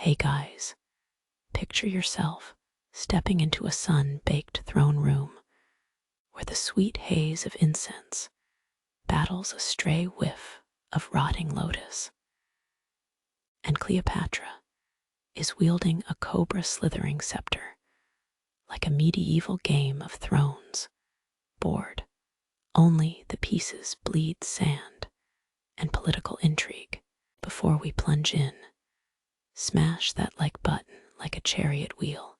Hey guys, picture yourself stepping into a sun-baked throne room where the sweet haze of incense battles a stray whiff of rotting lotus. And Cleopatra is wielding a cobra-slithering scepter like a medieval game of thrones board. Only the pieces bleed sand and political intrigue. Before we plunge in, smash that like button like a chariot wheel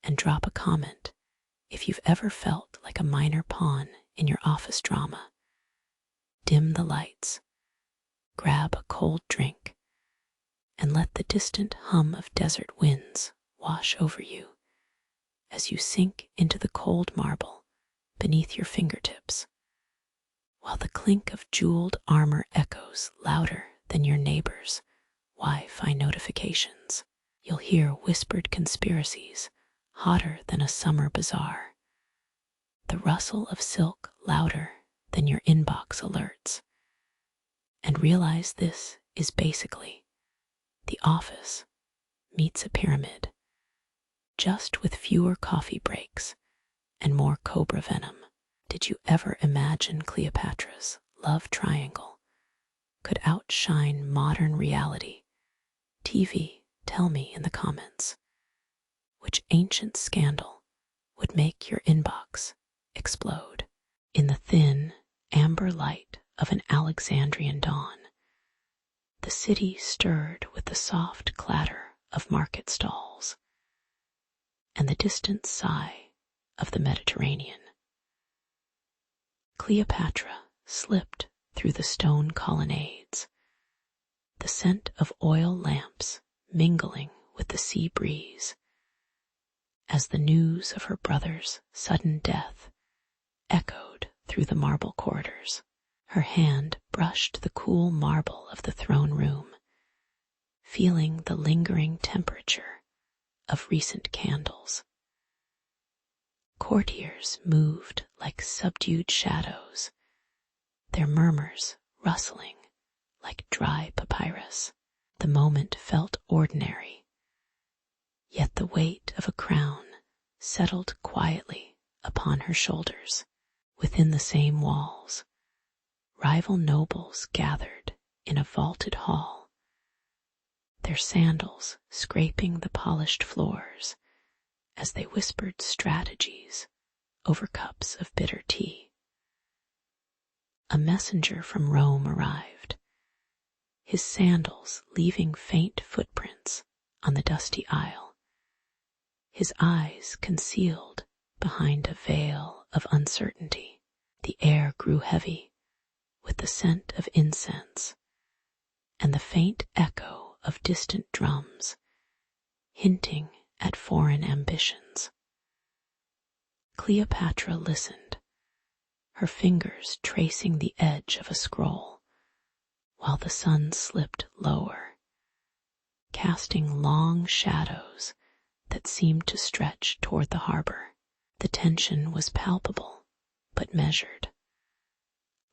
and drop a comment if you've ever felt like a minor pawn in your office drama. Dim the lights, grab a cold drink, and let the distant hum of desert winds wash over you as you sink into the cold marble beneath your fingertips, while the clink of jeweled armor echoes louder than your neighbor's Wi-Fi notifications. You'll hear whispered conspiracies hotter than a summer bazaar, the rustle of silk louder than your inbox alerts, and realize this is basically The Office meets a pyramid, just with fewer coffee breaks and more cobra venom. Did you ever imagine Cleopatra's love triangle could outshine modern reality? TV, tell me in the comments, which ancient scandal would make your inbox explode? In the thin, amber light of an Alexandrian dawn, the city stirred with the soft clatter of market stalls and the distant sigh of the Mediterranean. Cleopatra slipped through the stone colonnades, the scent of oil lamps mingling with the sea breeze, as the news of her brother's sudden death echoed through the marble corridors. Her hand brushed the cool marble of the throne room, feeling the lingering temperature of recent candles. Courtiers moved like subdued shadows, their murmurs rustling like dry papyrus. The moment felt ordinary, yet the weight of a crown settled quietly upon her shoulders. Within the same walls, rival nobles gathered in a vaulted hall, their sandals scraping the polished floors as they whispered strategies over cups of bitter tea. A messenger from Rome arrived, his sandals leaving faint footprints on the dusty aisle, his eyes concealed behind a veil of uncertainty. The air grew heavy with the scent of incense and the faint echo of distant drums, hinting at foreign ambitions. Cleopatra listened, her fingers tracing the edge of a scroll, while the sun slipped lower, casting long shadows that seemed to stretch toward the harbor. The tension was palpable, but measured,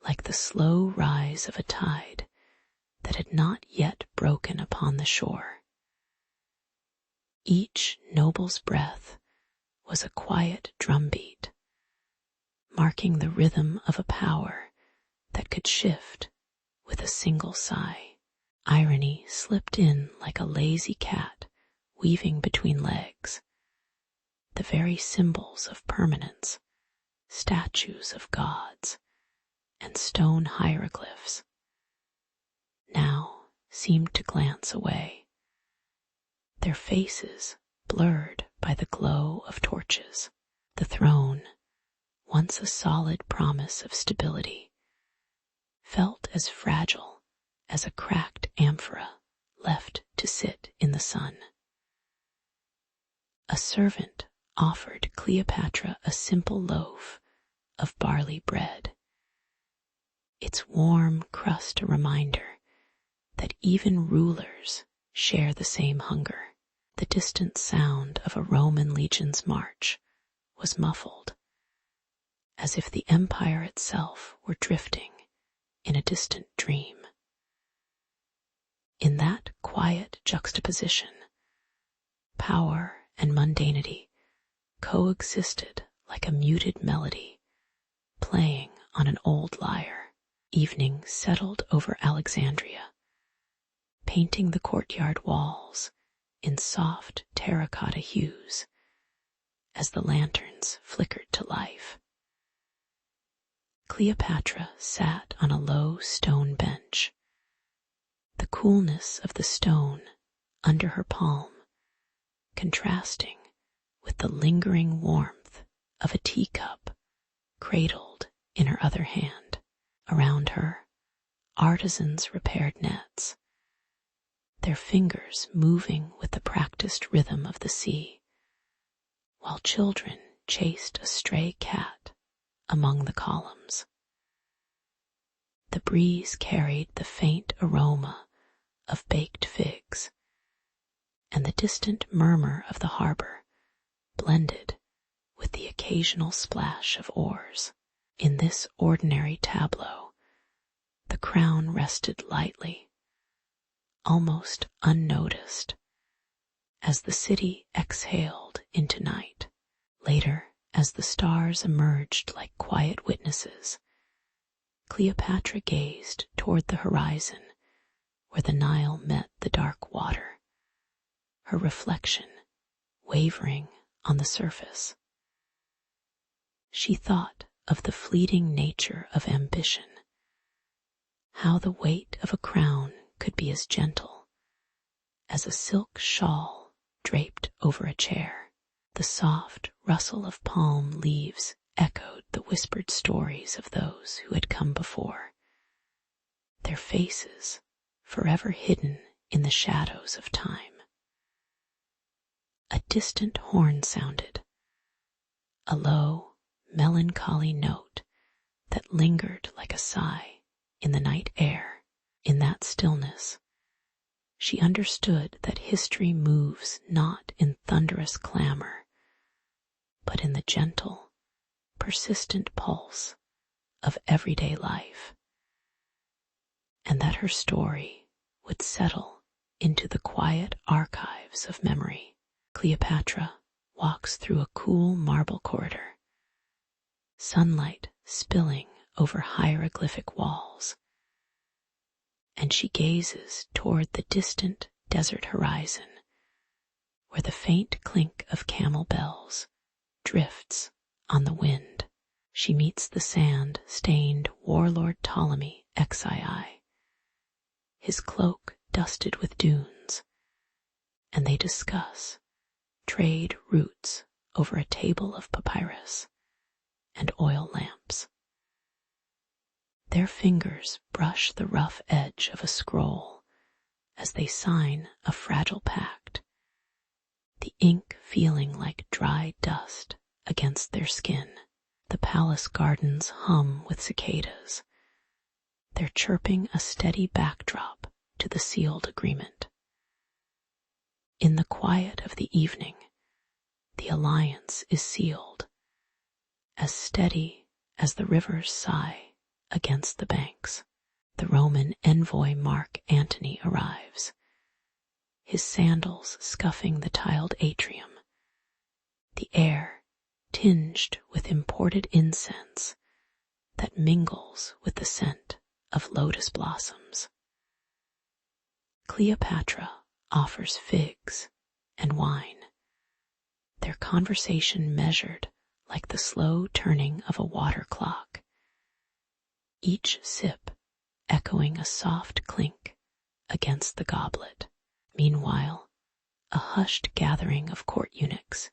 like the slow rise of a tide that had not yet broken upon the shore. Each noble's breath was a quiet drumbeat, marking the rhythm of a power that could shift with a single sigh. Irony slipped in like a lazy cat weaving between legs, the very symbols of permanence, statues of gods, and stone hieroglyphs, now seemed to glance away, their faces blurred by the glow of torches. The throne, once a solid promise of stability, felt as fragile as a cracked amphora left to sit in the sun. A servant offered Cleopatra a simple loaf of barley bread, its warm crust a reminder that even rulers share the same hunger. The distant sound of a Roman legion's march was muffled, as if the empire itself were drifting in a distant dream. In that quiet juxtaposition, power and mundanity coexisted like a muted melody playing on an old lyre. Evening settled over Alexandria, painting the courtyard walls in soft terracotta hues as the lanterns flickered to life. Cleopatra sat on a low stone bench, the coolness of the stone under her palm contrasting with the lingering warmth of a teacup cradled in her other hand. Around her, artisans repaired nets, their fingers moving with the practiced rhythm of the sea, while children chased a stray cat among the columns. The breeze carried the faint aroma of baked figs, and the distant murmur of the harbor blended with the occasional splash of oars. In this ordinary tableau, the crown rested lightly, almost unnoticed, as the city exhaled into night. Later, as the stars emerged like quiet witnesses, Cleopatra gazed toward the horizon where the Nile met the dark water, her reflection wavering on the surface. She thought of the fleeting nature of ambition, how the weight of a crown could be as gentle as a silk shawl draped over a chair. The soft rustle of palm leaves echoed the whispered stories of those who had come before, their faces forever hidden in the shadows of time. A distant horn sounded, a low, melancholy note that lingered like a sigh in the night air. In that stillness, she understood that history moves not in thunderous clamor, but in the gentle, persistent pulse of everyday life, and that her story would settle into the quiet archives of memory. Cleopatra walks through a cool marble corridor, sunlight spilling over hieroglyphic walls, and she gazes toward the distant desert horizon where the faint clink of camel bells drifts on the wind. She meets the sand-stained warlord Ptolemy XII, his cloak dusted with dunes, and they discuss trade routes over a table of papyrus and oil lamps. Their fingers brush the rough edge of a scroll as they sign a fragile pact, the ink feeling like dry dust against their skin. The palace gardens hum with cicadas, their chirping a steady backdrop to the sealed agreement. In the quiet of the evening, the alliance is sealed, as steady as the river's sigh against the banks. The Roman envoy Mark Antony arrives, his sandals scuffing the tiled atrium, the air tinged with imported incense that mingles with the scent of lotus blossoms. Cleopatra offers figs and wine, their conversation measured like the slow turning of a water clock, each sip echoing a soft clink against the goblet. Meanwhile, a hushed gathering of court eunuchs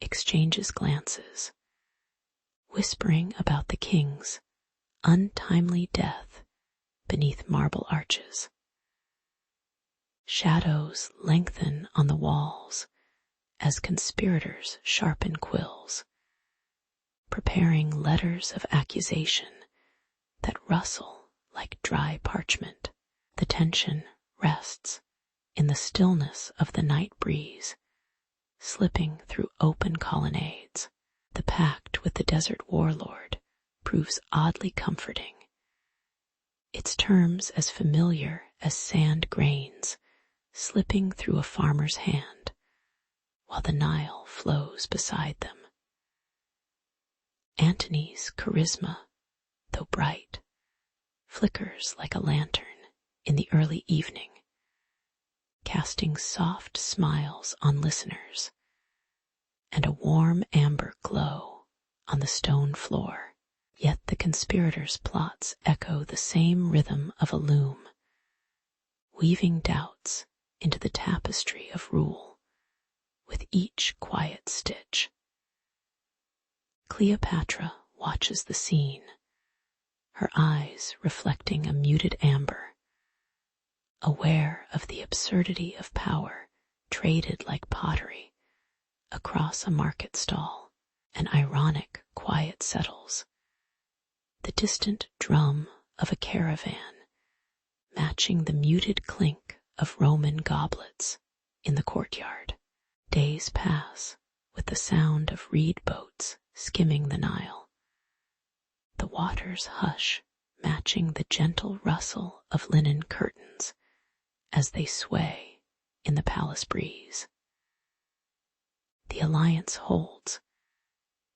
exchanges glances, whispering about the king's untimely death beneath marble arches. Shadows lengthen on the walls as conspirators sharpen quills, preparing letters of accusation that rustle like dry parchment. The tension rests in the stillness of the night breeze, slipping through open colonnades. The pact with the desert warlord proves oddly comforting, its terms as familiar as sand grains slipping through a farmer's hand while the Nile flows beside them. Antony's charisma, though bright, flickers like a lantern in the early evening, casting soft smiles on listeners and a warm amber glow on the stone floor. Yet the conspirators' plots echo the same rhythm of a loom, weaving doubts into the tapestry of rule with each quiet stitch. Cleopatra watches the scene, her eyes reflecting a muted amber, aware of the absurdity of power traded like pottery across a market stall. An ironic quiet settles, the distant drum of a caravan matching the muted clink of Roman goblets in the courtyard. Days pass with the sound of reed boats skimming the Nile. The waters hush, matching the gentle rustle of linen curtains as they sway in the palace breeze. The alliance holds.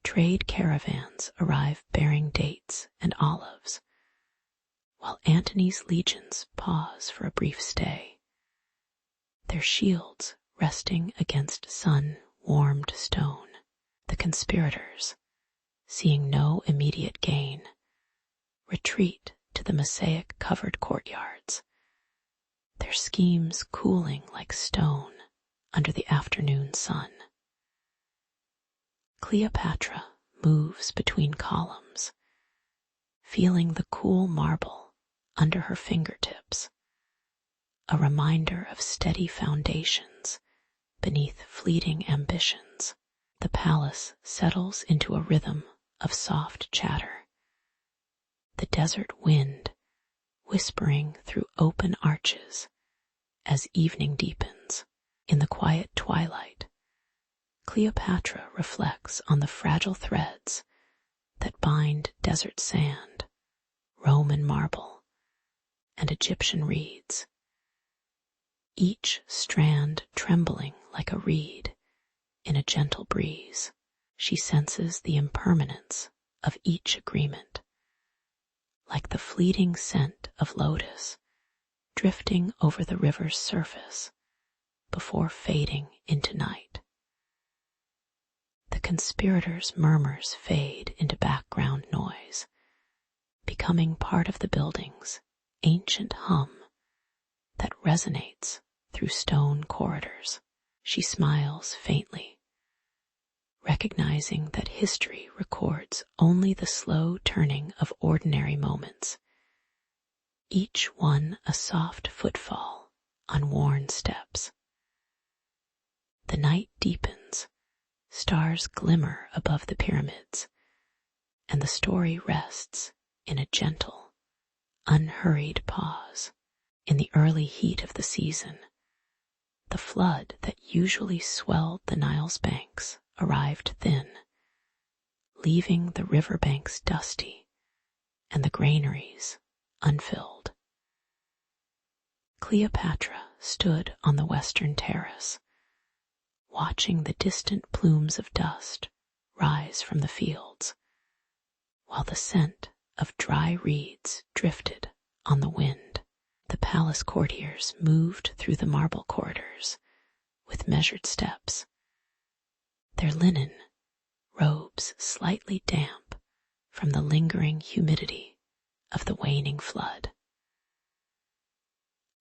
Trade caravans arrive bearing dates and olives, while Antony's legions pause for a brief stay, their shields resting against sun-warmed stone. The conspirators, seeing no immediate gain, retreat to the mosaic-covered courtyards, their schemes cooling like stone under the afternoon sun. Cleopatra moves between columns, feeling the cool marble under her fingertips, a reminder of steady foundations beneath fleeting ambitions. The palace settles into a rhythm of soft chatter, the desert wind whispering through open arches as evening deepens. In the quiet twilight, Cleopatra reflects on the fragile threads that bind desert sand, Roman marble, and Egyptian reeds, each strand trembling like a reed in a gentle breeze. She senses the impermanence of each agreement, like the fleeting scent of lotus drifting over the river's surface before fading into night. The conspirators' murmurs fade into background noise, becoming part of the building's ancient hum that resonates through stone corridors. She smiles faintly, recognizing that history records only the slow turning of ordinary moments, each one a soft footfall on worn steps. The night deepens, stars glimmer above the pyramids, and the story rests in a gentle, unhurried pause. In the early heat of the season, the flood that usually swelled the Nile's banks arrived thin, leaving the riverbanks dusty and the granaries unfilled. Cleopatra stood on the western terrace, watching the distant plumes of dust rise from the fields, while the scent of dry reeds drifted on the wind. The palace courtiers moved through the marble corridors with measured steps, their linen robes slightly damp from the lingering humidity of the waning flood.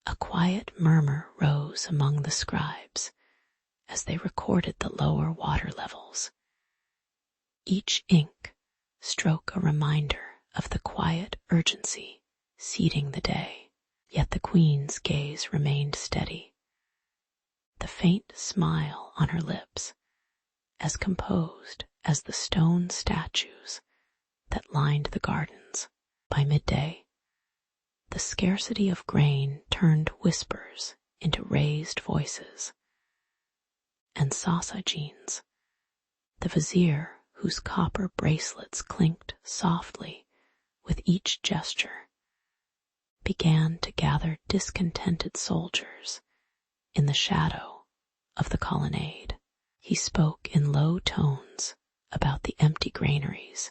A quiet murmur rose among the scribes as they recorded the lower water levels, each ink stroke a reminder of the quiet urgency seeding the day. Yet the queen's gaze remained steady, the faint smile on her lips as composed as the stone statues that lined the gardens. By midday, the scarcity of grain turned whispers into raised voices, and Sasajines, the vizier whose copper bracelets clinked softly with each gesture, began to gather discontented soldiers in the shadow of the colonnade. He spoke in low tones about the empty granaries,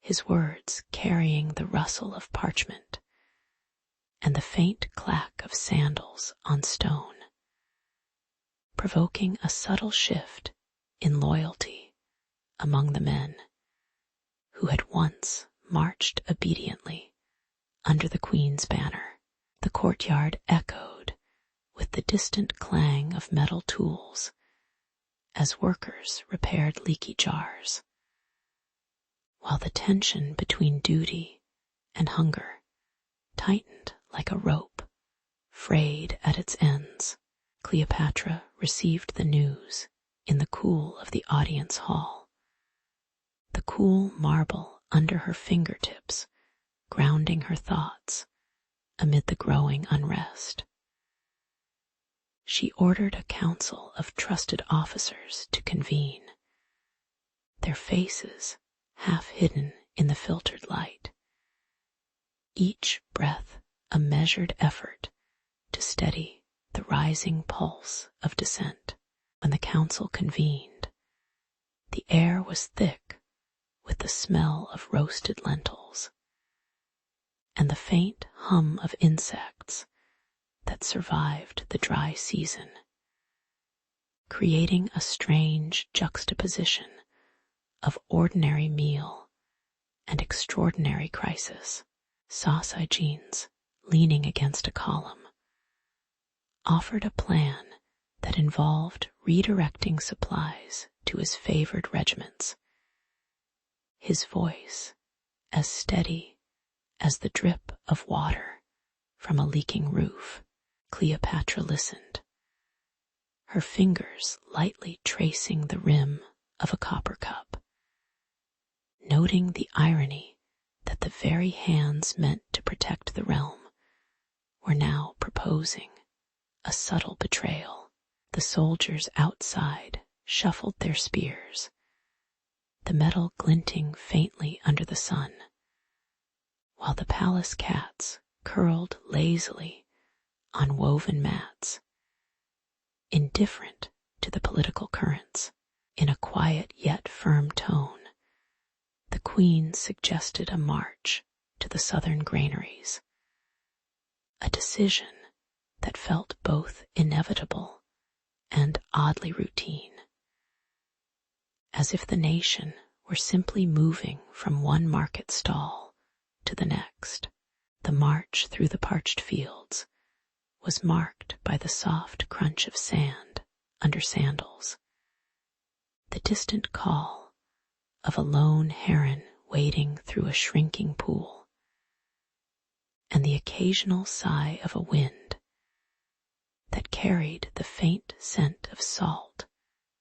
his words carrying the rustle of parchment and the faint clack of sandals on stone, provoking a subtle shift in loyalty among the men who had once marched obediently under the Queen's banner. The courtyard echoed with the distant clang of metal tools as workers repaired leaky jars, while the tension between duty and hunger tightened like a rope frayed at its ends. Cleopatra received the news in the cool of the audience hall, the cool marble under her fingertips grounding her thoughts amid the growing unrest. She ordered a council of trusted officers to convene, their faces half hidden in the filtered light, each breath a measured effort to steady the rising pulse of dissent. When the council convened, the air was thick with the smell of roasted lentils and the faint hum of insects that survived the dry season, creating a strange juxtaposition of ordinary meal and extraordinary crisis. Sausagenes, leaning against a column, offered a plan that involved redirecting supplies to his favored regiments, his voice as steady as the drip of water from a leaking roof. Cleopatra listened, her fingers lightly tracing the rim of a copper cup, noting the irony that the very hands meant to protect the realm were now proposing a subtle betrayal. The soldiers outside shuffled their spears, the metal glinting faintly under the sun, while the palace cats curled lazily on woven mats, indifferent to the political currents. In a quiet yet firm tone, the Queen suggested a march to the southern granaries, a decision that felt both inevitable and oddly routine, as if the nation were simply moving from one market stall to the next. The march through the parched fields was marked by the soft crunch of sand under sandals, the distant call of a lone heron wading through a shrinking pool, and the occasional sigh of a wind that carried the faint scent of salt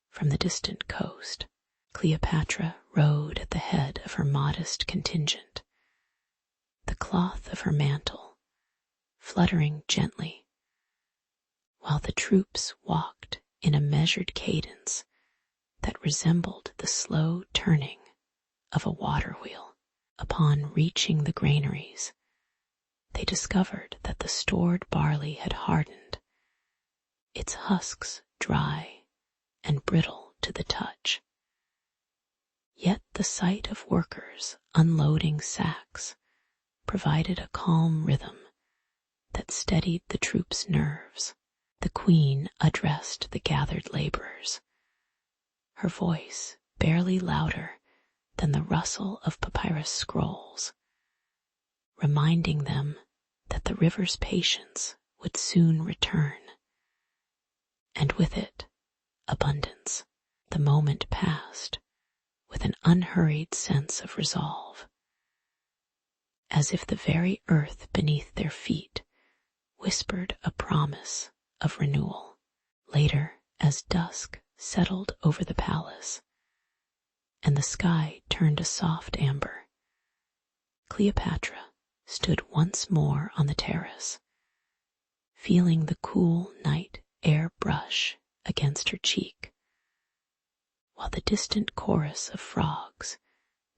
from the distant coast. Cleopatra rode at the head of her modest contingent, the cloth of her mantle fluttering gently, while the troops walked in a measured cadence that resembled the slow turning of a water wheel. Upon reaching the granaries, they discovered that the stored barley had hardened, its husks dry and brittle to the touch. Yet the sight of workers unloading sacks provided a calm rhythm that steadied the troops' nerves. The Queen addressed the gathered laborers, her voice barely louder than the rustle of papyrus scrolls, reminding them that the river's patience would soon return, and with it, abundance. The moment passed with an unhurried sense of resolve, as if the very earth beneath their feet whispered a promise of renewal. Later, as dusk settled over the palace and the sky turned a soft amber, Cleopatra stood once more on the terrace, feeling the cool night air brush against her cheek, while the distant chorus of frogs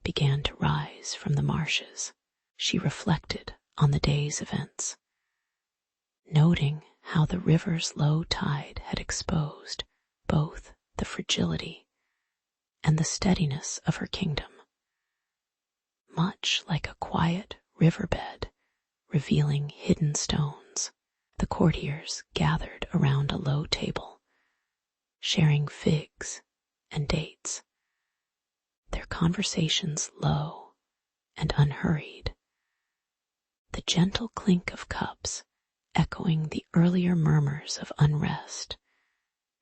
began to rise from the marshes. She reflected on the day's events, noting how the river's low tide had exposed both the fragility and the steadiness of her kingdom. Much like a quiet riverbed revealing hidden stones, the courtiers gathered around a low table, sharing figs and dates, their conversations low and unhurried, the gentle clink of cups echoing the earlier murmurs of unrest,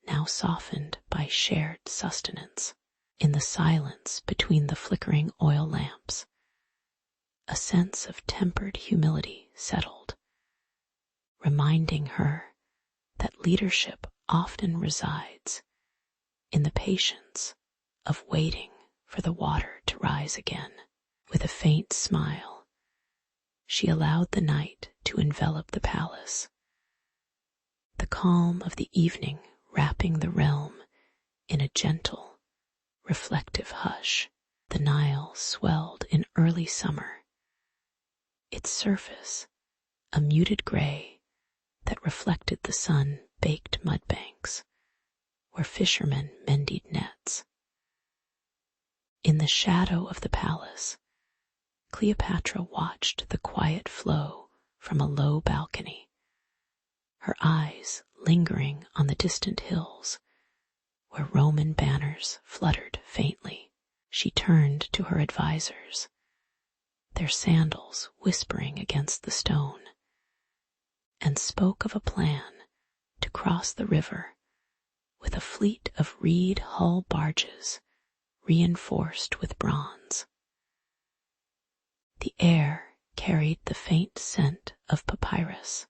now softened by shared sustenance. In the silence between the flickering oil lamps, a sense of tempered humility settled, reminding her that leadership often resides in the patience of waiting for the water to rise again. With a faint smile, she allowed the night to envelop the palace, the calm of the evening wrapping the realm in a gentle, reflective hush. The Nile swelled in early summer, its surface a muted gray that reflected the sun-baked mudbanks where fishermen mended nets. In the shadow of the palace, Cleopatra watched the quiet flow from a low balcony, her eyes lingering on the distant hills where Roman banners fluttered faintly. She turned to her advisors, their sandals whispering against the stone, and spoke of a plan to cross the river with a fleet of reed hull barges reinforced with bronze. The air carried the faint scent of papyrus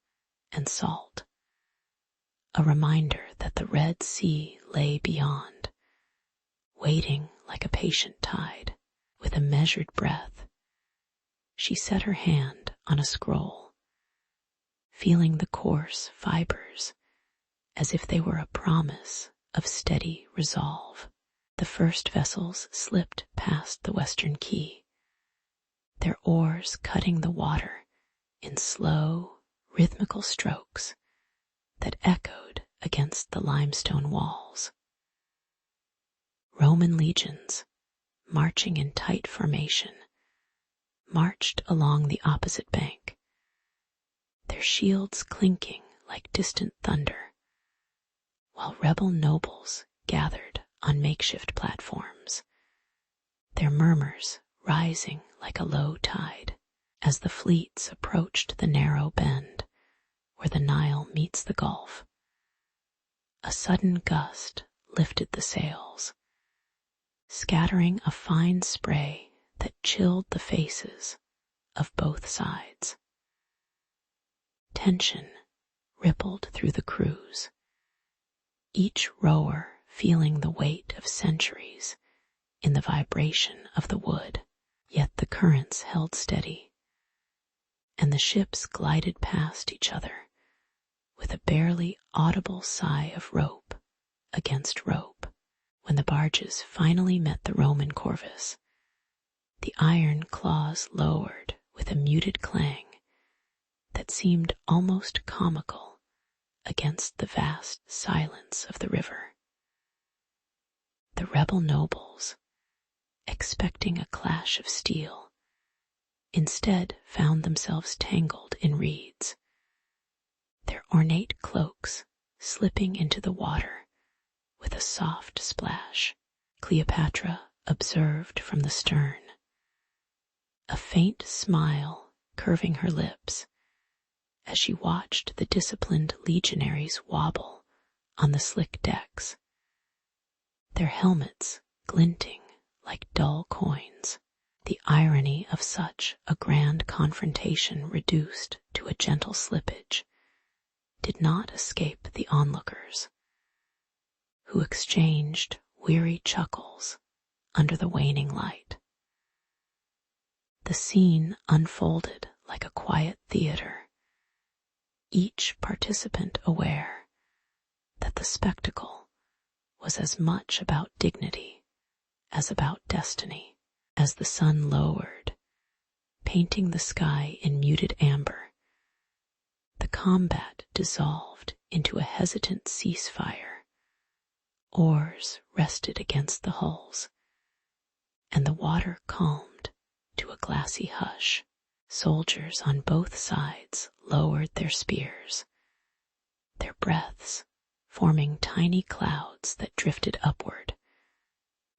and salt, a reminder that the Red Sea lay beyond, waiting like a patient tide. With a measured breath, she set her hand on a scroll, feeling the coarse fibers as if they were a promise of steady resolve. The first vessels slipped past the western quay, their oars cutting the water in slow, rhythmical strokes that echoed against the limestone walls. Roman legions, marching in tight formation, marched along the opposite bank, their shields clinking like distant thunder, while rebel nobles gathered on makeshift platforms, their murmurs rising like a low tide. As the fleets approached the narrow bend where the Nile meets the Gulf, a sudden gust lifted the sails, scattering a fine spray that chilled the faces of both sides. Tension rippled through the crews, each rower feeling the weight of centuries in the vibration of the wood. Yet the currents held steady, and the ships glided past each other with a barely audible sigh of rope against rope. When the barges finally met the Roman corvus, the iron claws lowered with a muted clang that seemed almost comical against the vast silence of the river. The rebel nobles, expecting a clash of steel, instead found themselves tangled in reeds, their ornate cloaks slipping into the water with a soft splash. Cleopatra observed from the stern, a faint smile curving her lips as she watched the disciplined legionaries wobble on the slick decks, their helmets glinting like dull coins. The irony of such a grand confrontation reduced to a gentle slippage did not escape the onlookers, who exchanged weary chuckles under the waning light. The scene unfolded like a quiet theater, each participant aware that the spectacle was as much about dignity as about destiny. As the sun lowered, painting the sky in muted amber. The combat dissolved into a hesitant ceasefire. Oars rested against the hulls, and the water calmed to a glassy hush. Soldiers on both sides lowered their spears, their breaths forming tiny clouds that drifted upward,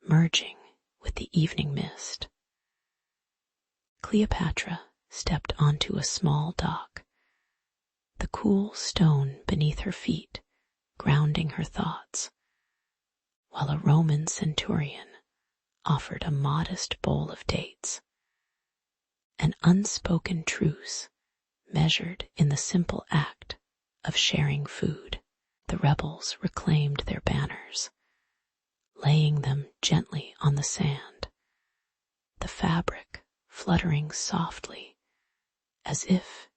merging with the evening mist. Cleopatra stepped onto a small dock, the cool stone beneath her feet grounding her thoughts, while a Roman centurion offered a modest bowl of dates. An unspoken truce measured in the simple act of sharing food. The rebels reclaimed their banners, laying them gently on the sand, the fabric fluttering softly as if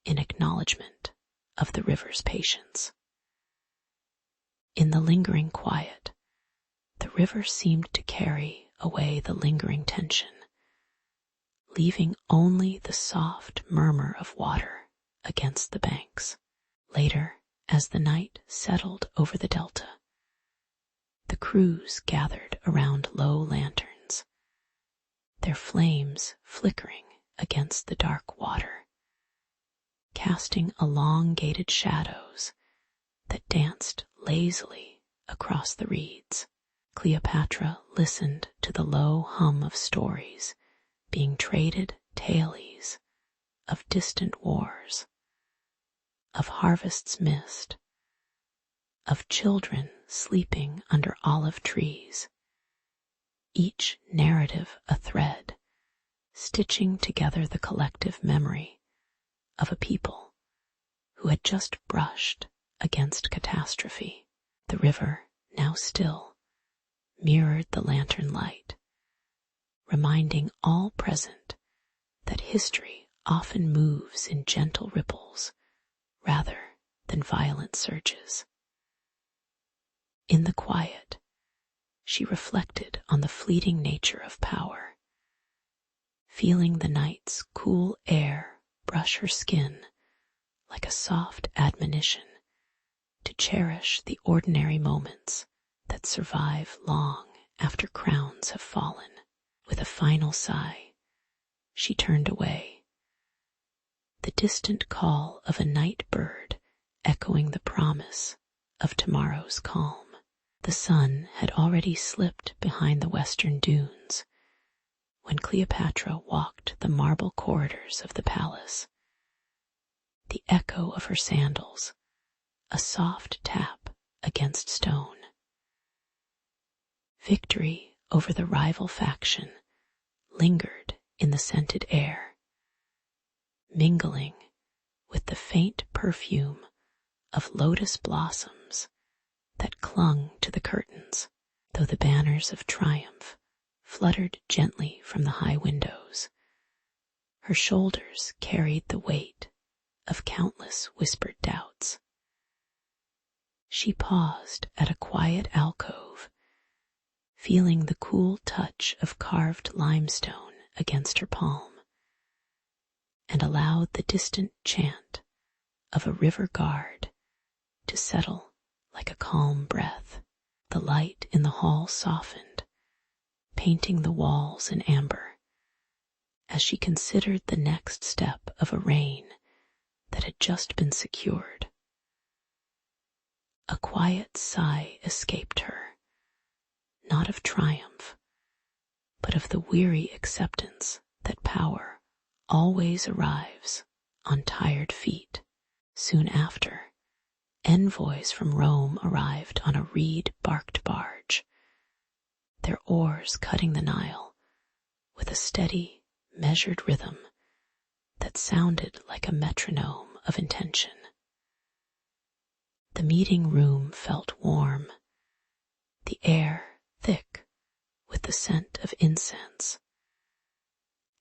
in acknowledgement of the river's patience. In the lingering quiet, the river seemed to carry away the lingering tension, leaving only the soft murmur of water against the banks. Later, as the night settled over the delta, the crews gathered around low lanterns, their flames flickering against the dark water, casting elongated shadows that danced lazily across the reeds. Cleopatra listened to the low hum of stories being traded, tales of distant wars, of harvests missed, of children sleeping under olive trees, each narrative a thread, stitching together the collective memory of a people who had just brushed against catastrophe. The river, now still, mirrored the lantern light, reminding all present that history often moves in gentle ripples rather than violent surges. In the quiet, she reflected on the fleeting nature of power, feeling the night's cool air brush her skin like a soft admonition to cherish the ordinary moments that survive long after crowns have fallen. With a final sigh, she turned away, the distant call of a night bird echoing the promise of tomorrow's calm. The sun had already slipped behind the western dunes when Cleopatra walked the marble corridors of the palace. The echo of her sandals, a soft tap against stone. Victory over the rival faction lingered in the scented air, mingling with the faint perfume of lotus blossoms that clung to the curtains, though the banners of triumph fluttered gently from the high windows. Her shoulders carried the weight of countless whispered doubts. She paused at a quiet alcove, feeling the cool touch of carved limestone against her palm, and allowed the distant chant of a river guard to settle like a calm breath. The light in the hall softened, painting the walls in amber, as she considered the next step of a reign that had just been secured. A quiet sigh escaped her, not of triumph, but of the weary acceptance that power always arrives on tired feet. Soon after, envoys from Rome arrived on a reed-barked barge, their oars cutting the Nile with a steady, measured rhythm that sounded like a metronome of intention. The meeting room felt warm, the air thick with the scent of incense,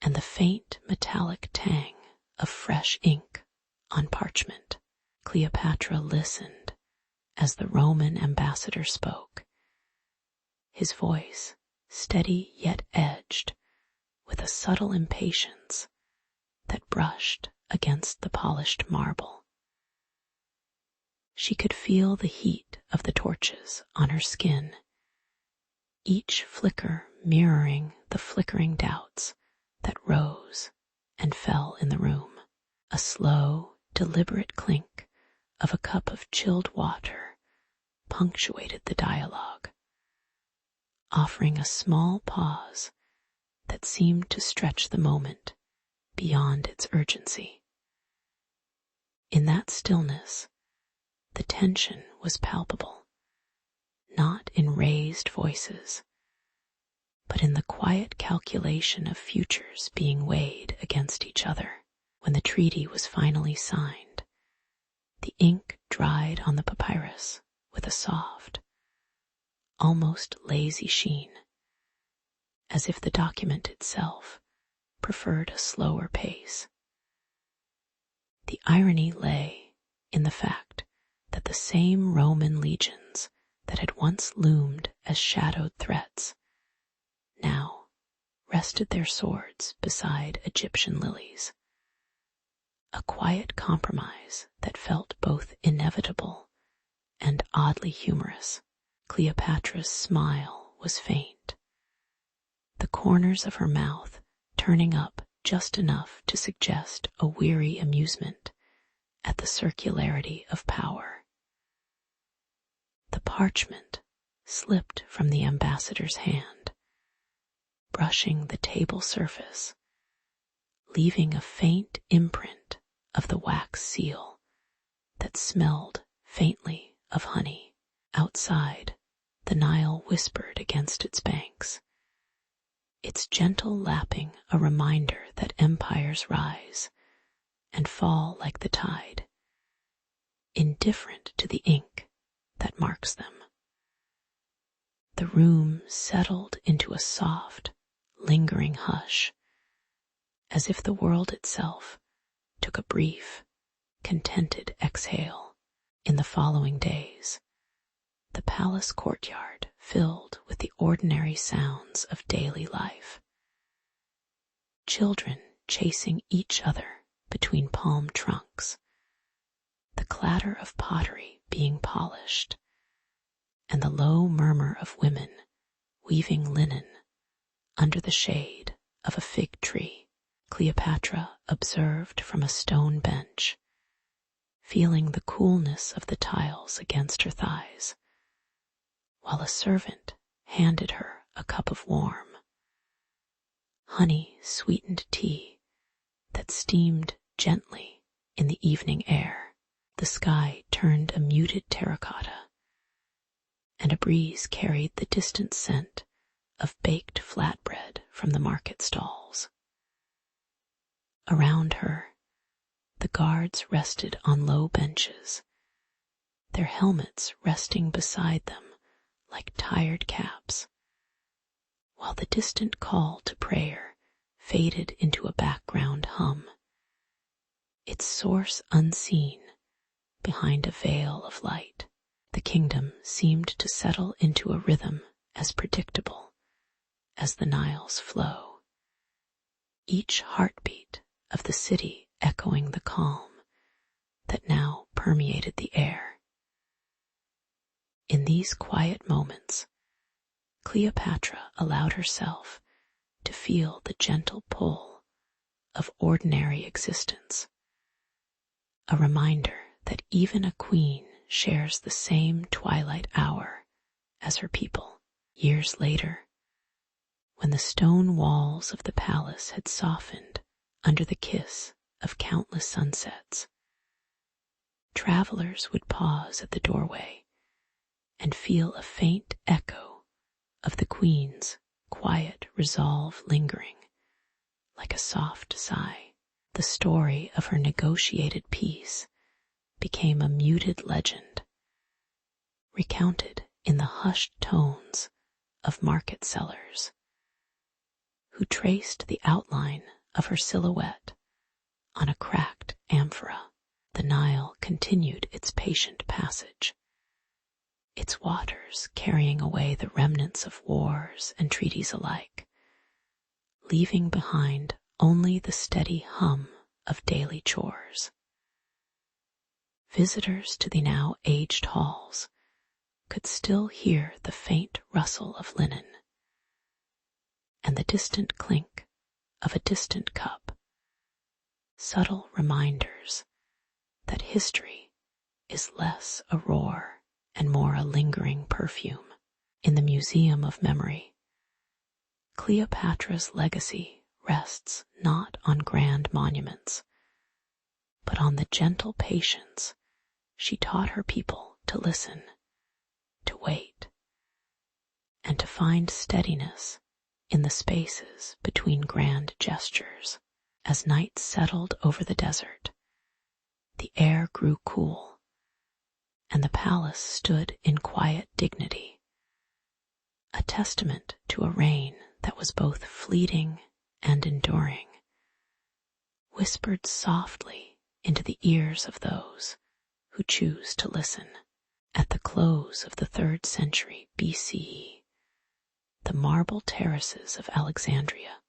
and the faint metallic tang of fresh ink on parchment. Cleopatra listened as the Roman ambassador spoke, his voice steady yet edged with a subtle impatience that brushed against the polished marble. She could feel the heat of the torches on her skin, each flicker mirroring the flickering doubts that rose and fell in the room. A slow, deliberate clink of a cup of chilled water punctuated the dialogue, offering a small pause that seemed to stretch the moment beyond its urgency. In that stillness, the tension was palpable, not in raised voices, but in the quiet calculation of futures being weighed against each other. When the treaty was finally signed, the ink dried on the papyrus with a soft, almost lazy sheen, as if the document itself preferred a slower pace. The irony lay in the fact that the same Roman legions that had once loomed as shadowed threats now rested their swords beside Egyptian lilies. A quiet compromise that felt both inevitable and oddly humorous. Cleopatra's smile was faint, the corners of her mouth turning up just enough to suggest a weary amusement at the circularity of power. The parchment slipped from the ambassador's hand, brushing the table surface, leaving a faint imprint of the wax seal that smelled faintly of honey. Outside, the Nile whispered against its banks, its gentle lapping a reminder that empires rise and fall like the tide, indifferent to the ink that marks them. The room settled into a soft, lingering hush, as if the world itself took a brief, contented exhale. In the following days, the palace courtyard filled with the ordinary sounds of daily life. Children chasing each other between palm trunks, the clatter of pottery being polished, and the low murmur of women weaving linen under the shade of a fig tree. Cleopatra observed from a stone bench, feeling the coolness of the tiles against her thighs, while a servant handed her a cup of warm, honey-sweetened tea that steamed gently in the evening air. The sky turned a muted terracotta, and a breeze carried the distant scent of baked flatbread from the market stalls. Around her, the guards rested on low benches, their helmets resting beside them like tired caps, while the distant call to prayer faded into a background hum, its source unseen behind a veil of light. The kingdom seemed to settle into a rhythm as predictable as the Nile's flow, each heartbeat of the city echoing the calm that now permeated the air. In these quiet moments, Cleopatra allowed herself to feel the gentle pull of ordinary existence, a reminder that even a queen shares the same twilight hour as her people. Years later, when the stone walls of the palace had softened under the kiss of countless sunsets, travelers would pause at the doorway and feel a faint echo of the queen's quiet resolve lingering like a soft sigh. The story of her negotiated peace became a muted legend, recounted in the hushed tones of market sellers, who traced the outline of her silhouette on a cracked amphora. The Nile continued its patient passage, its waters carrying away the remnants of wars and treaties alike, leaving behind only the steady hum of daily chores. Visitors to the now aged halls could still hear the faint rustle of linen and the distant clink of a distant cup, subtle reminders that history is less a roar and more a lingering perfume. In the Museum of Memory, Cleopatra's legacy rests not on grand monuments, but on the gentle patience she taught her people to listen, to wait, and to find steadiness in the spaces between grand gestures. As night settled over the desert, the air grew cool, and the palace stood in quiet dignity, a testament to a reign that was both fleeting and enduring, whispered softly into the ears of those who choose to listen. At the close of the 3rd century BCE, the marble terraces of Alexandria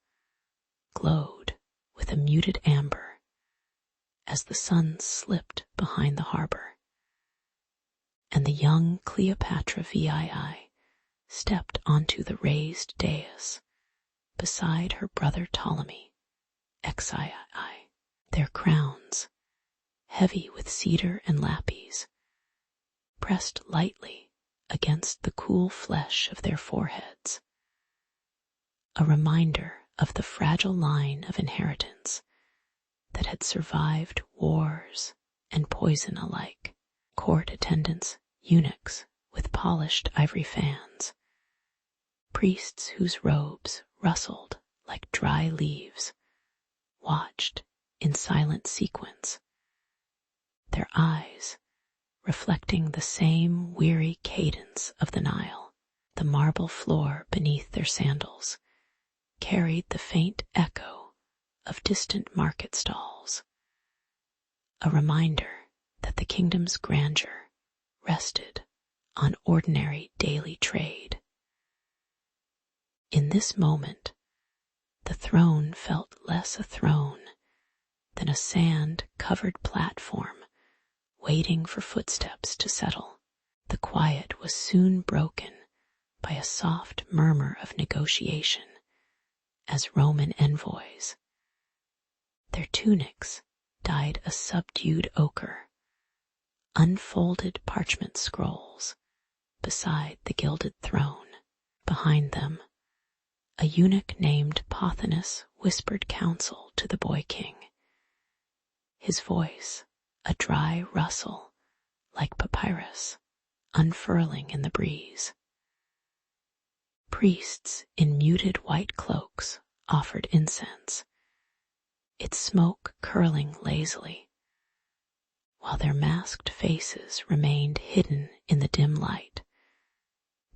glowed with a muted amber as the sun slipped behind the harbor, and the young Cleopatra VII stepped onto the raised dais beside her brother Ptolemy XII. Their crowns, heavy with cedar and lapis, pressed lightly against the cool flesh of their foreheads, a reminder of the fragile line of inheritance that had survived wars and poison alike. Court attendants, eunuchs with polished ivory fans, priests whose robes rustled like dry leaves, watched in silent sequence, their eyes reflecting the same weary cadence of the Nile. The marble floor beneath their sandals carried the faint echo of distant market stalls, a reminder that the kingdom's grandeur rested on ordinary daily trade. In this moment, the throne felt less a throne than a sand-covered platform waiting for footsteps to settle. The quiet was soon broken by a soft murmur of negotiation as Roman envoys, their tunics dyed a subdued ochre, unfolded parchment scrolls beside the gilded throne. Behind them, a eunuch named Pothinus whispered counsel to the boy king, his voice a dry rustle like papyrus unfurling in the breeze. Priests in muted white cloaks offered incense, its smoke curling lazily, while their masked faces remained hidden in the dim light,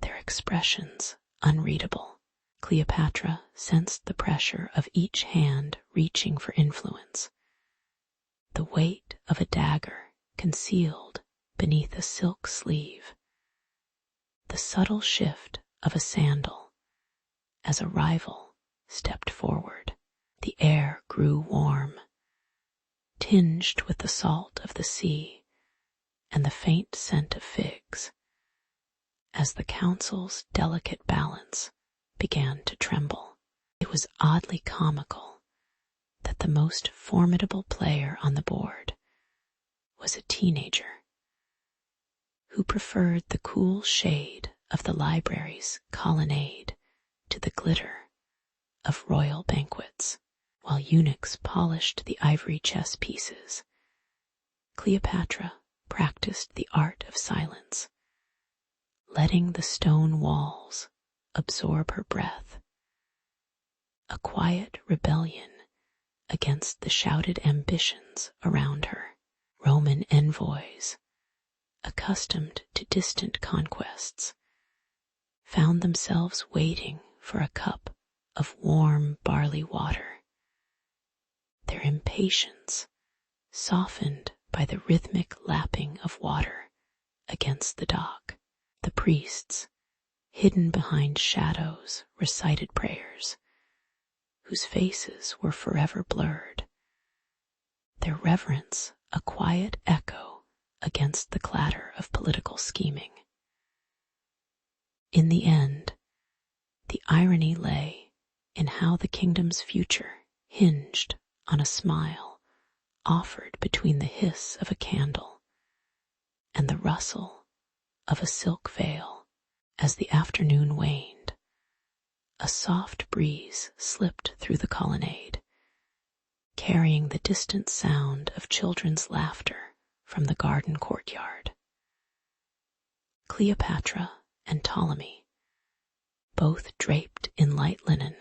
their expressions unreadable. Cleopatra sensed the pressure of each hand reaching for influence, the weight of a dagger concealed beneath a silk sleeve, the subtle shift of a sandal as a rival stepped forward. The air grew warm, tinged with the salt of the sea and the faint scent of figs, as the council's delicate balance began to tremble. It was oddly comical that the most formidable player on the board was a teenager who preferred the cool shade of the library's colonnade to the glitter of royal banquets. While eunuchs polished the ivory chess pieces, Cleopatra practiced the art of silence, letting the stone walls absorb her breath, a quiet rebellion against the shouted ambitions around her. Roman envoys, accustomed to distant conquests, found themselves waiting for a cup of warm barley water, their impatience softened by the rhythmic lapping of water against the dock. The priests, hidden behind shadows, recited prayers, whose faces were forever blurred, their reverence a quiet echo against the clatter of political scheming. In the end, the irony lay in how the kingdom's future hinged on a smile offered between the hiss of a candle and the rustle of a silk veil. As the afternoon waned, a soft breeze slipped through the colonnade, carrying the distant sound of children's laughter from the garden courtyard. Cleopatra and Ptolemy, both draped in light linen,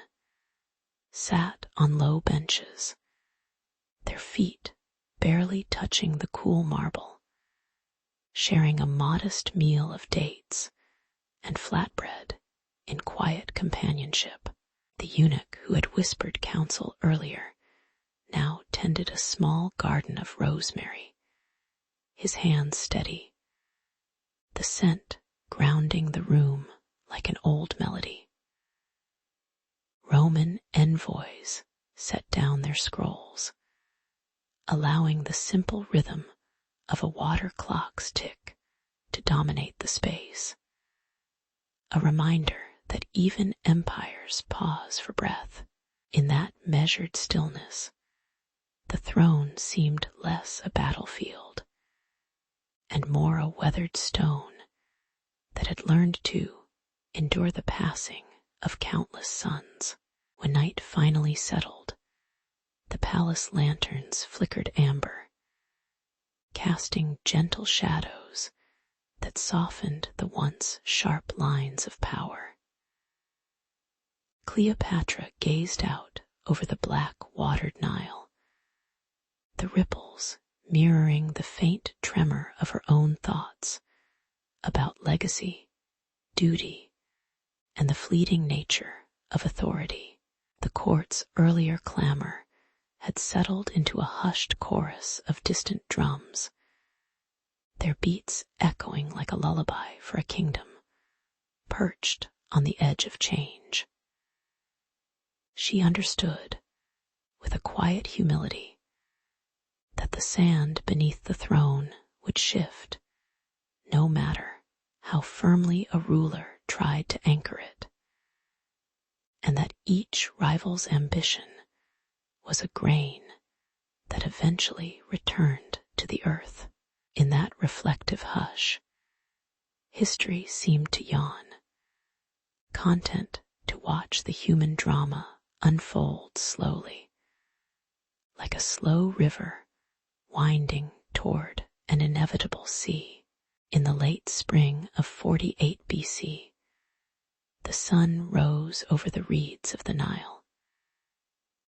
sat on low benches, their feet barely touching the cool marble, sharing a modest meal of dates and flatbread in quiet companionship. The eunuch who had whispered counsel earlier now tended a small garden of rosemary, his hands steady, the scent grounding the room like an old melody. Roman envoys set down their scrolls, allowing the simple rhythm of a water clock's tick to dominate the space, a reminder that even empires pause for breath. In that measured stillness, the throne seemed less a battlefield and more a weathered stone that had learned to endure the passing of countless suns. When night finally settled, the palace lanterns flickered amber, casting gentle shadows that softened the once sharp lines of power. Cleopatra gazed out over the black watered Nile, the ripples mirroring the faint tremor of her own thoughts about legacy, duty, and the fleeting nature of authority. The court's earlier clamor had settled into a hushed chorus of distant drums, their beats echoing like a lullaby for a kingdom perched on the edge of change. She understood, with a quiet humility, that the sand beneath the throne would shift, no matter how firmly a ruler tried to anchor it, and that each rival's ambition was a grain that eventually returned to the earth. In that reflective hush, history seemed to yawn, content to watch the human drama unfold slowly, like a slow river winding toward an inevitable sea. In the late spring of 48 BC, the sun rose over the reeds of the Nile,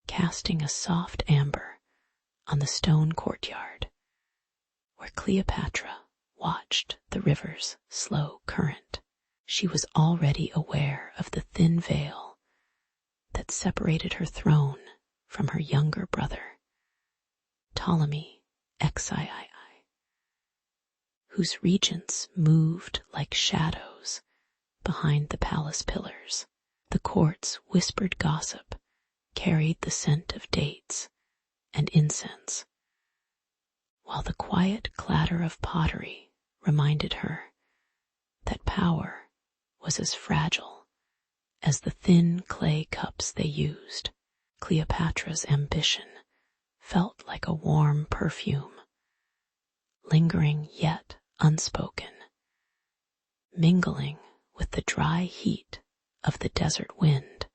casting a soft amber on the stone courtyard where Cleopatra watched the river's slow current. She was already aware of the thin veil that separated her throne from her younger brother, Ptolemy XIII, whose regents moved like shadows behind the palace pillars. The court's whispered gossip carried the scent of dates and incense, while the quiet clatter of pottery reminded her that power was as fragile as the thin clay cups they used. Cleopatra's ambition felt like a warm perfume, lingering yet unspoken, mingling with the dry heat of the desert wind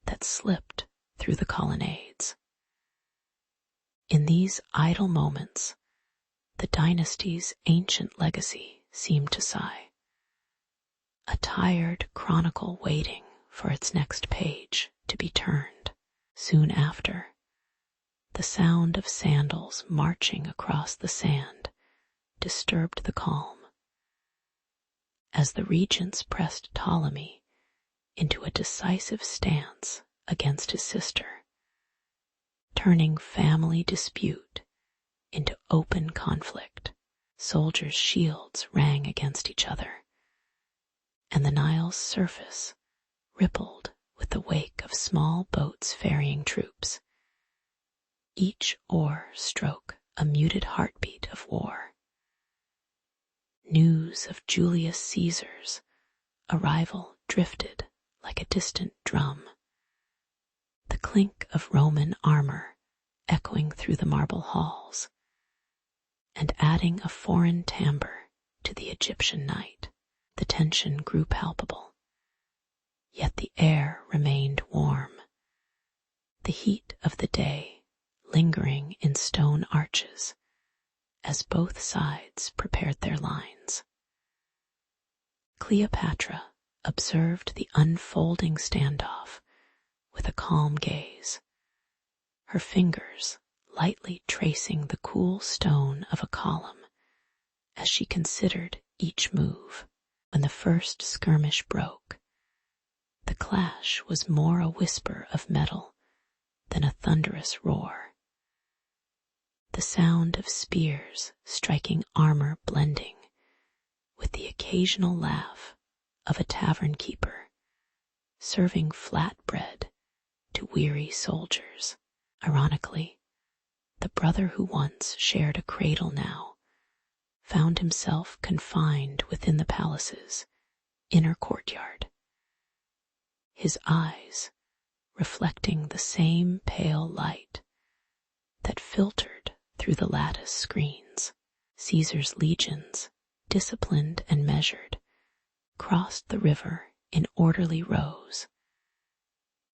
that slipped through the colonnades. In these idle moments, the dynasty's ancient legacy seemed to sigh, a tired chronicle waiting for its next page to be turned. Soon after, the sound of sandals marching across the sand disturbed the calm, as the regents pressed Ptolemy into a decisive stance against his sister, turning family dispute into open conflict. Soldiers' shields rang against each other, and the Nile's surface rippled with the wake of small boats ferrying troops, each oar stroke a muted heartbeat of war. News of Julius Caesar's arrival drifted like a distant drum, the clink of Roman armor echoing through the marble halls, and adding a foreign timbre to the Egyptian night. The tension grew palpable, yet the air remained warm, the heat of the day lingering in stone arches as both sides prepared their lines. Cleopatra observed the unfolding standoff with a calm gaze, her fingers lightly tracing the cool stone of a column as she considered each move. When the first skirmish broke, the clash was more a whisper of metal than a thunderous roar. The sound of spears striking armor blending with the occasional laugh of a tavern keeper serving flat bread to weary soldiers. Ironically, the brother who once shared a cradle now found himself confined within the palace's inner courtyard, his eyes reflecting the same pale light that filtered through the lattice screens. Caesar's legions, disciplined and measured, crossed the river in orderly rows,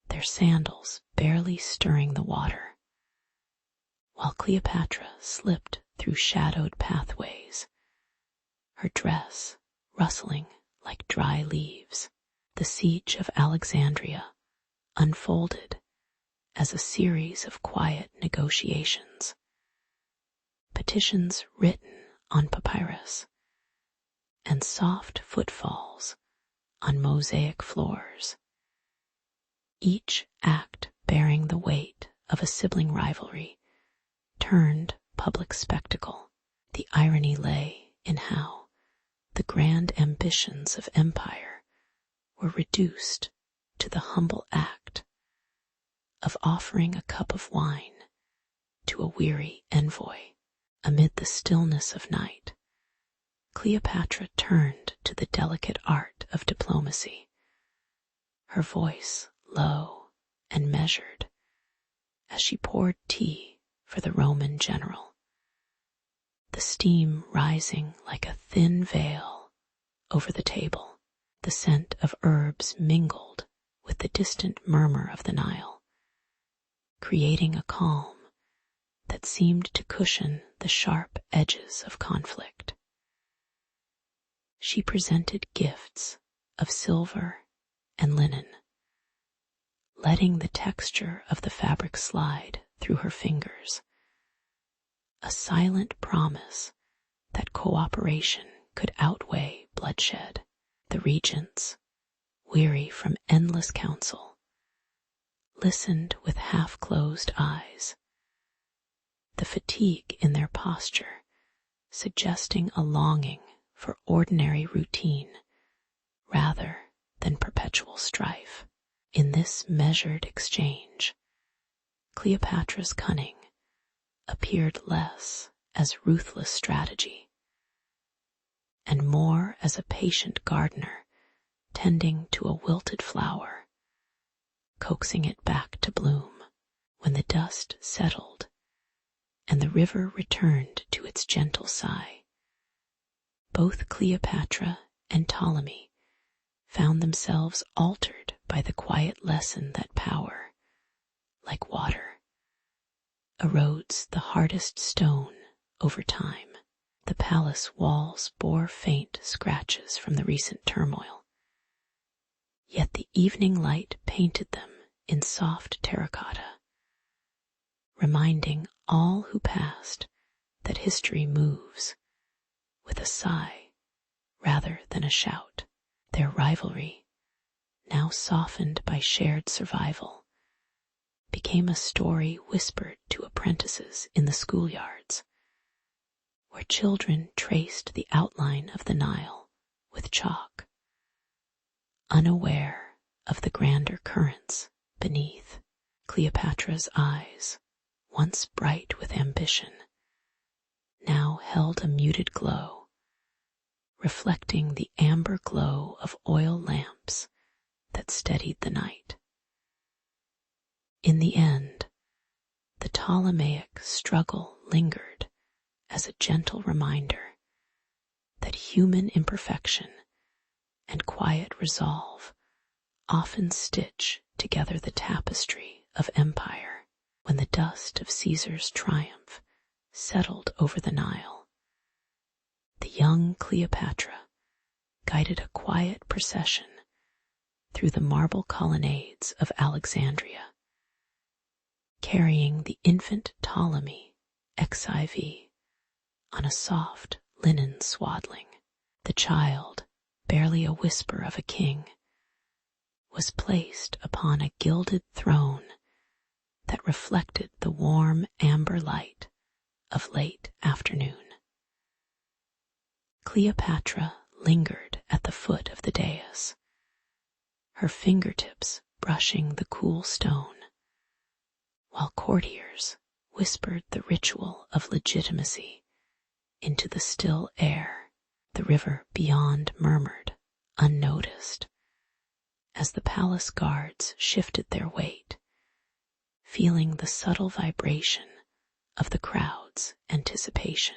their sandals barely stirring the water, while Cleopatra slipped through shadowed pathways, her dress rustling like dry leaves. The siege of Alexandria unfolded as a series of quiet negotiations, petitions written on papyrus, and soft footfalls on mosaic floors, each act bearing the weight of a sibling rivalry turned public spectacle. The irony lay in how the grand ambitions of empire were reduced to the humble act of offering a cup of wine to a weary envoy. Amid the stillness of night, Cleopatra turned to the delicate art of diplomacy, her voice low and measured as she poured tea for the Roman general, the steam rising like a thin veil over the table. The scent of herbs mingled with the distant murmur of the Nile, creating a calm that seemed to cushion the sharp edges of conflict. She presented gifts of silver and linen, letting the texture of the fabric slide through her fingers, a silent promise that cooperation could outweigh bloodshed. The regents, weary from endless counsel, listened with half-closed eyes, the fatigue in their posture suggesting a longing for ordinary routine rather than perpetual strife. In this measured exchange, Cleopatra's cunning appeared less as ruthless strategy and more as a patient gardener tending to a wilted flower, coaxing it back to bloom. When the dust settled and the river returned to its gentle sigh, both Cleopatra and Ptolemy found themselves altered by the quiet lesson that power, like water, erodes the hardest stone over time. The palace walls bore faint scratches from the recent turmoil, yet the evening light painted them in soft terracotta, reminding all who passed that history moves with a sigh rather than a shout. Their rivalry, now softened by shared survival, became a story whispered to apprentices in the schoolyards, where children traced the outline of the Nile with chalk, unaware of the grander currents beneath. Cleopatra's eyes once bright with ambition, now held a muted glow, reflecting the amber glow of oil lamps that steadied the night. In the end, the Ptolemaic struggle lingered as a gentle reminder that human imperfection and quiet resolve often stitch together the tapestry of empire. When the dust of Caesar's triumph settled over the Nile, the young Cleopatra guided a quiet procession through the marble colonnades of Alexandria, carrying the infant Ptolemy XIV on a soft linen swaddling. The child, barely a whisper of a king, was placed upon a gilded throne that reflected the warm amber light of late afternoon. Cleopatra lingered at the foot of the dais, her fingertips brushing the cool stone, while courtiers whispered the ritual of legitimacy into the still air. The river beyond murmured, unnoticed, as the palace guards shifted their weight, feeling the subtle vibration of the crowd's anticipation.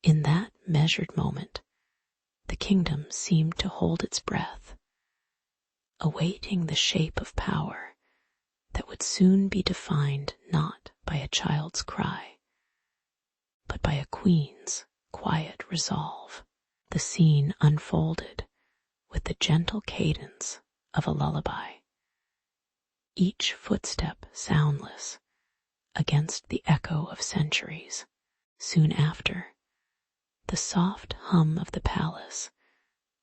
In that measured moment, the kingdom seemed to hold its breath, awaiting the shape of power that would soon be defined not by a child's cry, but by a queen's quiet resolve. The scene unfolded with the gentle cadence of a lullaby, each footstep soundless against the echo of centuries. Soon after, the soft hum of the palace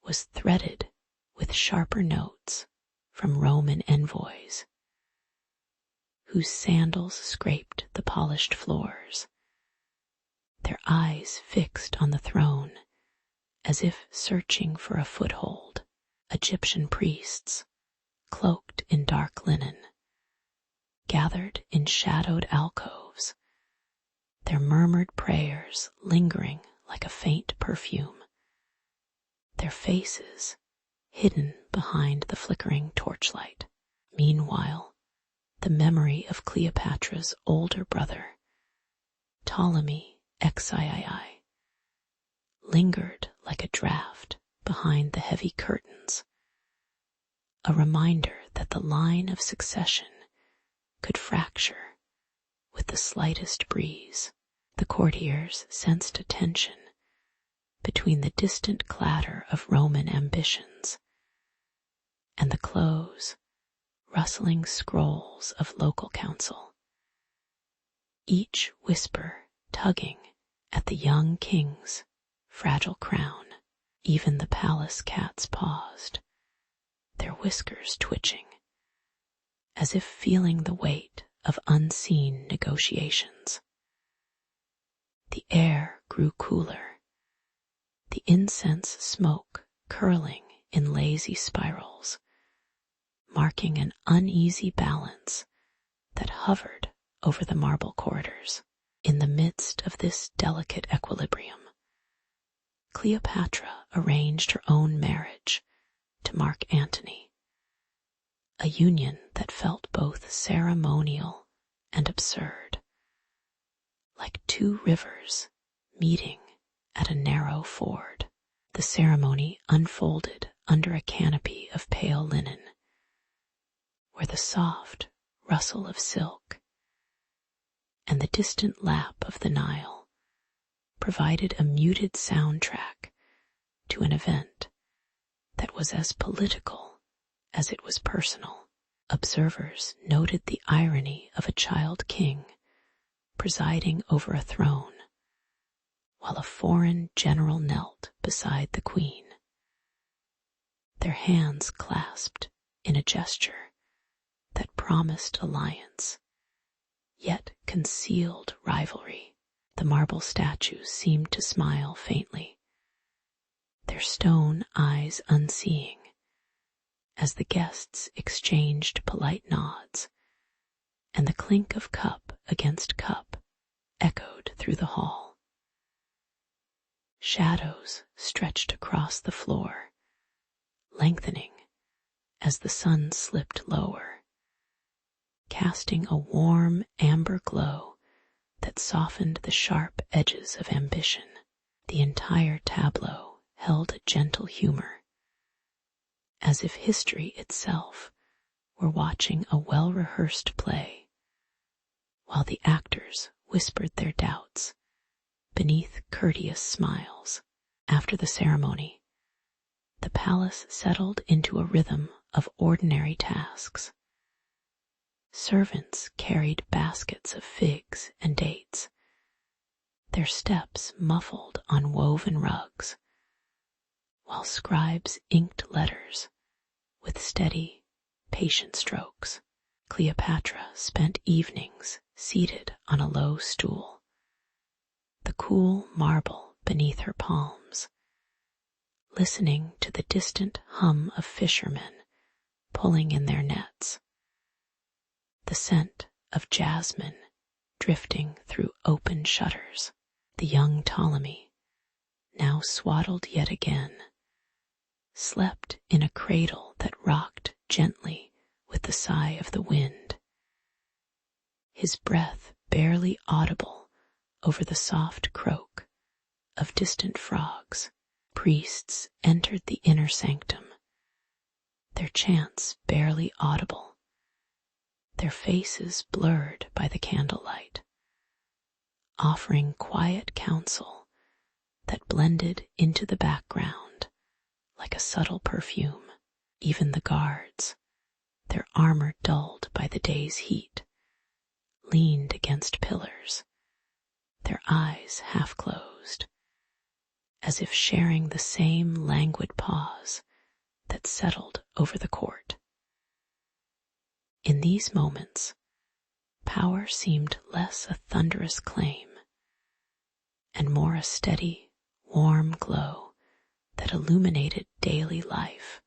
was threaded with sharper notes from Roman envoys, whose sandals scraped the polished floors, their eyes fixed on the throne as if searching for a foothold. Egyptian priests, cloaked in dark linen, gathered in shadowed alcoves, their murmured prayers lingering like a faint perfume, their faces hidden behind the flickering torchlight. Meanwhile, the memory of Cleopatra's older brother, Ptolemy XIII, lingered like a draft behind the heavy curtains, a reminder that the line of succession could fracture with the slightest breeze. The courtiers sensed a tension between the distant clatter of Roman ambitions and the close, rustling scrolls of local council, each whisper tugging at the young king's fragile crown. Even the palace cats paused, their whiskers twitching, as if feeling the weight of unseen negotiations. The air grew cooler, the incense smoke curling in lazy spirals, marking an uneasy balance that hovered over the marble corridors. In the midst of this delicate equilibrium, Cleopatra arranged her own marriage to Mark Antony, a union that felt both ceremonial and absurd, like two rivers meeting at a narrow ford. The ceremony unfolded under a canopy of pale linen, where the soft rustle of silk and the distant lap of the Nile provided a muted soundtrack to an event that was as political as it was personal. Observers noted the irony of a child king presiding over a throne, while a foreign general knelt beside the queen, their hands clasped in a gesture that promised alliance, yet concealed rivalry. The marble statues seemed to smile faintly, their stone eyes unseeing, as the guests exchanged polite nods and the clink of cup against cup echoed through the hall. Shadows stretched across the floor, lengthening as the sun slipped lower, casting a warm amber glow that softened the sharp edges of ambition. The entire tableau held a gentle humor, as if history itself were watching a well-rehearsed play, while the actors whispered their doubts beneath courteous smiles. After the ceremony, the palace settled into a rhythm of ordinary tasks. Servants carried baskets of figs and dates, their steps muffled on woven rugs, while scribes inked letters with steady, patient strokes. Cleopatra spent evenings seated on a low stool, the cool marble beneath her palms, listening to the distant hum of fishermen pulling in their nets, the scent of jasmine drifting through open shutters. The young Ptolemy, now swaddled yet again, slept in a cradle that rocked gently with the sigh of the wind, his breath barely audible over the soft croak of distant frogs. Priests entered the inner sanctum, their chants barely audible, their faces blurred by the candlelight, offering quiet counsel that blended into the background like a subtle perfume. Even the guards, their armor dulled by the day's heat, leaned against pillars, their eyes half closed, as if sharing the same languid pause that settled over the court. In these moments, power seemed less a thunderous claim and more a steady, warm glow that illuminated daily life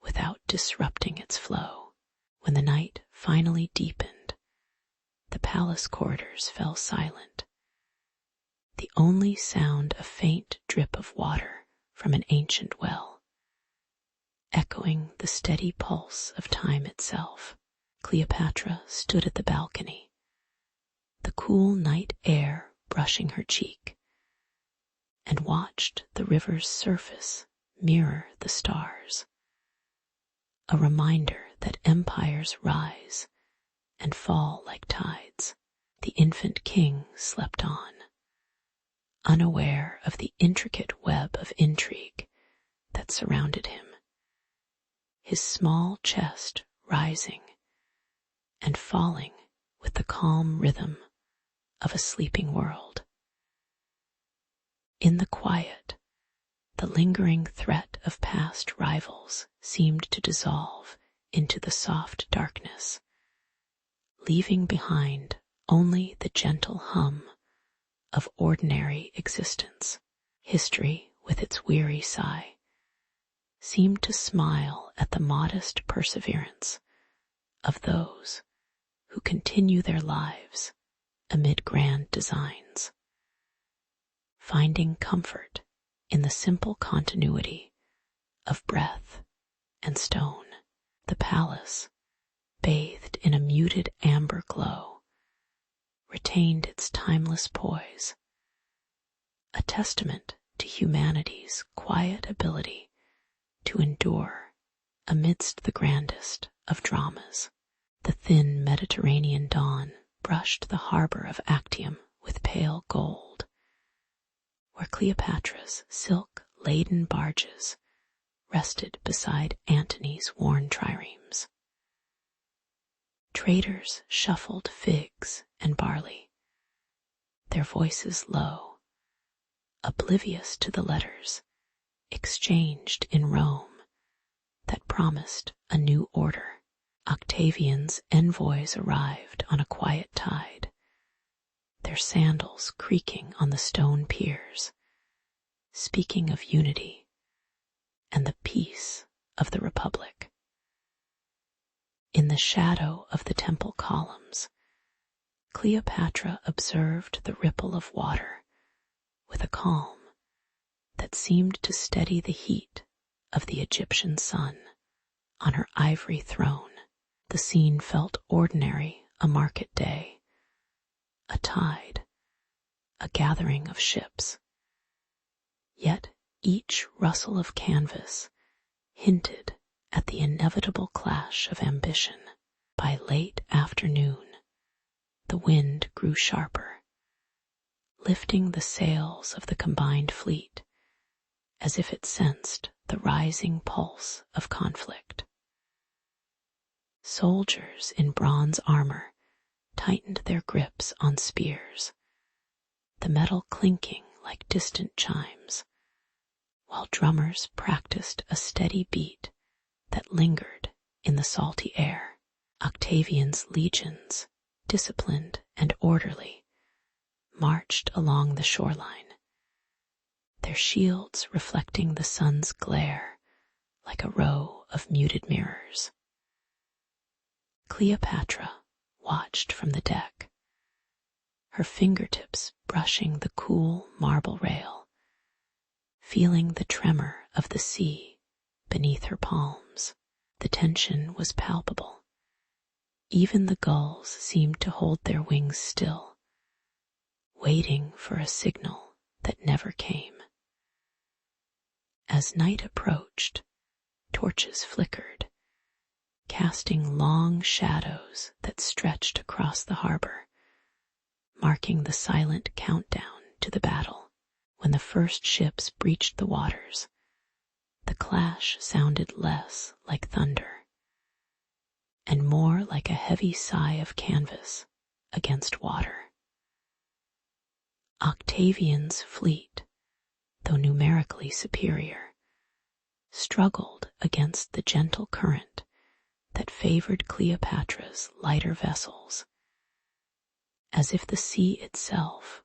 without disrupting its flow. When the night finally deepened, the palace corridors fell silent, the only sound a faint drip of water from an ancient well, echoing the steady pulse of time itself. Cleopatra stood at the balcony, the cool night air brushing her cheek, and watched the river's surface mirror the stars, a reminder that empires rise and fall like tides. The infant king slept on, unaware of the intricate web of intrigue that surrounded him, his small chest rising and falling with the calm rhythm of a sleeping world. In the quiet, the lingering threat of past rivals seemed to dissolve into the soft darkness, leaving behind only the gentle hum of ordinary existence. History, with its weary sigh, seemed to smile at the modest perseverance of those who continue their lives amid grand designs, finding comfort in the simple continuity of breath and stone. The palace, bathed in a muted amber glow, retained its timeless poise, a testament to humanity's quiet ability to endure amidst the grandest of dramas. The thin Mediterranean dawn brushed the harbor of Actium with pale gold, where Cleopatra's silk-laden barges rested beside Antony's worn triremes. Traders shuffled figs and barley, their voices low, oblivious to the letters exchanged in Rome that promised a new order. Octavian's envoys arrived on a quiet tide, their sandals creaking on the stone piers, speaking of unity and the peace of the Republic. In the shadow of the temple columns, Cleopatra observed the ripple of water with a calm that seemed to steady the heat of the Egyptian sun on her ivory throne. The scene felt ordinary, a market day, a tide, a gathering of ships. Yet each rustle of canvas hinted at the inevitable clash of ambition. By late afternoon, the wind grew sharper, lifting the sails of the combined fleet as if it sensed the rising pulse of conflict. Soldiers in bronze armor tightened their grips on spears, the metal clinking like distant chimes, while drummers practiced a steady beat that lingered in the salty air. Octavian's legions, disciplined and orderly, marched along the shoreline, their shields reflecting the sun's glare like a row of muted mirrors. Cleopatra watched from the deck, her fingertips brushing the cool marble rail, feeling the tremor of the sea beneath her palms. The tension was palpable. Even the gulls seemed to hold their wings still, waiting for a signal that never came. As night approached, torches flickered, casting long shadows that stretched across the harbor, marking the silent countdown to the battle. When the first ships breached the waters, the clash sounded less like thunder and more like a heavy sigh of canvas against water. Octavian's fleet, though numerically superior, struggled against the gentle current that favored Cleopatra's lighter vessels, as if the sea itself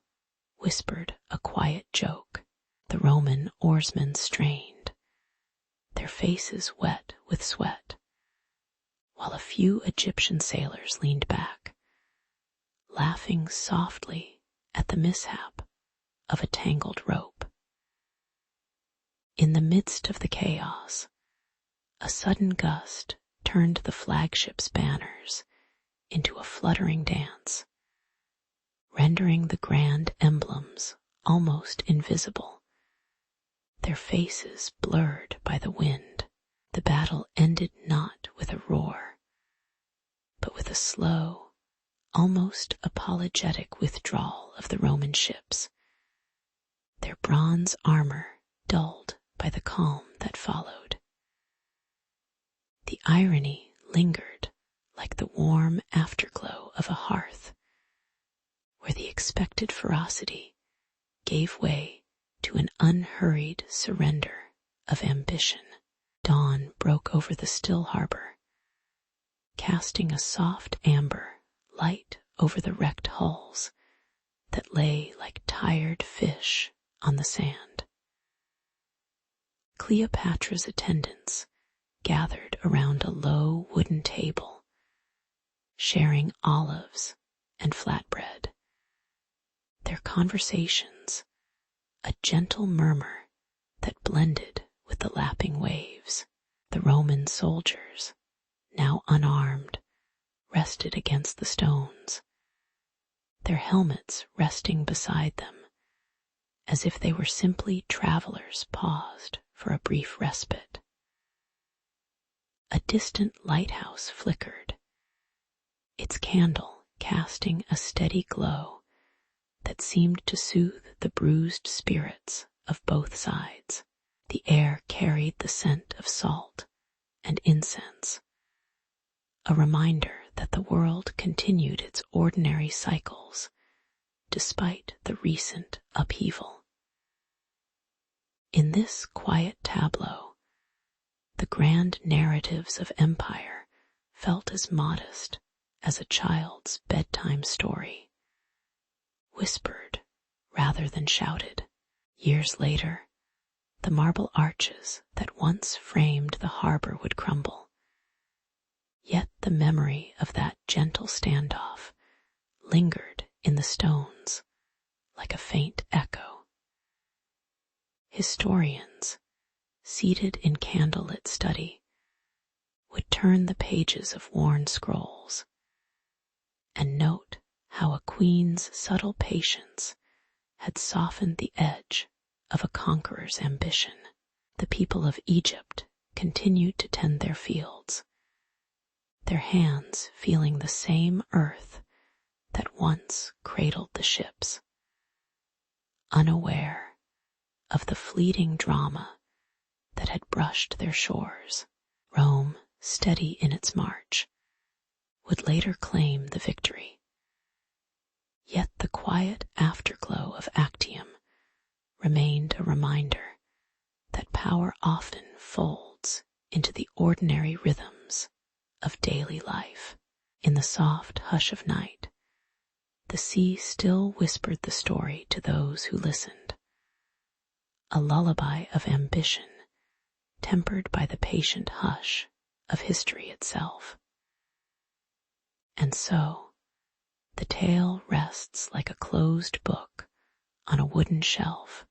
whispered a quiet joke. The Roman oarsmen strained, their faces wet with sweat, while a few Egyptian sailors leaned back, laughing softly at the mishap of a tangled rope. In the midst of the chaos, a sudden gust turned the flagship's banners into a fluttering dance, rendering the grand emblems almost invisible, their faces blurred by the wind. The battle ended not with a roar, but with a slow, almost apologetic withdrawal of the Roman ships, their bronze armor dulled by the calm that followed. The irony lingered like the warm afterglow of a hearth, where the expected ferocity gave way to an unhurried surrender of ambition. Dawn broke over the still harbor, casting a soft amber light over the wrecked hulls that lay like tired fish on the sand. Cleopatra's attendants gathered around a low wooden table, sharing olives and flatbread. Their conversations, a gentle murmur that blended with the lapping waves. The Roman soldiers, now unarmed, rested against the stones, their helmets resting beside them, as if they were simply travelers paused for a brief respite. A distant lighthouse flickered, its candle casting a steady glow that seemed to soothe the bruised spirits of both sides. The air carried the scent of salt and incense, a reminder that the world continued its ordinary cycles despite the recent upheaval. In this quiet tableau, the grand narratives of empire felt as modest as a child's bedtime story, whispered rather than shouted. Years later, the marble arches that once framed the harbor would crumble, Yet the memory of that gentle standoff lingered in the stones like a faint echo. Historians, seated in candlelit study, would turn the pages of worn scrolls and note how a queen's subtle patience had softened the edge of a conqueror's ambition. The people of Egypt continued to tend their fields, their hands feeling the same earth that once cradled the ships, unaware of the fleeting drama that had brushed their shores. Rome, steady in its march, would later claim the victory. Yet the quiet afterglow of Actium remained a reminder that power often folds into the ordinary rhythms of daily life. In the soft hush of night, the sea still whispered the story to those who listened, a lullaby of ambition tempered by the patient hush of history itself. And so, the tale rests like a closed book on a wooden shelf,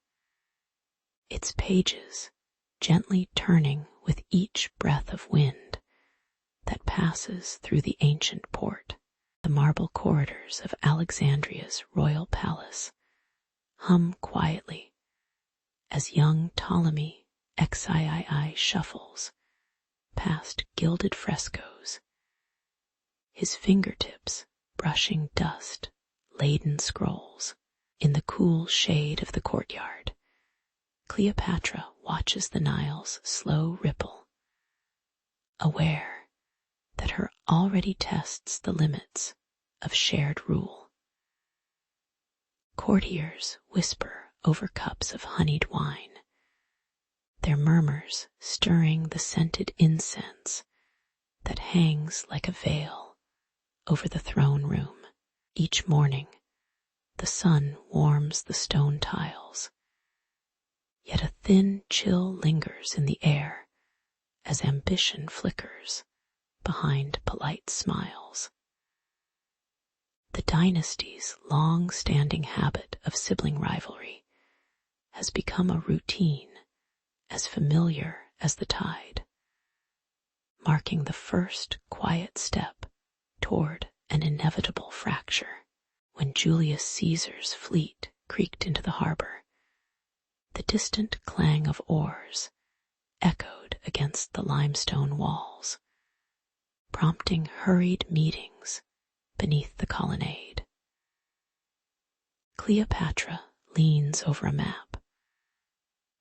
its pages gently turning with each breath of wind that passes through the ancient port. The marble corridors of Alexandria's royal palace hum quietly as young Ptolemy XIII shuffles past gilded frescoes, his fingertips brushing dust-laden scrolls. In the cool shade of the courtyard, Cleopatra watches the Nile's slow ripple, aware that her already tests the limits of shared rule. Courtiers whisper over cups of honeyed wine, their murmurs stirring the scented incense that hangs like a veil over the throne room. Each morning, the sun warms the stone tiles, yet a thin chill lingers in the air as ambition flickers behind polite smiles. The dynasty's long-standing habit of sibling rivalry has become a routine as familiar as the tide, marking the first quiet step toward an inevitable fracture. When Julius Caesar's fleet creaked into the harbor, the distant clang of oars echoed against the limestone walls, prompting hurried meetings beneath the colonnade. Cleopatra leans over a map,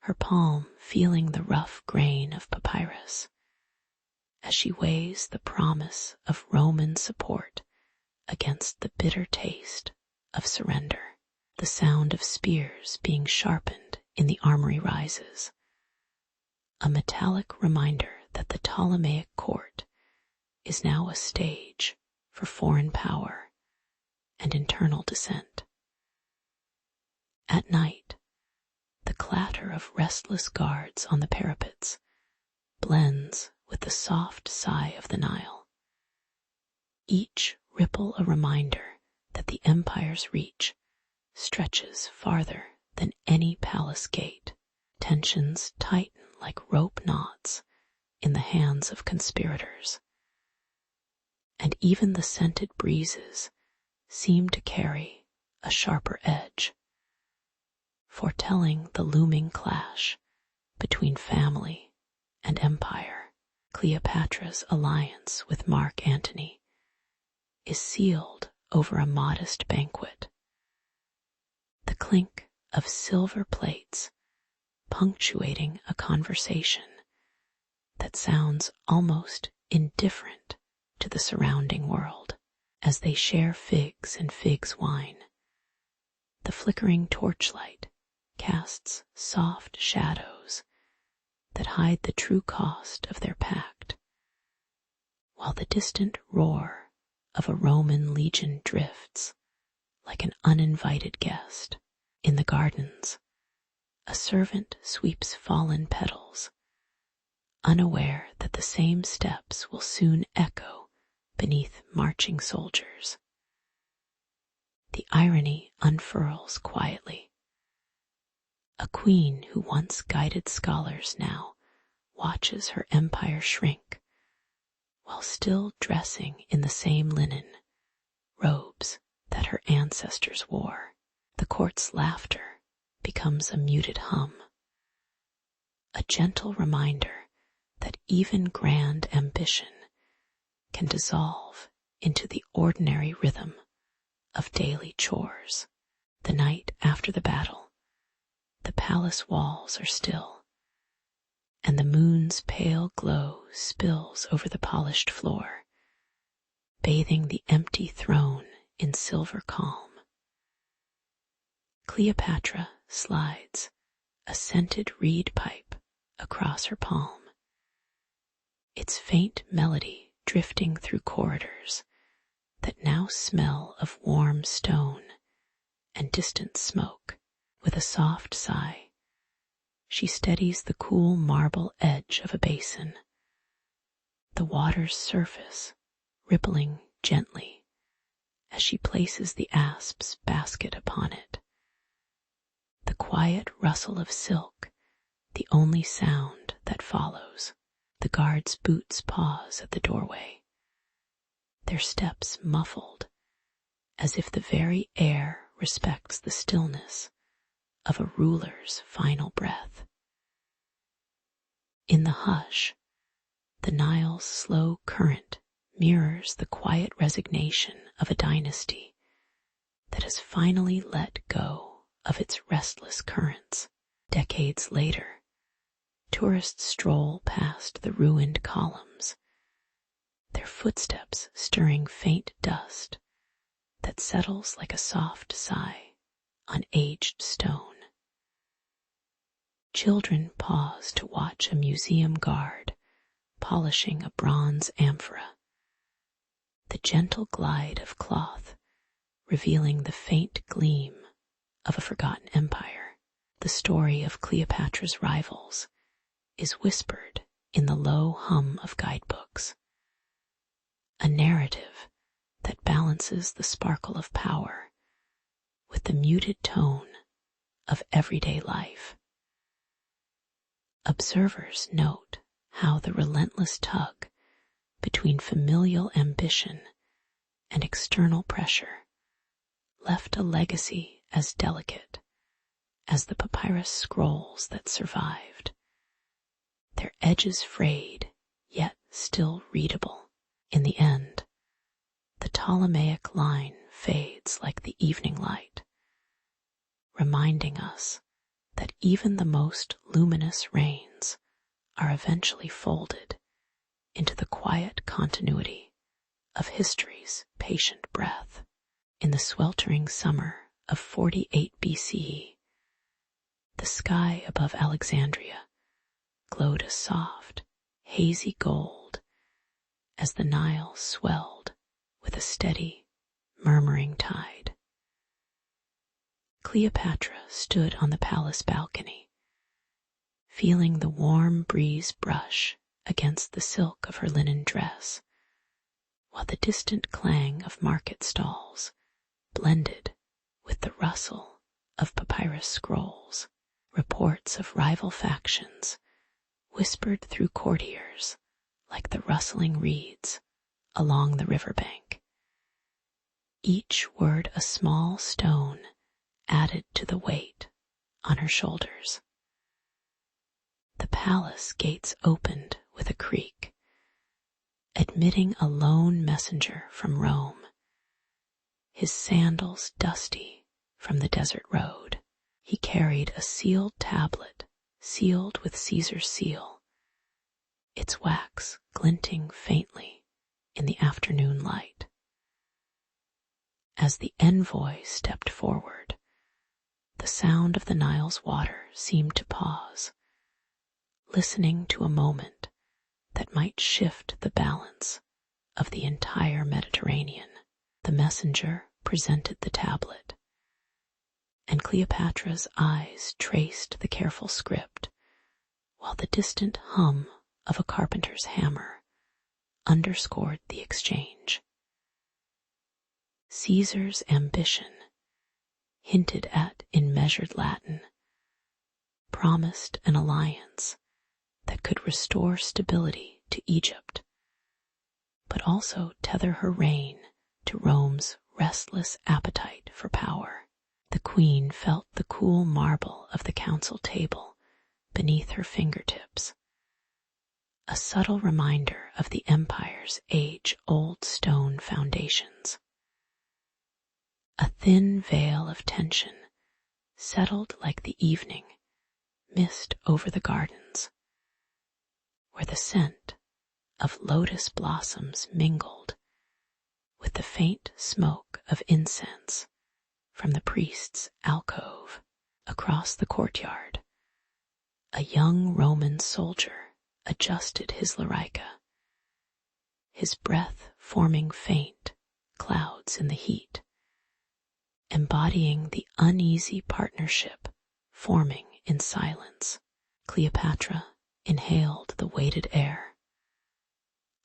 her palm feeling the rough grain of papyrus as she weighs the promise of Roman support against the bitter taste of surrender. The sound of spears being sharpened in the armory rises, a metallic reminder that the Ptolemaic court is now a stage for foreign power and internal dissent. At night, the clatter of restless guards on the parapets blends with the soft sigh of the Nile, each ripple a reminder that the empire's reach stretches farther than any palace gate. Tensions tighten like rope knots in the hands of conspirators, and even the scented breezes seem to carry a sharper edge, foretelling the looming clash between family and empire. Cleopatra's alliance with Mark Antony is sealed over a modest banquet. The clink of silver plates punctuating a conversation that sounds almost indifferent to the surrounding world. As they share figs and figs wine, the flickering torchlight casts soft shadows that hide the true cost of their pact, while the distant roar of a Roman legion drifts like an uninvited guest. In the gardens, a servant sweeps fallen petals, unaware that the same steps will soon echo beneath marching soldiers. The irony unfurls quietly. A queen who once guided scholars now watches her empire shrink, while still dressing in the same linen robes that her ancestors wore. The court's laughter becomes a muted hum, a gentle reminder that even grand ambition can dissolve into the ordinary rhythm of daily chores. The night after the battle, the palace walls are still, and the moon's pale glow spills over the polished floor, bathing the empty throne in silver calm. Cleopatra slides a scented reed pipe across her palm, its faint melody drifting through corridors that now smell of warm stone and distant smoke. With a soft sigh, she steadies the cool marble edge of a basin, the water's surface rippling gently as she places the asp's basket upon it. The quiet rustle of silk, the only sound that follows. The guard's boots pause at the doorway, their steps muffled, as if the very air respects the stillness of a ruler's final breath. In the hush, the Nile's slow current mirrors the quiet resignation of a dynasty that has finally let go of its restless currents. Decades later, tourists stroll past the ruined columns, their footsteps stirring faint dust that settles like a soft sigh on aged stone. Children pause to watch a museum guard polishing a bronze amphora, the gentle glide of cloth revealing the faint gleam of a forgotten empire. The story of Cleopatra's rivals is whispered in the low hum of guidebooks, a narrative that balances the sparkle of power with the muted tone of everyday life. Observers note how the relentless tug between familial ambition and external pressure left a legacy as delicate as the papyrus scrolls that survived, their edges frayed yet still readable. In the end, the Ptolemaic line fades like the evening light, reminding us that even the most luminous reigns are eventually folded into the quiet continuity of history's patient breath. In the sweltering summer of 48 BCE, the sky above Alexandria glowed a soft, hazy gold as the Nile swelled with a steady, murmuring tide. Cleopatra stood on the palace balcony, feeling the warm breeze brush against the silk of her linen dress, while the distant clang of market stalls blended with the rustle of papyrus scrolls. Reports of rival factions whispered through courtiers like the rustling reeds along the riverbank, each word a small stone added to the weight on her shoulders. The palace gates opened with a creak, admitting a lone messenger from Rome, his sandals dusty from the desert road. He carried a sealed tablet sealed with Caesar's seal, its wax glinting faintly in the afternoon light. As the envoy stepped forward, the sound of the Nile's water seemed to pause, listening to a moment that might shift the balance of the entire Mediterranean. The messenger presented the tablet, and Cleopatra's eyes traced the careful script, while the distant hum of a carpenter's hammer underscored the exchange. Caesar's ambition, hinted at in measured Latin, promised an alliance that could restore stability to Egypt, but also tether her reign to Rome's restless appetite for power. The queen felt the cool marble of the council table beneath her fingertips, a subtle reminder of the empire's age-old stone foundations. A thin veil of tension settled like the evening mist over the gardens, where the scent of lotus blossoms mingled with the faint smoke of incense from the priest's alcove. Across the courtyard, a young Roman soldier adjusted his lorica, his breath forming faint clouds in the heat, embodying the uneasy partnership forming in silence. Cleopatra inhaled the weighted air,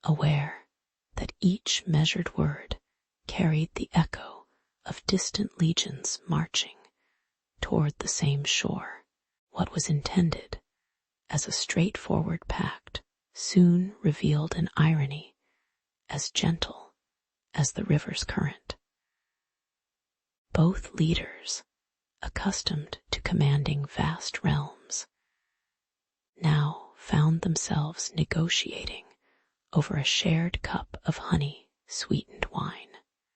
aware that each measured word carried the echo of distant legions marching toward the same shore. What was intended as a straightforward pact soon revealed an irony as gentle as the river's current. Both leaders, accustomed to commanding vast realms, now found themselves negotiating over a shared cup of honey-sweetened wine.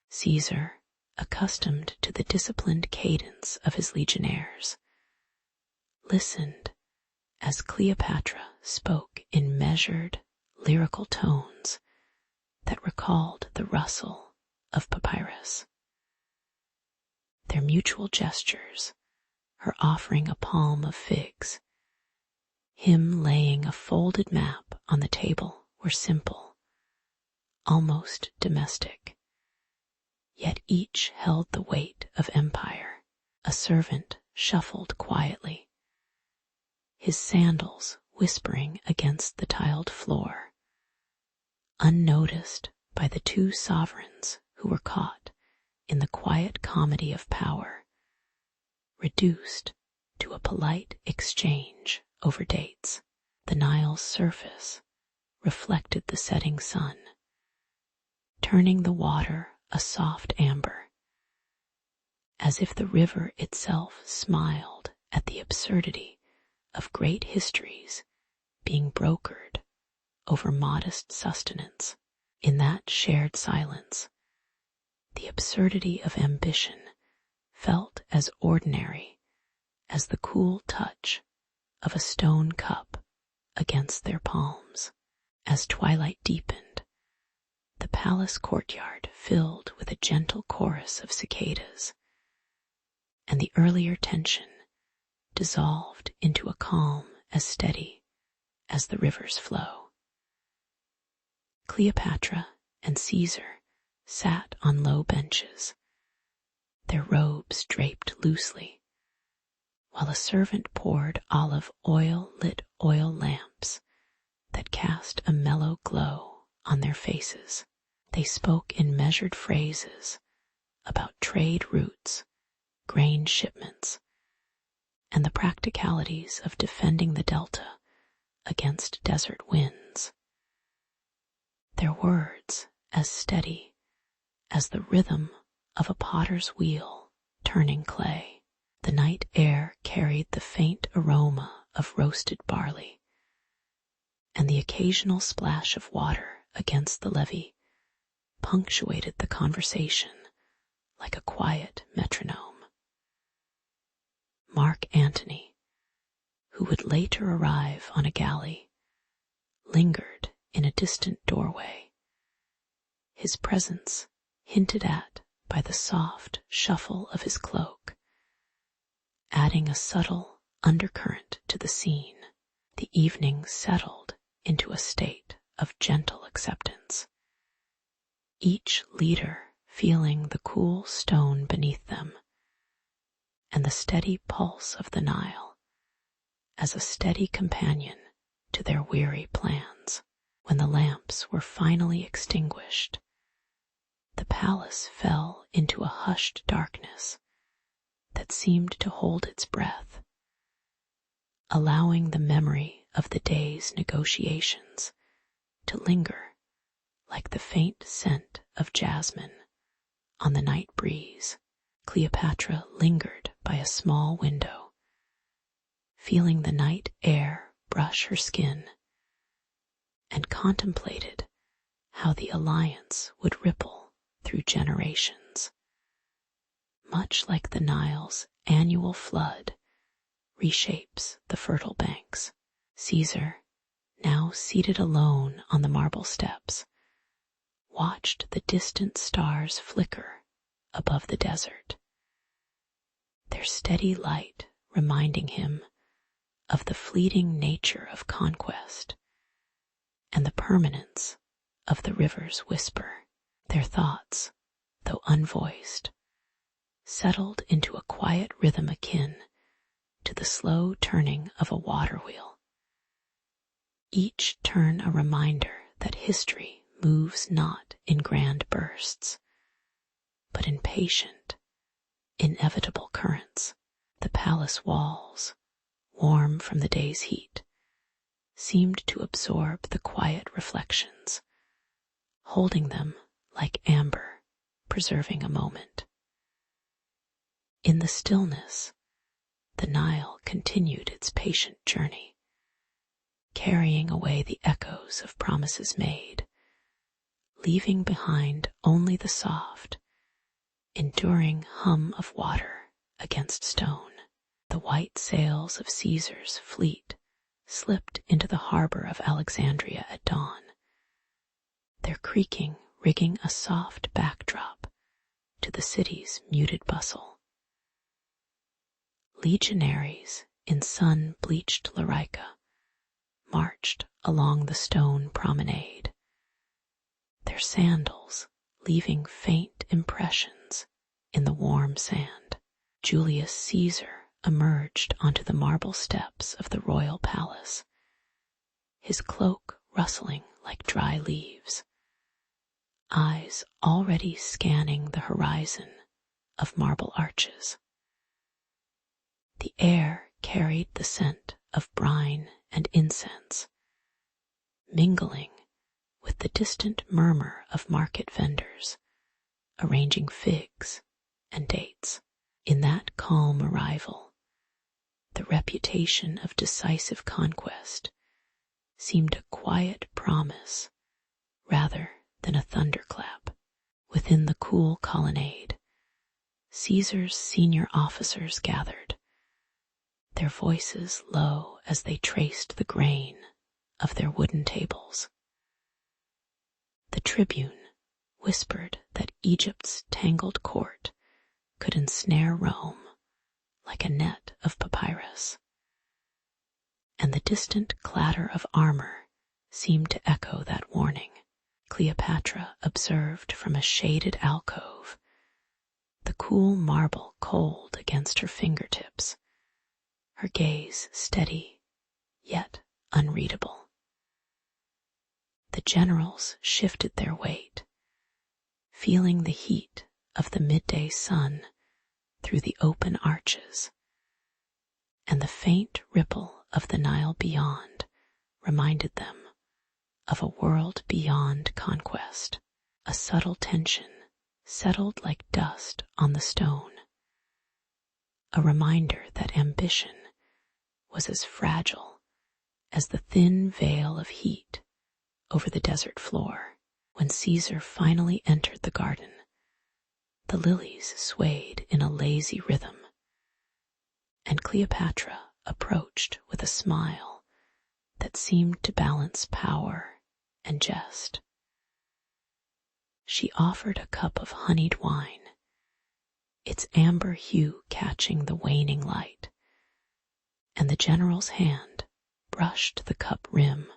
Caesar, accustomed to the disciplined cadence of his legionnaires, listened as Cleopatra spoke in measured, lyrical tones that recalled the rustle of papyrus. Their mutual gestures, her offering a palm of figs, him laying a folded map on the table, were simple, almost domestic. Yet each held the weight of empire. A servant shuffled quietly, his sandals whispering against the tiled floor, unnoticed by the two sovereigns who were caught in the quiet comedy of power, reduced to a polite exchange over dates. The Nile's surface reflected the setting sun, turning the water a soft amber, as if the river itself smiled at the absurdity of great histories being brokered over modest sustenance. In that shared silence, the absurdity of ambition felt as ordinary as the cool touch of a stone cup against their palms. As twilight deepened, the palace courtyard filled with a gentle chorus of cicadas, and the earlier tension dissolved into a calm as steady as the river's flow. Cleopatra and Caesar sat on low benches, their robes draped loosely, while a servant poured olive oil-lit oil lamps that cast a mellow glow on their faces. They spoke in measured phrases about trade routes, grain shipments, and the practicalities of defending the delta against desert winds. Their words as steady as the rhythm of a potter's wheel turning clay. The night air carried the faint aroma of roasted barley, and the occasional splash of water against the levee punctuated the conversation like a quiet metronome. Mark Antony, who would later arrive on a galley, lingered in a distant doorway, his presence hinted at by the soft shuffle of his cloak, adding a subtle undercurrent to the scene. The evening settled into a state of gentle acceptance, each leader feeling the cool stone beneath them and the steady pulse of the Nile as a steady companion to their weary plans. When the lamps were finally extinguished, the palace fell into a hushed darkness that seemed to hold its breath, allowing the memory of the day's negotiations to linger like the faint scent of jasmine on the night breeze. Cleopatra lingered by a small window, feeling the night air brush her skin, and contemplated how the alliance would ripple through generations. Much like the Nile's annual flood reshapes the fertile banks, Caesar, now seated alone on the marble steps, watched the distant stars flicker above the desert, their steady light reminding him of the fleeting nature of conquest and the permanence of the river's whisper. Their thoughts, though unvoiced, settled into a quiet rhythm akin to the slow turning of a water wheel, each turn a reminder that history moves not in grand bursts, but in patient, inevitable currents. The palace walls, warm from the day's heat, seemed to absorb the quiet reflections, holding them like amber, preserving a moment. In the stillness, the Nile continued its patient journey, carrying away the echoes of promises made, leaving behind only the soft, enduring hum of water against stone. The white sails of Caesar's fleet slipped into the harbor of Alexandria at dawn, their creaking rigging a soft backdrop to the city's muted bustle. Legionaries in sun-bleached larica marched along the stone promenade, their sandals leaving faint impressions in the warm sand. Julius Caesar emerged onto the marble steps of the royal palace, his cloak rustling like dry leaves, eyes already scanning the horizon of marble arches. The air carried the scent of brine and incense, mingling with the distant murmur of market vendors arranging figs and dates. In that calm arrival, the reputation of decisive conquest seemed a quiet promise rather than a thunderclap. Within the cool colonnade, Caesar's senior officers gathered, their voices low as they traced the grain of their wooden tables. The tribune whispered that Egypt's tangled court could ensnare Rome like a net of papyrus, and the distant clatter of armor seemed to echo that warning. Cleopatra observed from a shaded alcove, the cool marble cold against her fingertips, her gaze steady yet unreadable. The generals shifted their weight, feeling the heat of the midday sun through the open arches, and the faint ripple of the Nile beyond reminded them of a world beyond conquest. A subtle tension settled like dust on the stone, a reminder that ambition was as fragile as the thin veil of heat over the desert floor. When Caesar finally entered the garden, the lilies swayed in a lazy rhythm, and Cleopatra approached with a smile that seemed to balance power and jest. She offered a cup of honeyed wine, its amber hue catching the waning light, and the general's hand brushed the cup rim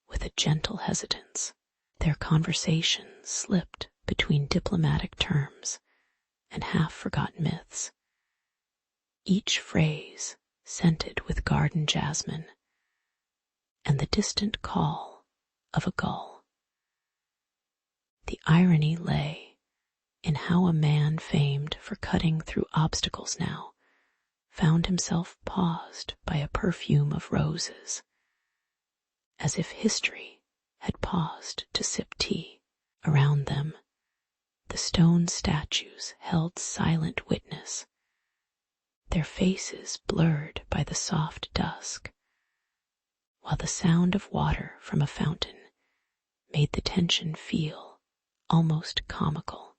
with a gentle hesitance. Their conversation slipped between diplomatic terms and half-forgotten myths, each phrase scented with garden jasmine, and the distant call of a gull. The irony lay in how a man famed for cutting through obstacles now found himself paused by a perfume of roses, as if history had paused to sip tea. Around them, the stone statues held silent witness, their faces blurred by the soft dusk, while the sound of water from a fountain made the tension feel almost comical.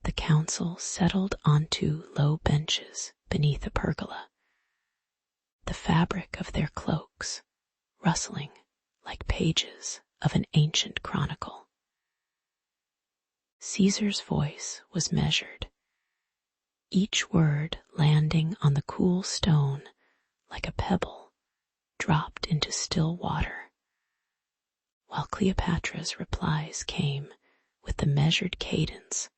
The council settled onto low benches beneath a pergola, the fabric of their cloaks rustling like pages of an ancient chronicle. Caesar's voice was measured, each word landing on the cool stone like a pebble dropped into still water, while Cleopatra's replies came with the measured cadence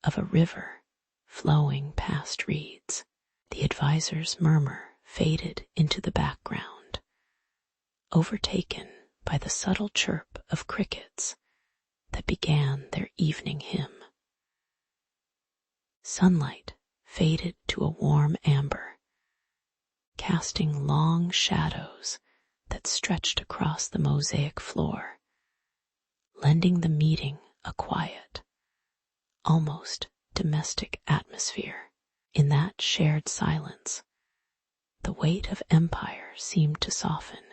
of a river flowing past reeds. The advisor's murmur faded into the background, overtaken by the subtle chirp of crickets that began their evening hymn. Sunlight faded to a warm amber, casting long shadows that stretched across the mosaic floor, lending the meeting a quiet, almost domestic atmosphere. In that shared silence, the weight of empire seemed to soften,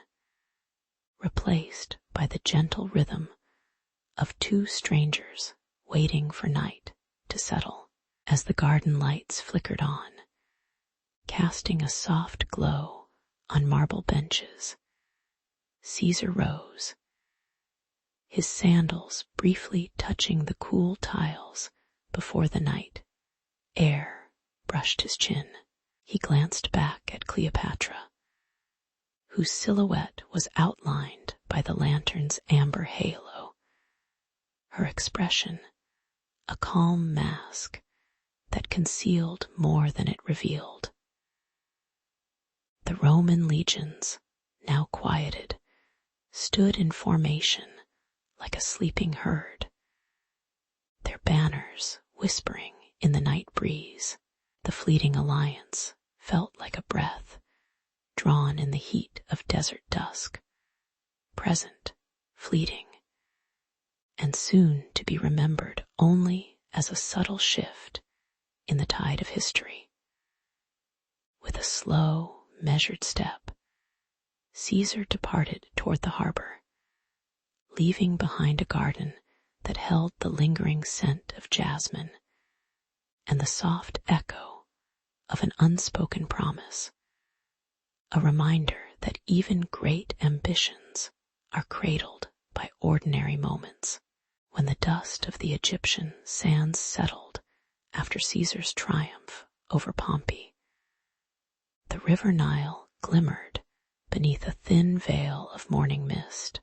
replaced by the gentle rhythm of two strangers waiting for night to settle. As the garden lights flickered on, casting a soft glow on marble benches, Caesar rose, his sandals briefly touching the cool tiles before the night air brushed his chin. He glanced back at Cleopatra, whose silhouette was outlined by the lantern's amber halo, her expression a calm mask that concealed more than it revealed. The Roman legions, now quieted, stood in formation like a sleeping herd, their banners whispering in the night breeze. The fleeting alliance felt like a breath drawn in the heat of desert dusk, present, fleeting, and soon to be remembered only as a subtle shift in the tide of history. With a slow, measured step, Caesar departed toward the harbor, leaving behind a garden that held the lingering scent of jasmine and the soft echo of an unspoken promise, a reminder that even great ambitions are cradled by ordinary moments. When the dust of the Egyptian sands settled after Caesar's triumph over Pompey, the river Nile glimmered beneath a thin veil of morning mist,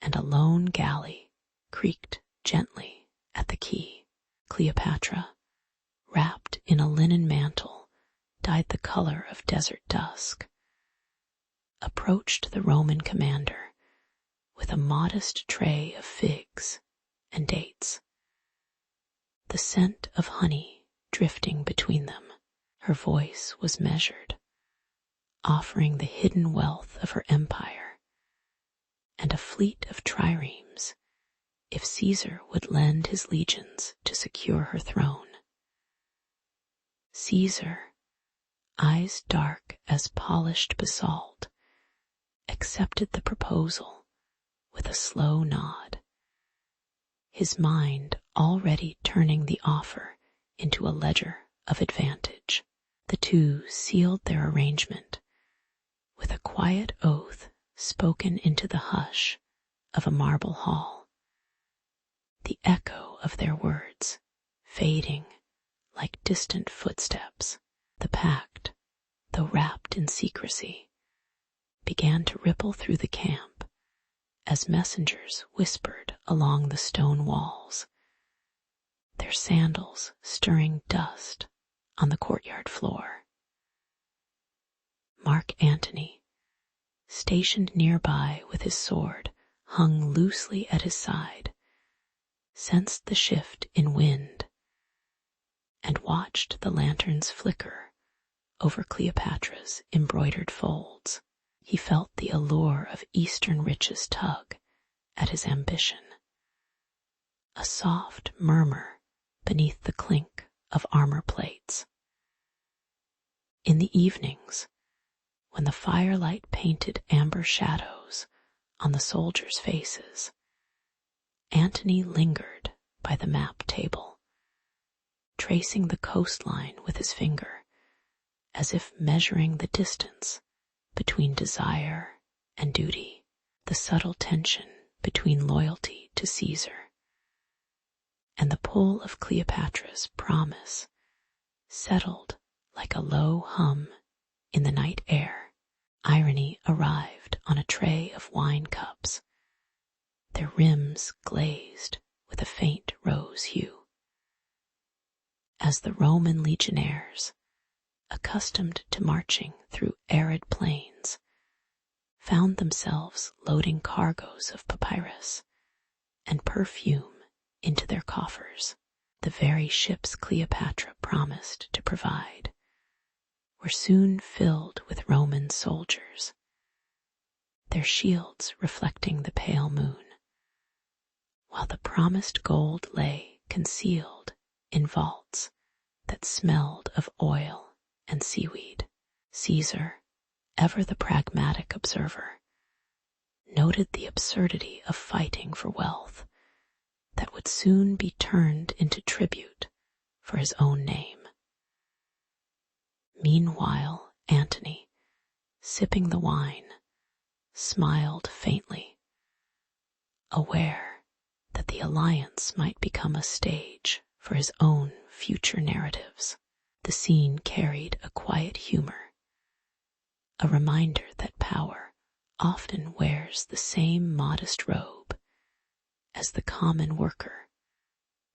and a lone galley creaked gently at the quay. Cleopatra, wrapped in a linen mantle dyed the color of desert dusk, approached the Roman commander with a modest tray of figs and dates, the scent of honey drifting between them. Her voice was measured, offering the hidden wealth of her empire and a fleet of triremes if Caesar would lend his legions to secure her throne. Caesar, eyes dark as polished basalt, accepted the proposal with a slow nod, his mind already turning the offer into a ledger of advantage. The two sealed their arrangement with a quiet oath spoken into the hush of a marble hall, the echo of their words fading like distant footsteps. The pact, though wrapped in secrecy, began to ripple through the camp as messengers whispered along the stone walls, their sandals stirring dust on the courtyard floor. Mark Antony, stationed nearby with his sword hung loosely at his side, sensed the shift in wind, and watched the lanterns flicker over Cleopatra's embroidered folds. He felt the allure of Eastern riches tug at his ambition, a soft murmur beneath the clink of armor plates. In the evenings, when the firelight painted amber shadows on the soldiers' faces, Antony lingered by the map table, tracing the coastline with his finger, as if measuring the distance between desire and duty, the subtle tension between loyalty to Caesar and the pull of Cleopatra's promise settled like a low hum in the night air. Irony arrived on a tray of wine cups, their rims glazed with a faint rose hue. As the Roman legionnaires, accustomed to marching through arid plains, found themselves loading cargoes of papyrus and perfume into their coffers, the very ships Cleopatra promised to provide were soon filled with Roman soldiers, their shields reflecting the pale moon, while the promised gold lay concealed in vaults that smelled of oil and seaweed. Caesar, ever the pragmatic observer, noted the absurdity of fighting for wealth that would soon be turned into tribute for his own name. Meanwhile, Antony, sipping the wine, smiled faintly, aware that the alliance might become a stage for his own future narratives. The scene carried a quiet humor, a reminder that power often wears the same modest robe as the common worker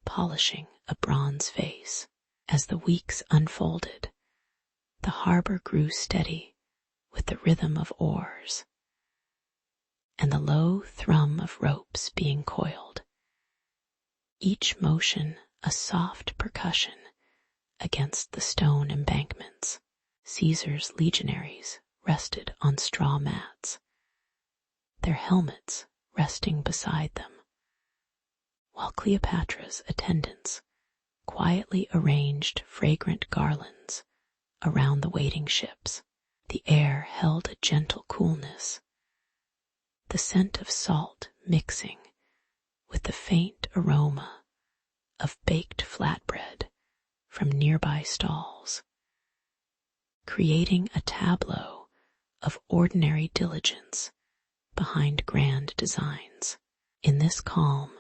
polishing a bronze vase. As the weeks unfolded, the harbor grew steady with the rhythm of oars and the low thrum of ropes being coiled, each motion a soft percussion against the stone embankments. Caesar's legionaries rested on straw mats, their helmets resting beside them, while Cleopatra's attendants quietly arranged fragrant garlands around the waiting ships. The air held a gentle coolness, the scent of salt mixing with the faint aroma of baked flatbread from nearby stalls, creating a tableau of ordinary diligence behind grand designs. In this calm,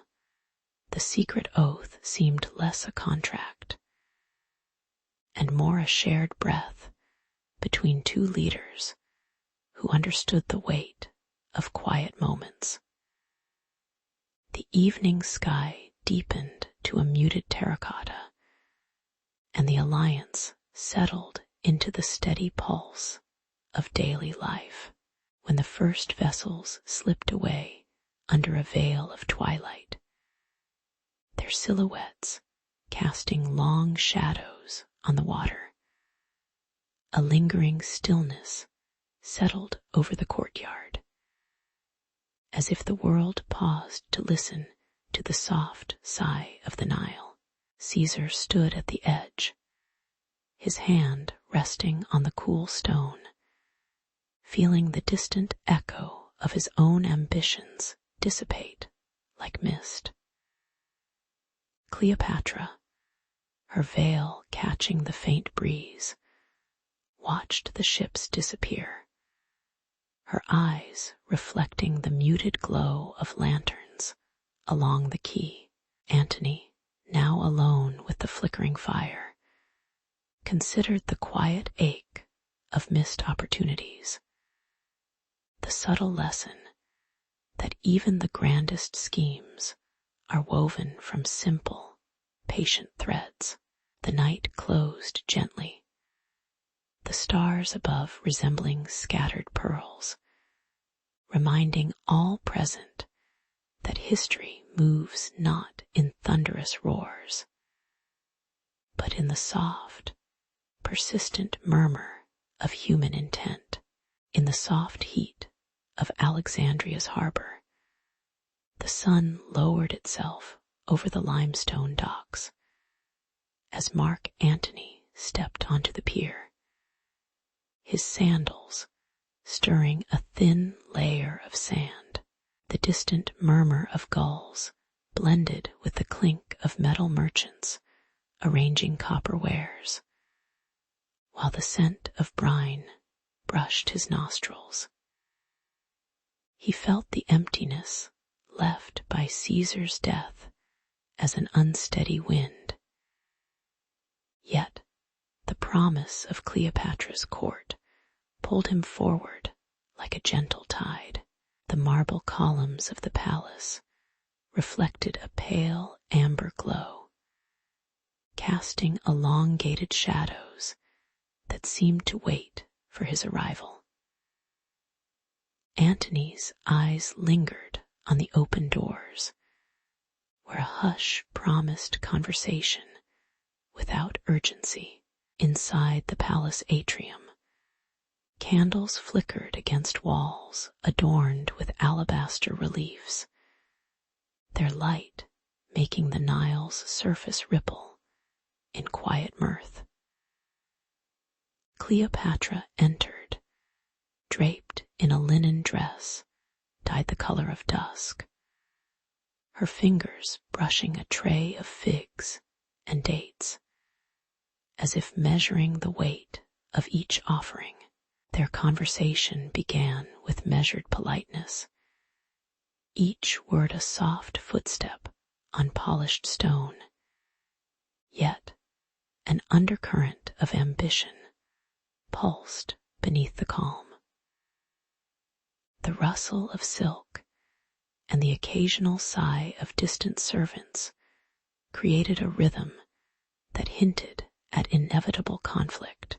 the secret oath seemed less a contract and more a shared breath between two leaders who understood the weight of quiet moments. The evening sky deepened to a muted terracotta, and the alliance settled into the steady pulse of daily life. When the first vessels slipped away under a veil of twilight, their silhouettes casting long shadows on the water, a lingering stillness settled over the courtyard, as if the world paused to listen to the soft sigh of the Nile. Caesar stood at the edge, his hand resting on the cool stone, feeling the distant echo of his own ambitions dissipate like mist. Cleopatra, her veil catching the faint breeze, watched the ships disappear, her eyes reflecting the muted glow of lanterns along the quay. Antony, now alone with the flickering fire, considered the quiet ache of missed opportunities, the subtle lesson that even the grandest schemes are woven from simple, patient threads. The night closed gently, the stars above resembling scattered pearls, reminding all present history moves not in thunderous roars, but in the soft, persistent murmur of human intent. In the soft heat of Alexandria's harbor, the sun lowered itself over the limestone docks as Mark Antony stepped onto the pier, his sandals stirring a thin layer of sand. The distant murmur of gulls blended with the clink of metal merchants arranging copper wares, while the scent of brine brushed his nostrils. He felt the emptiness left by Caesar's death as an unsteady wind. Yet the promise of Cleopatra's court pulled him forward like a gentle tide. The marble columns of the palace reflected a pale amber glow, casting elongated shadows that seemed to wait for his arrival. Antony's eyes lingered on the open doors, where a hush promised conversation without urgency. Inside the palace atrium, candles flickered against walls adorned with alabaster reliefs, their light making the Nile's surface ripple in quiet mirth. Cleopatra entered, draped in a linen dress dyed the color of dusk, her fingers brushing a tray of figs and dates, as if measuring the weight of each offering. Their conversation began with measured politeness, each word a soft footstep on polished stone, yet an undercurrent of ambition pulsed beneath the calm. The rustle of silk and the occasional sigh of distant servants created a rhythm that hinted at inevitable conflict.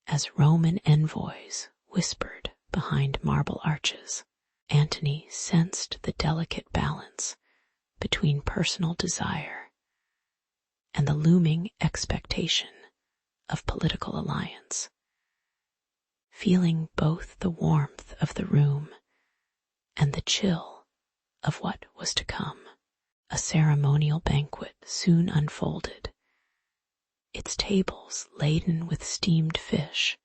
As Roman envoys whispered behind marble arches, Antony sensed the delicate balance between personal desire and the looming expectation of political alliance. Feeling both the warmth of the room and the chill of what was to come, a ceremonial banquet soon unfolded, its tables laden with steamed fish,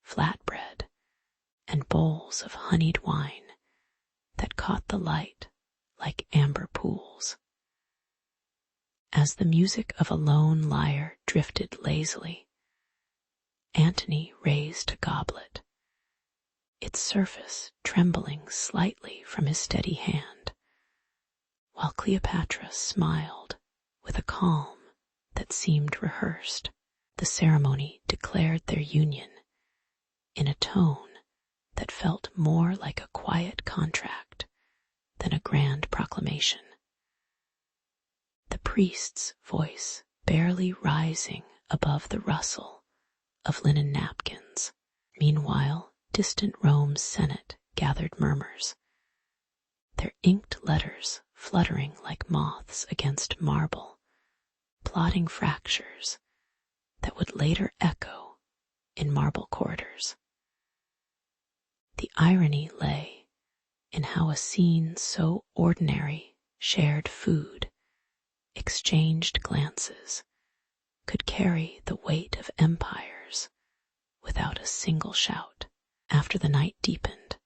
flatbread, and bowls of honeyed wine that caught the light like amber pools. As the music of a lone lyre drifted lazily, Antony raised a goblet, its surface trembling slightly from his steady hand, while Cleopatra smiled with a calm that seemed rehearsed. The ceremony declared their union in a tone that felt more like a quiet contract than a grand proclamation. The priest's voice barely rising above the rustle of linen napkins. Meanwhile, distant Rome's Senate gathered murmurs, their inked letters fluttering like moths against marble, plotting fractures that would later echo in marble corridors. The irony lay in how a scene so ordinary shared food, exchanged glances, could carry the weight of empires without a single shout. After the night deepened,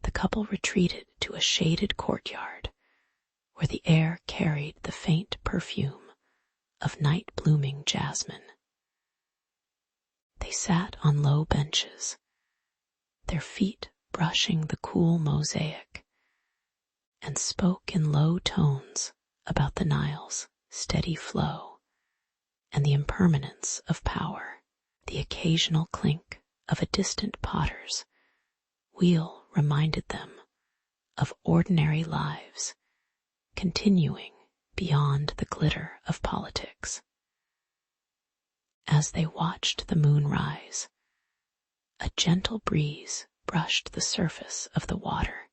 the couple retreated to a shaded courtyard where the air carried the faint perfume of night-blooming jasmine. They sat on low benches, their feet brushing the cool mosaic, and spoke in low tones about the Nile's steady flow and the impermanence of power. The occasional clink of a distant potter's wheel reminded them of ordinary lives continuing beyond the glitter of politics. As they watched the moon rise, a gentle breeze brushed the surface of the water,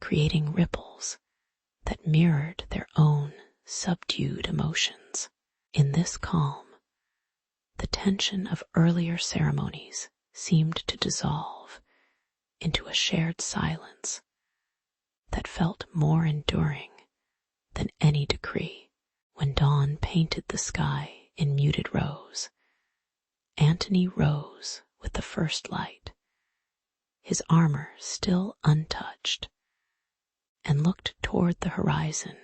creating ripples that mirrored their own subdued emotions. In this calm, the tension of earlier ceremonies seemed to dissolve into a shared silence that felt more enduring than any decree. When dawn painted the sky in muted rose, Antony rose with the first light, his armor still untouched, and looked toward the horizon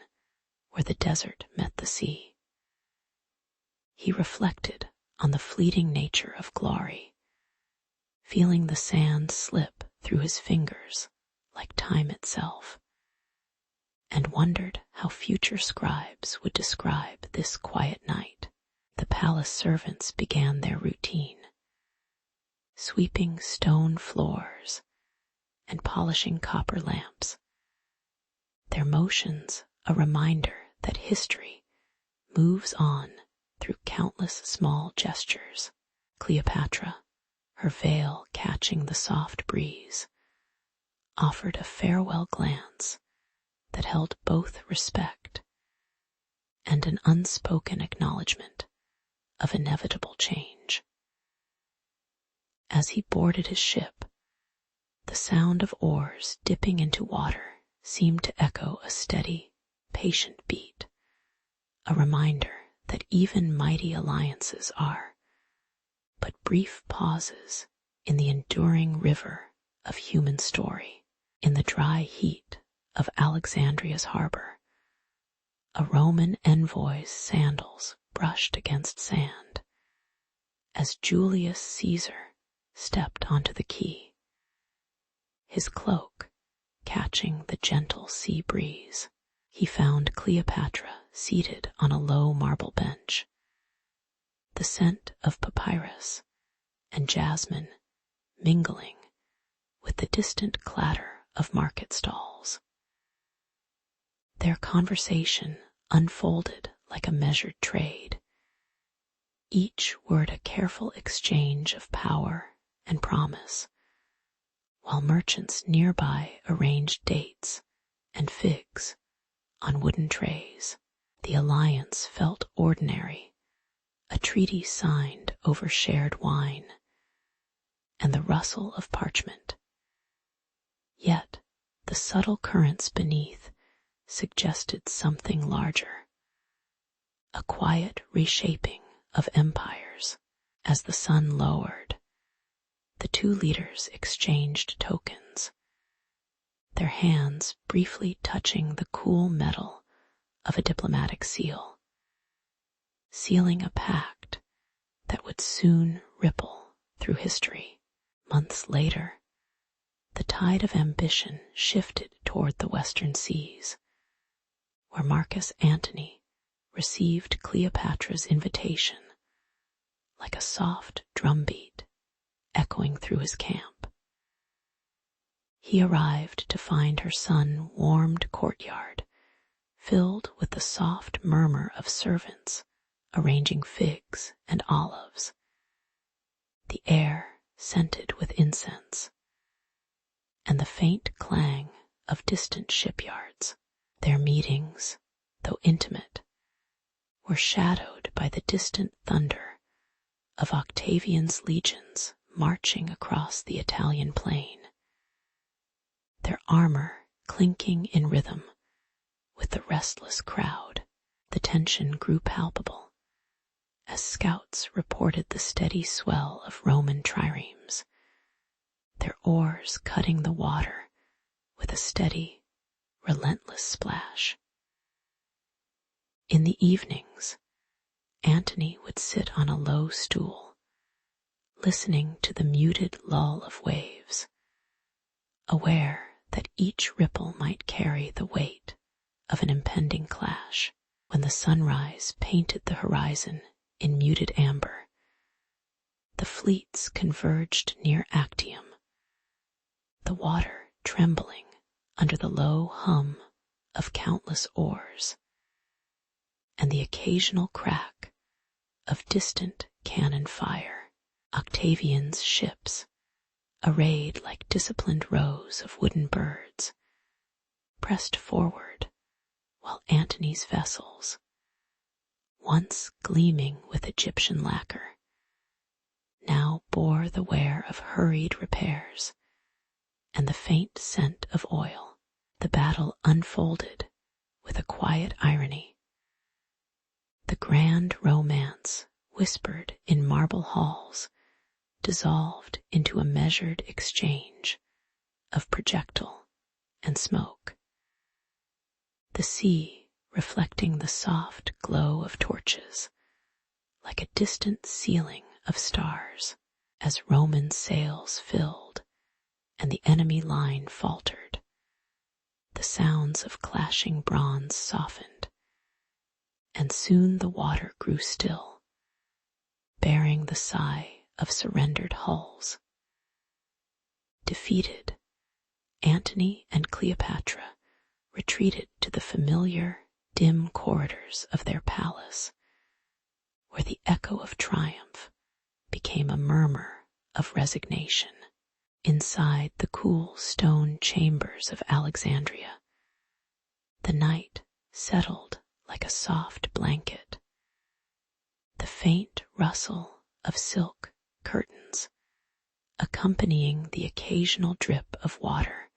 where the desert met the sea. He reflected on the fleeting nature of glory, feeling the sand slip through his fingers like time itself, and wondered how future scribes would describe this quiet night. The palace servants began their routine, sweeping stone floors and polishing copper lamps, their motions a reminder that history moves on through countless small gestures. Cleopatra, her veil catching the soft breeze, offered a farewell glance that held both respect and an unspoken acknowledgement of inevitable change. As he boarded his ship, the sound of oars dipping into water seemed to echo a steady, patient beat, a reminder that even mighty alliances are but brief pauses in the enduring river of human story. In the dry heat of Alexandria's harbor, a Roman envoy's sandals brushed against sand as Julius Caesar stepped onto the quay, his cloak catching the gentle sea breeze. He found Cleopatra seated on a low marble bench, the scent of papyrus and jasmine mingling with the distant clatter of market stalls. Their conversation unfolded like a measured trade, each word a careful exchange of power and promise, while merchants nearby arranged dates and figs on wooden trays. The alliance felt ordinary, a treaty signed over shared wine and the rustle of parchment. Yet the subtle currents beneath suggested something larger, a quiet reshaping of empires. As the sun lowered, the two leaders exchanged tokens, their hands briefly touching the cool metal of a diplomatic seal, sealing a pact that would soon ripple through history. Months later, the tide of ambition shifted toward the western seas, where Marcus Antony received Cleopatra's invitation like a soft drumbeat echoing through his camp. He arrived to find her sun-warmed courtyard filled with the soft murmur of servants arranging figs and olives, the air scented with incense, and the faint clang of distant shipyards. Their meetings, though intimate, were shadowed by the distant thunder of Octavian's legions marching across the Italian plain, their armor clinking in rhythm with the restless crowd. The tension grew palpable as scouts reported the steady swell of Roman triremes, their oars cutting the water with a steady, relentless splash. In the evenings, Antony would sit on a low stool, listening to the muted lull of waves, aware that each ripple might carry the weight of an impending clash. When the sunrise painted the horizon in muted amber, the fleets converged near Actium, the water trembling under the low hum of countless oars, and the occasional crack of distant cannon fire. Octavian's ships, arrayed like disciplined rows of wooden birds, pressed forward while Antony's vessels, once gleaming with Egyptian lacquer, now bore the wear of hurried repairs and the faint scent of oil. The battle unfolded with a quiet irony. The grand romance whispered in marble halls dissolved into a measured exchange of projectile and smoke. The sea reflecting the soft glow of torches like a distant ceiling of stars as Roman sails filled and the enemy line faltered. The sounds of clashing bronze softened, and soon the water grew still, bearing the sigh of surrendered hulls. Defeated, Antony and Cleopatra retreated to the familiar, dim corridors of their palace, where the echo of triumph became a murmur of resignation. Inside the cool stone chambers of Alexandria, the night settled like a soft blanket. The faint rustle of silk curtains, accompanying the occasional drip of water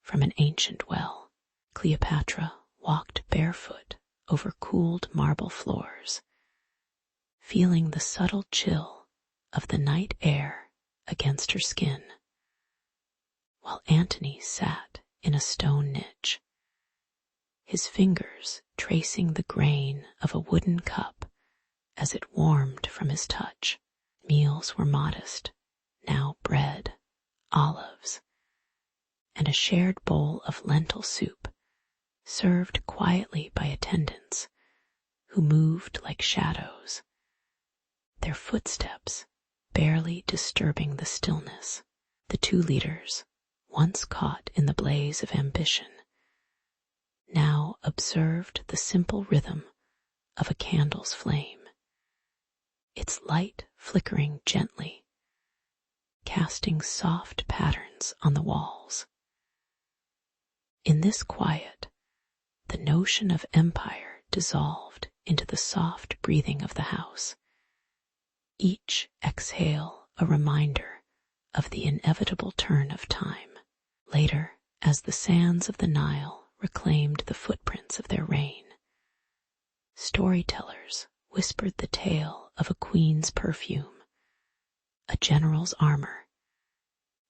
from an ancient well. Cleopatra walked barefoot over cooled marble floors, feeling the subtle chill of the night air against her skin, while Antony sat in a stone niche, his fingers tracing the grain of a wooden cup as it warmed from his touch. Meals were modest, now bread, olives, and a shared bowl of lentil soup served quietly by attendants who moved like shadows, their footsteps barely disturbing the stillness. The two leaders, once caught in the blaze of ambition, now observed the simple rhythm of a candle's flame, its light flickering gently, casting soft patterns on the walls. In this quiet, the notion of empire dissolved into the soft breathing of the house, each exhale a reminder of the inevitable turn of time. Later, as the sands of the Nile reclaimed the footprints of their reign, storytellers whispered the tale of a queen's perfume, a general's armor,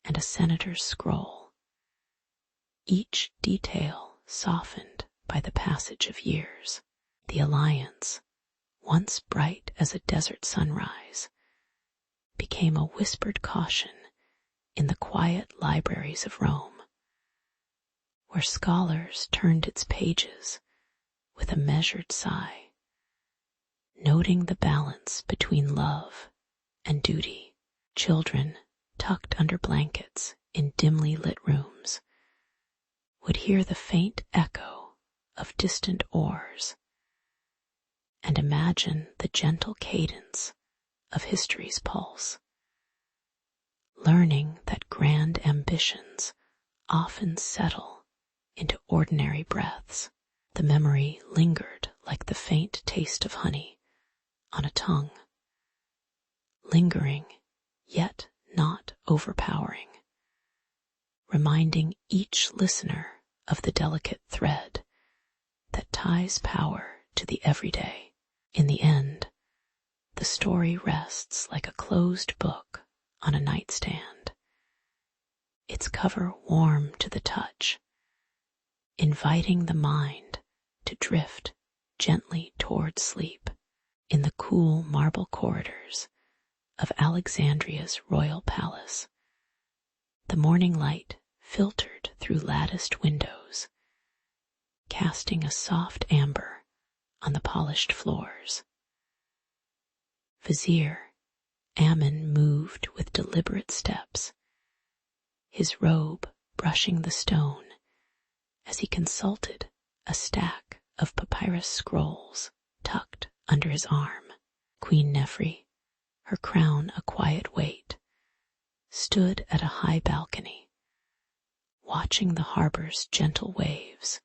and a senator's scroll, each detail softened by the passage of years. The alliance, once bright as a desert sunrise, became a whispered caution in the quiet libraries of Rome, where scholars turned its pages with a measured sigh, noting the balance between love and duty. Children, tucked under blankets in dimly lit rooms, would hear the faint echo of distant oars and imagine the gentle cadence of history's pulse, learning that grand ambitions often settle into ordinary breaths. The memory lingered like the faint taste of honey on a tongue, lingering yet not overpowering, reminding each listener of the delicate thread that ties power to the everyday. In the end, the story rests like a closed book on a nightstand, its cover warm to the touch, inviting the mind to drift gently toward sleep. In the cool marble corridors of Alexandria's royal palace, the morning light filtered through latticed windows, casting a soft amber on the polished floors. Vizier Ammon moved with deliberate steps, his robe brushing the stone as he consulted a stack of papyrus scrolls tucked under his arm. Queen Nephri, her crown a quiet weight, stood at a high balcony, watching the harbor's gentle waves,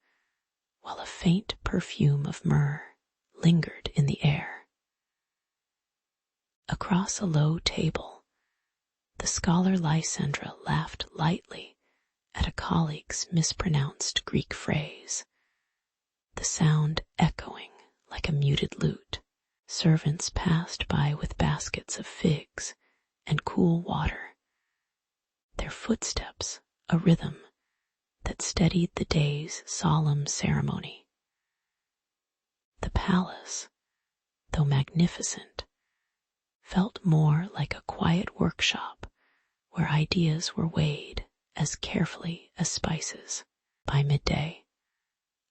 while a faint perfume of myrrh lingered in the air. Across a low table, the scholar Lysandra laughed lightly at a colleague's mispronounced Greek phrase, the sound echoing like a muted lute. Servants passed by with baskets of figs and cool water, their footsteps a rhythm that steadied the day's solemn ceremony. The palace, though magnificent, felt more like a quiet workshop where ideas were weighed as carefully as spices. By midday,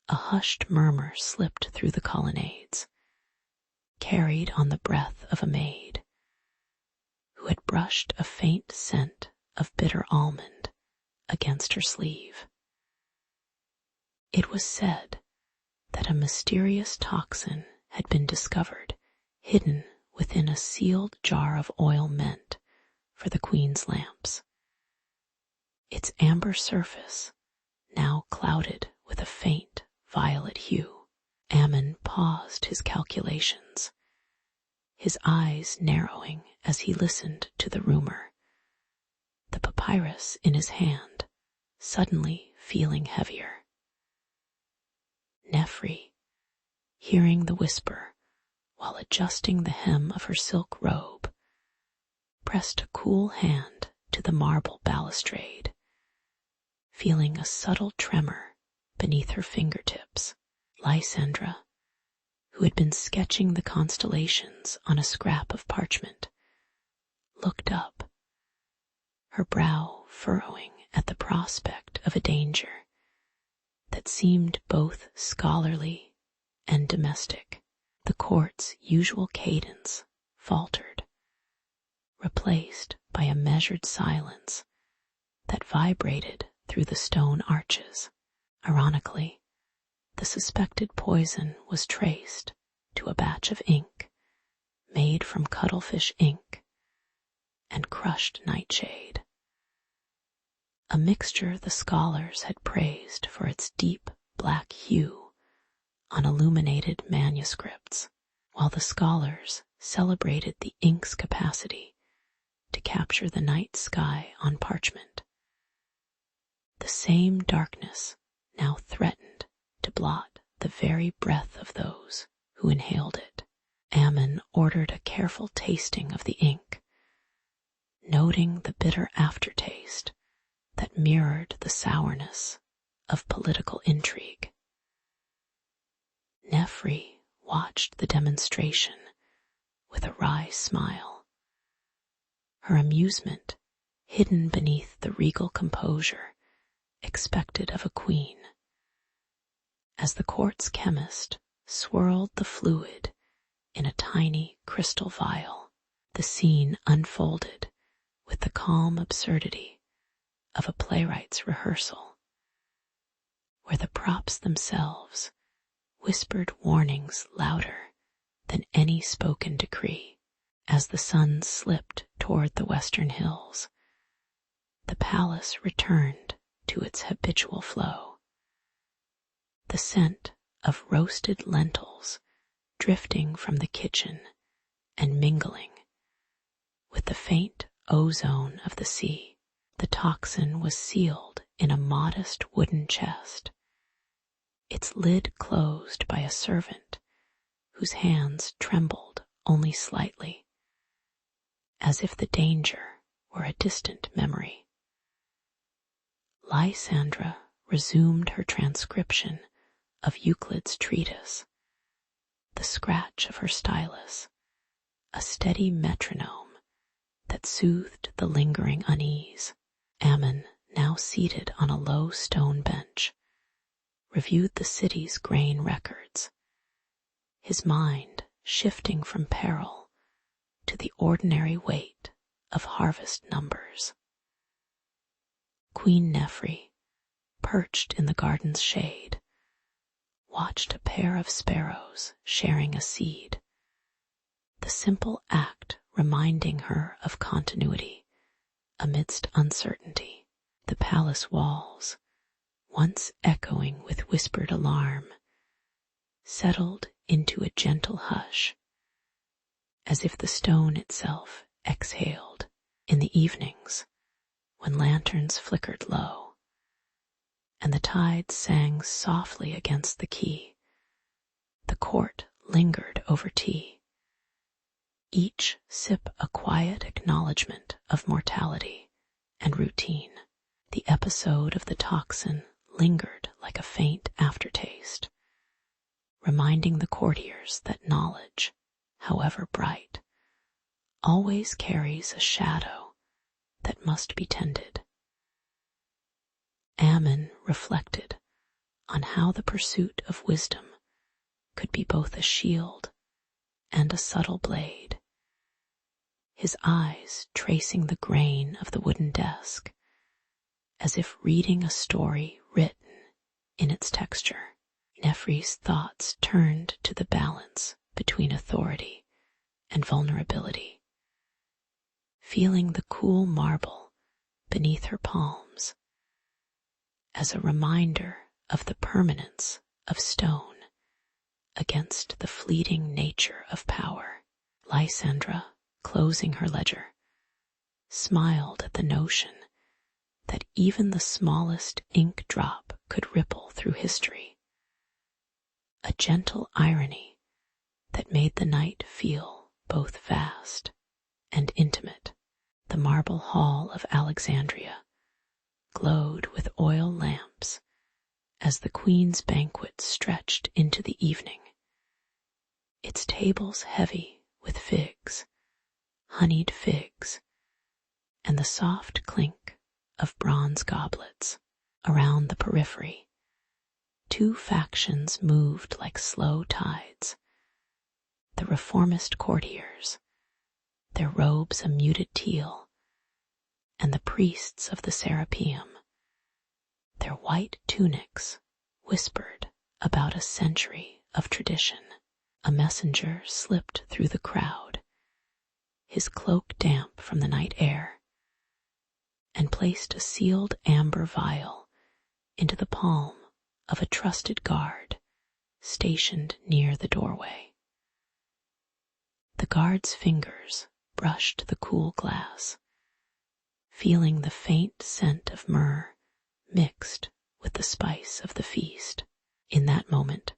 a hushed murmur slipped through the colonnades, carried on the breath of a maid who had brushed a faint scent of bitter almond against her sleeve. It was said that a mysterious toxin had been discovered hidden within a sealed jar of oil meant for the queen's lamps. Its amber surface now clouded with a faint violet hue. Ammon paused his calculations, his eyes narrowing as he listened to the rumor, the papyrus in his hand suddenly feeling heavier. Nefri, hearing the whisper while adjusting the hem of her silk robe, pressed a cool hand to the marble balustrade, feeling a subtle tremor beneath her fingertips. Lysandra, who had been sketching the constellations on a scrap of parchment, looked up, her brow furrowing at the prospect of a danger that seemed both scholarly and domestic. The court's usual cadence faltered, replaced by a measured silence that vibrated through the stone arches. Ironically, the suspected poison was traced to a batch of ink made from cuttlefish ink and crushed nightshade, a mixture the scholars had praised for its deep black hue on illuminated manuscripts, while the scholars celebrated the ink's capacity to capture the night sky on parchment. The same darkness now threatened to blot the very breath of those who inhaled it. Ammon ordered a careful tasting of the ink, noting the bitter aftertaste that mirrored the sourness of political intrigue. Nefri watched the demonstration with a wry smile, her amusement hidden beneath the regal composure expected of a queen. As the court's chemist swirled the fluid in a tiny crystal vial, the scene unfolded with the calm absurdity of a playwright's rehearsal, where the props themselves whispered warnings louder than any spoken decree. As the sun slipped toward the western hills, the palace returned to its habitual flow, the scent of roasted lentils drifting from the kitchen and mingling with the faint ozone of the sea. The toxin was sealed in a modest wooden chest, its lid closed by a servant whose hands trembled only slightly, as if the danger were a distant memory. Lysandra resumed her transcription of Euclid's treatise, the scratch of her stylus, a steady metronome that soothed the lingering unease. Ammon, now seated on a low stone bench, reviewed the city's grain records, his mind shifting from peril to the ordinary weight of harvest numbers. Queen Nefri, perched in the garden's shade, watched a pair of sparrows sharing a seed, the simple act reminding her of continuity amidst uncertainty. The palace walls, once echoing with whispered alarm, settled into a gentle hush, as if the stone itself exhaled. In the evenings, when lanterns flickered low, and the tide sang softly against the quay, the court lingered over tea, each sip a quiet acknowledgment of mortality and routine. The episode of the toxin lingered like a faint aftertaste, reminding the courtiers that knowledge, however bright, always carries a shadow that must be tended. Ammon reflected on how the pursuit of wisdom could be both a shield and a subtle blade, his eyes tracing the grain of the wooden desk, as if reading a story written in its texture. Nefri's thoughts turned to the balance between authority and vulnerability, feeling the cool marble beneath her palms as a reminder of the permanence of stone against the fleeting nature of power. Lysandra, closing her ledger, smiled at the notion that even the smallest ink drop could ripple through history, a gentle irony that made the night feel both vast and intimate. The marble hall of Alexandria glowed with oil lamps as the queen's banquet stretched into the evening, its tables heavy with figs, honeyed figs, and the soft clink of bronze goblets. Around the periphery, two factions moved like slow tides. The reformist courtiers, their robes a muted teal, and the priests of the Serapeum, their white tunics whispered about a century of tradition. A messenger slipped through the crowd, his cloak damp from the night air, and placed a sealed amber vial into the palm of a trusted guard stationed near the doorway. The guard's fingers brushed the cool glass, feeling the faint scent of myrrh mixed with the spice of the feast. In that moment,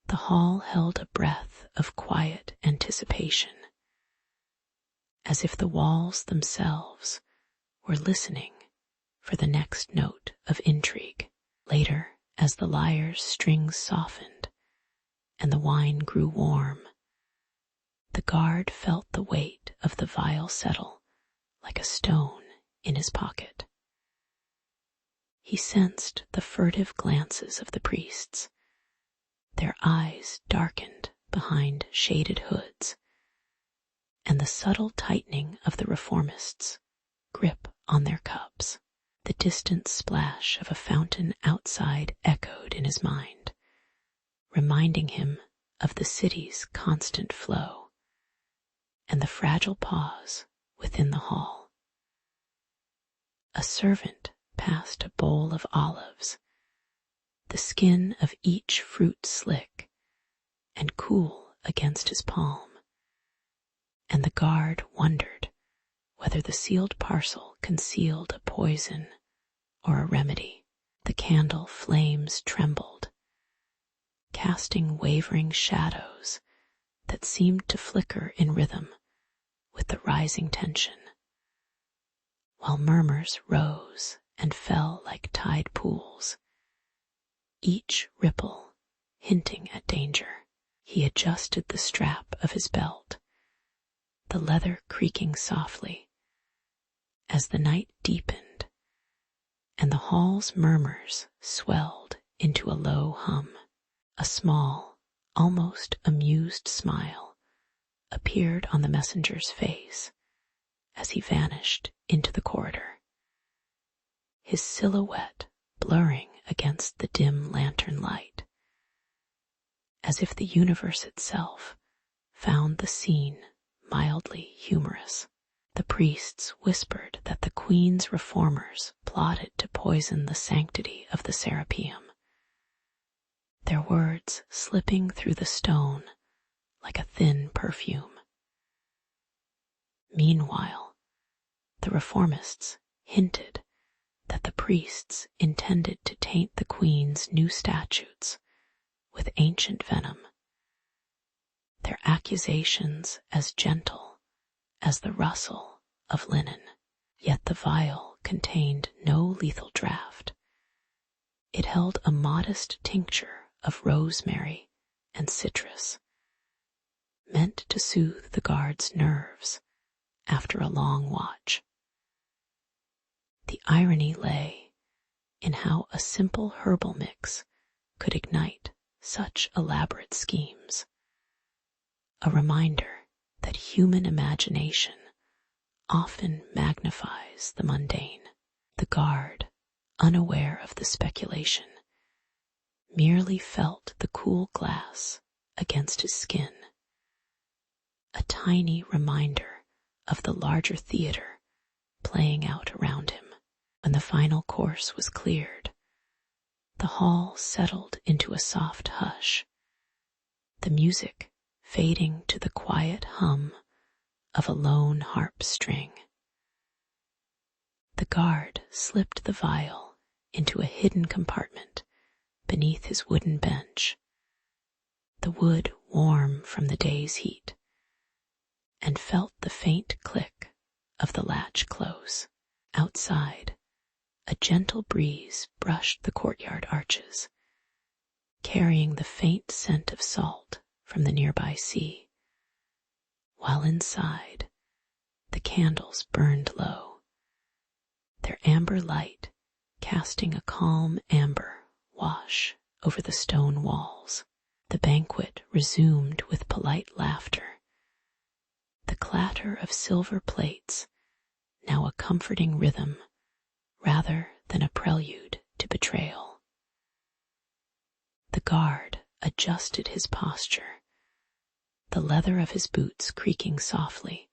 the hall held a breath of quiet anticipation, as if the walls themselves were listening for the next note of intrigue. Later, as the lyre's strings softened and the wine grew warm, the guard felt the weight of the vial settle like a stone in his pocket. He sensed the furtive glances of the priests, their eyes darkened behind shaded hoods, and the subtle tightening of the reformists' grip on their cups. The distant splash of a fountain outside echoed in his mind, reminding him of the city's constant flow and the fragile pause within the hall. A servant passed a bowl of olives, the skin of each fruit slick and cool against his palm, and the guard wondered whether the sealed parcel concealed a poison or a remedy. The candle flames trembled, casting wavering shadows that seemed to flicker in rhythm with the rising tension, while murmurs rose and fell like tide pools, each ripple hinting at danger. He adjusted the strap of his belt, the leather creaking softly as the night deepened and the hall's murmurs swelled into a low hum. A small, almost amused smile appeared on the messenger's face as he vanished into the corridor, his silhouette blurring against the dim lantern light, as if the universe itself found the scene mildly humorous. The priests whispered that the queen's reformers plotted to poison the sanctity of the Serapeum, their words slipping through the stone like a thin perfume. Meanwhile, the reformists hinted that the priests intended to taint the queen's new statutes with ancient venom, their accusations as gentle as the rustle of linen. Yet the vial contained no lethal draught. It held a modest tincture of rosemary and citrus, meant to soothe the guard's nerves after a long watch. The irony lay in how a simple herbal mix could ignite such elaborate schemes, a reminder that human imagination often magnifies the mundane. The guard, unaware of the speculation, merely felt the cool glass against his skin, a tiny reminder of the larger theater playing out around him. When the final course was cleared, the hall settled into a soft hush, the music fading to the quiet hum of a lone harp string. The guard slipped the vial into a hidden compartment beneath his wooden bench, the wood warm from the day's heat, and felt the faint click of the latch close. Outside, a gentle breeze brushed the courtyard arches, carrying the faint scent of salt from the nearby sea, while inside, the candles burned low, their amber light casting a calm amber wash over the stone walls. The banquet resumed with polite laughter, the clatter of silver plates now a comforting rhythm rather than a prelude to betrayal. The guard adjusted his posture, the leather of his boots creaking softly,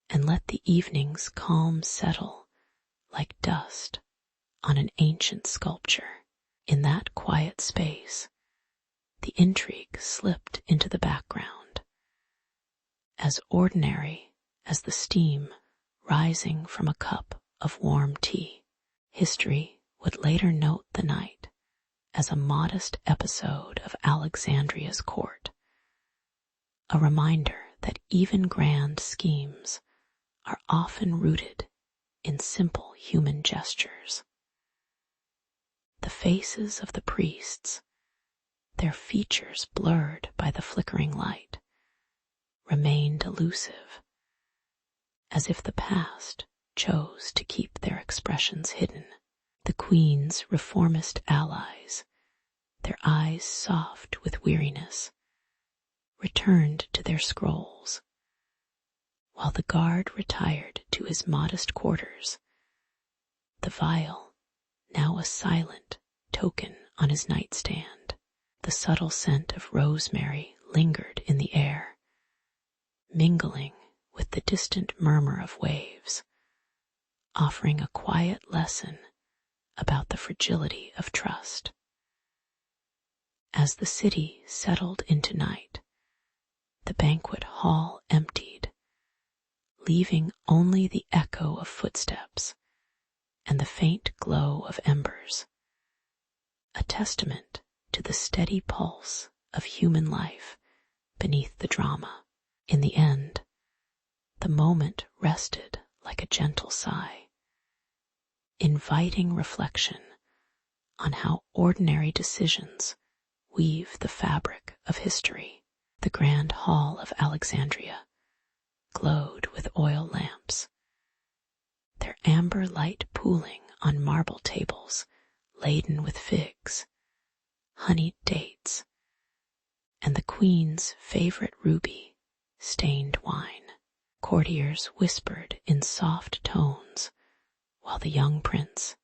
and let the evening's calm settle like dust on an ancient sculpture. In that quiet space, the intrigue slipped into the background, as ordinary as the steam rising from a cup of warm tea. History would later note the night as a modest episode of Alexandria's court, a reminder that even grand schemes are often rooted in simple human gestures. The faces of the priests, their features blurred by the flickering light, remained elusive, as if the past chose to keep their expressions hidden. The queen's reformist allies, their eyes soft with weariness, returned to their scrolls, while the guard retired to his modest quarters, the vial now a silent token on his nightstand. The subtle scent of rosemary lingered in the air, mingling with the distant murmur of waves, offering a quiet lesson about the fragility of trust. As the city settled into night, the banquet hall emptied, leaving only the echo of footsteps and the faint glow of embers, a testament to the steady pulse of human life beneath the drama. In the end, the moment rested like a gentle sigh, inviting reflection on how ordinary decisions weave the fabric of history. The grand hall of Alexandria glowed with oil lamps, their amber light pooling on marble tables laden with figs, honeyed dates, and the queen's favorite ruby, stained wine. Courtiers whispered in soft tones, while the young prince,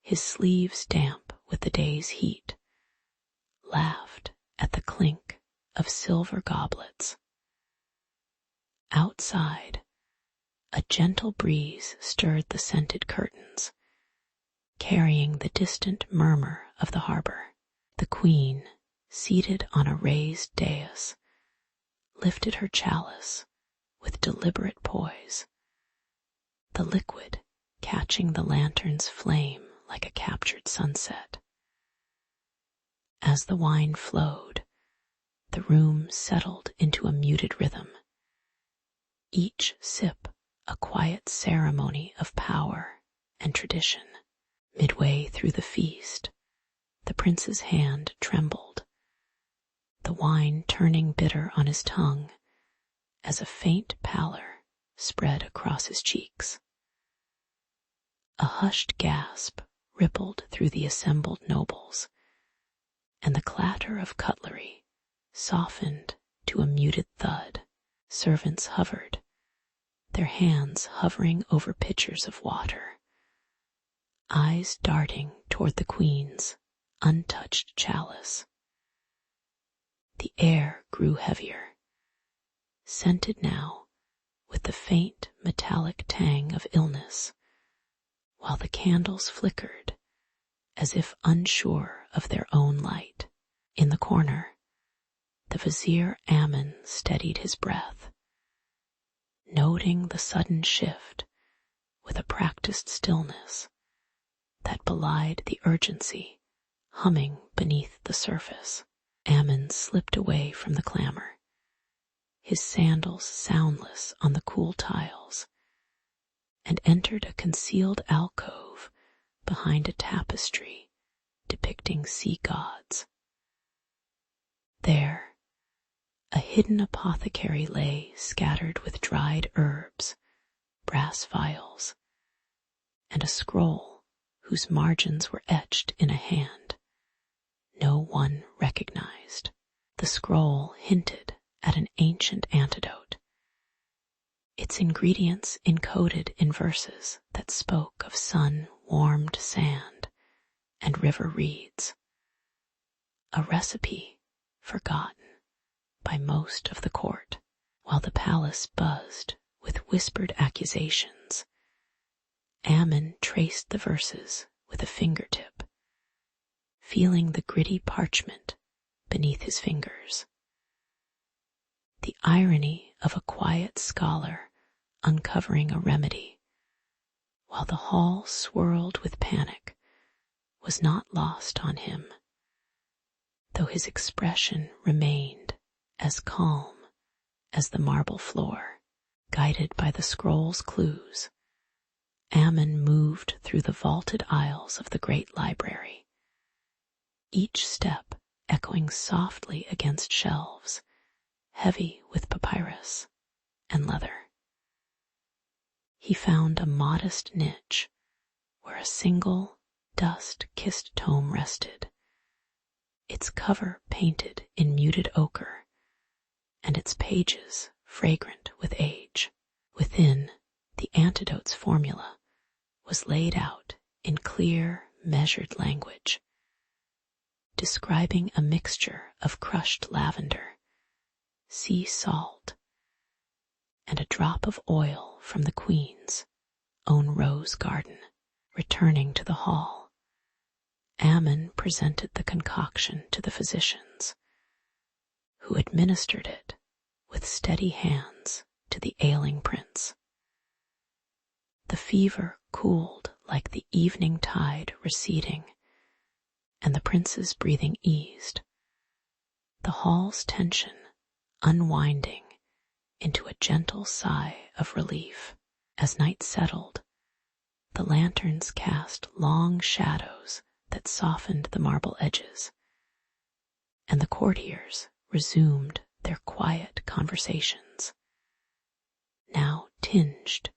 his sleeves damp with the day's heat, laughed at the clink of silver goblets. Outside, A gentle breeze stirred the scented curtains, carrying the distant murmur of the harbor. The queen, seated on a raised dais, lifted her chalice with deliberate poise, the liquid catching the lantern's flame like a captured sunset. As the wine flowed, the room settled into a muted rhythm, each sip a quiet ceremony of power and tradition. Midway through the feast, the prince's hand trembled, the wine turning bitter on his tongue as a faint pallor spread across his cheeks. A hushed gasp rippled through the assembled nobles, and the clatter of cutlery softened to a muted thud. Servants hovered, their hands hovering over pitchers of water, eyes darting toward the queen's untouched chalice. The air grew heavier, scented now with the faint metallic tang of illness, while the candles flickered as if unsure of their own light. In the corner, the vizier Ammon steadied his breath, noting the sudden shift with a practiced stillness that belied the urgency humming beneath the surface. Ammon slipped away from the clamor, his sandals soundless on the cool tiles, and entered a concealed alcove behind a tapestry depicting sea gods. There, a hidden apothecary lay scattered with dried herbs, brass vials, and a scroll whose margins were etched in a hand no one recognized. The scroll hinted at an ancient antidote, its ingredients encoded in verses that spoke of sun-warmed sand and river reeds, a recipe forgotten by most of the court. While the palace buzzed with whispered accusations, Ammon traced the verses with a fingertip, feeling the gritty parchment beneath his fingers. The irony of a quiet scholar uncovering a remedy, while the hall swirled with panic, was not lost on him, though his expression remained as calm as the marble floor. Guided by the scroll's clues, Ammon moved through the vaulted aisles of the great library, each step echoing softly against shelves heavy with papyrus and leather. He found a modest niche where a single dust-kissed tome rested, its cover painted in muted ochre and its pages fragrant with age. Within, the antidote's formula was laid out in clear, measured language, describing a mixture of crushed lavender, sea salt, and a drop of oil from the queen's own rose garden. Returning to the hall, Ammon presented the concoction to the physicians, who administered it with steady hands to the ailing prince. The fever cooled like the evening tide receding, and the prince's breathing eased, the hall's tension unwinding into a gentle sigh of relief. As night settled, the lanterns cast long shadows that softened the marble edges, and the courtiers resumed their quiet conversations, now tinged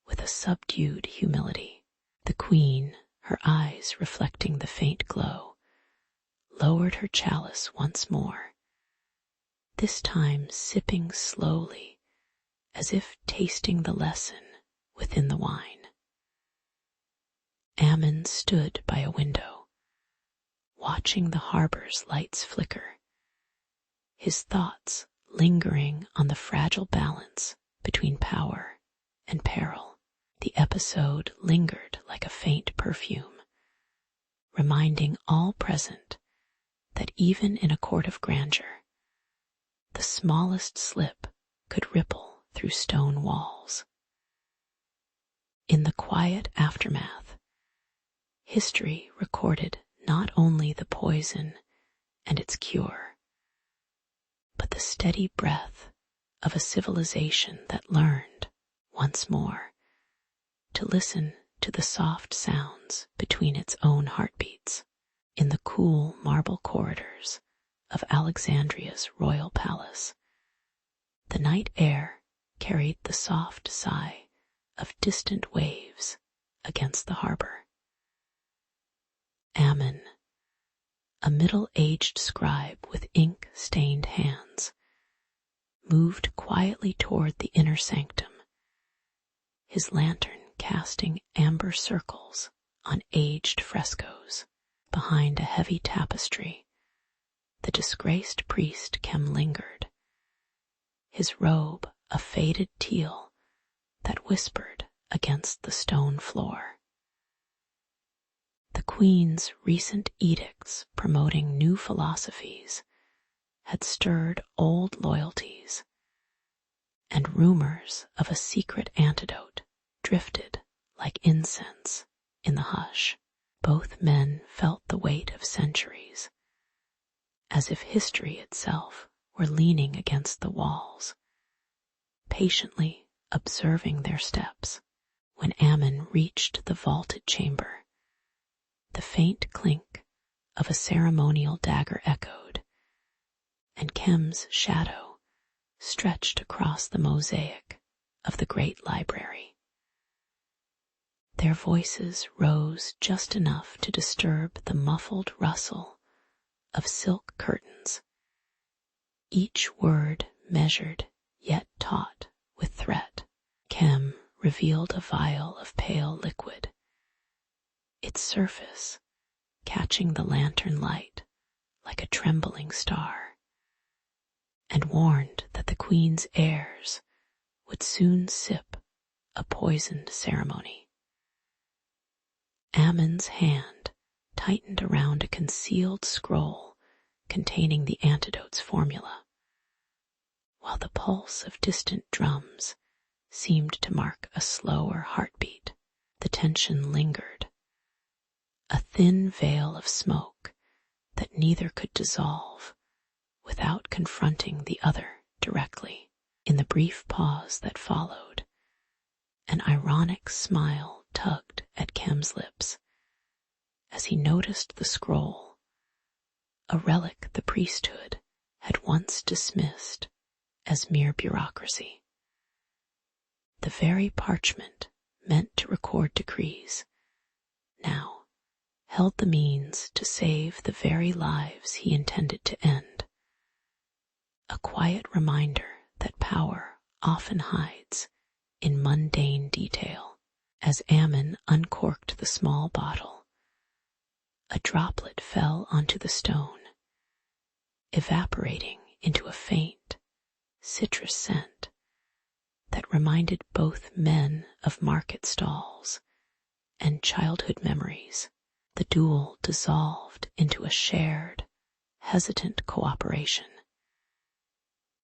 with a subdued humility. The queen, her eyes reflecting the faint glow, lowered her chalice once more, this time sipping slowly as if tasting the lesson within the wine. Ammon stood by a window, watching the harbor's lights flicker, his thoughts lingering on the fragile balance between power and peril. The episode lingered like a faint perfume, reminding all present that even in a court of grandeur, the smallest slip could ripple through stone walls. In the quiet aftermath, history recorded not only the poison and its cure, but the steady breath of a civilization that learned, once more, to listen to the soft sounds between its own heartbeats. In the cool marble corridors of Alexandria's royal palace, the night air carried the soft sigh of distant waves against the harbor. Ammon, a middle-aged scribe with ink-stained hands, moved quietly toward the inner sanctum, his lantern casting amber circles on aged frescoes. Behind a heavy tapestry, the disgraced priest Chem lingered, his robe a faded teal that whispered against the stone floor. The queen's recent edicts promoting new philosophies had stirred old loyalties, and rumors of a secret antidote drifted like incense in the hush. Both men felt the weight of centuries, as if history itself were leaning against the walls, patiently observing their steps. When Ammon reached the vaulted chamber, the faint clink of a ceremonial dagger echoed, and Chem's shadow stretched across the mosaic of the great library. Their voices rose just enough to disturb the muffled rustle of silk curtains, each word measured yet taut with threat. Chem revealed a vial of pale liquid, its surface catching the lantern light like a trembling star, and warned that the queen's heirs would soon sip a poisoned ceremony. Ammon's hand tightened around a concealed scroll containing the antidote's formula, while the pulse of distant drums seemed to mark a slower heartbeat. The tension lingered, a thin veil of smoke that neither could dissolve without confronting the other directly. In the brief pause that followed, an ironic smile tugged at Chem's lips as he noticed the scroll, a relic the priesthood had once dismissed as mere bureaucracy. The very parchment meant to record decrees now held the means to save the very lives he intended to end, a quiet reminder that power often hides in mundane detail. As Ammon uncorked the small bottle, a droplet fell onto the stone, evaporating into a faint, citrus scent that reminded both men of market stalls and childhood memories. The duel dissolved into a shared, hesitant cooperation,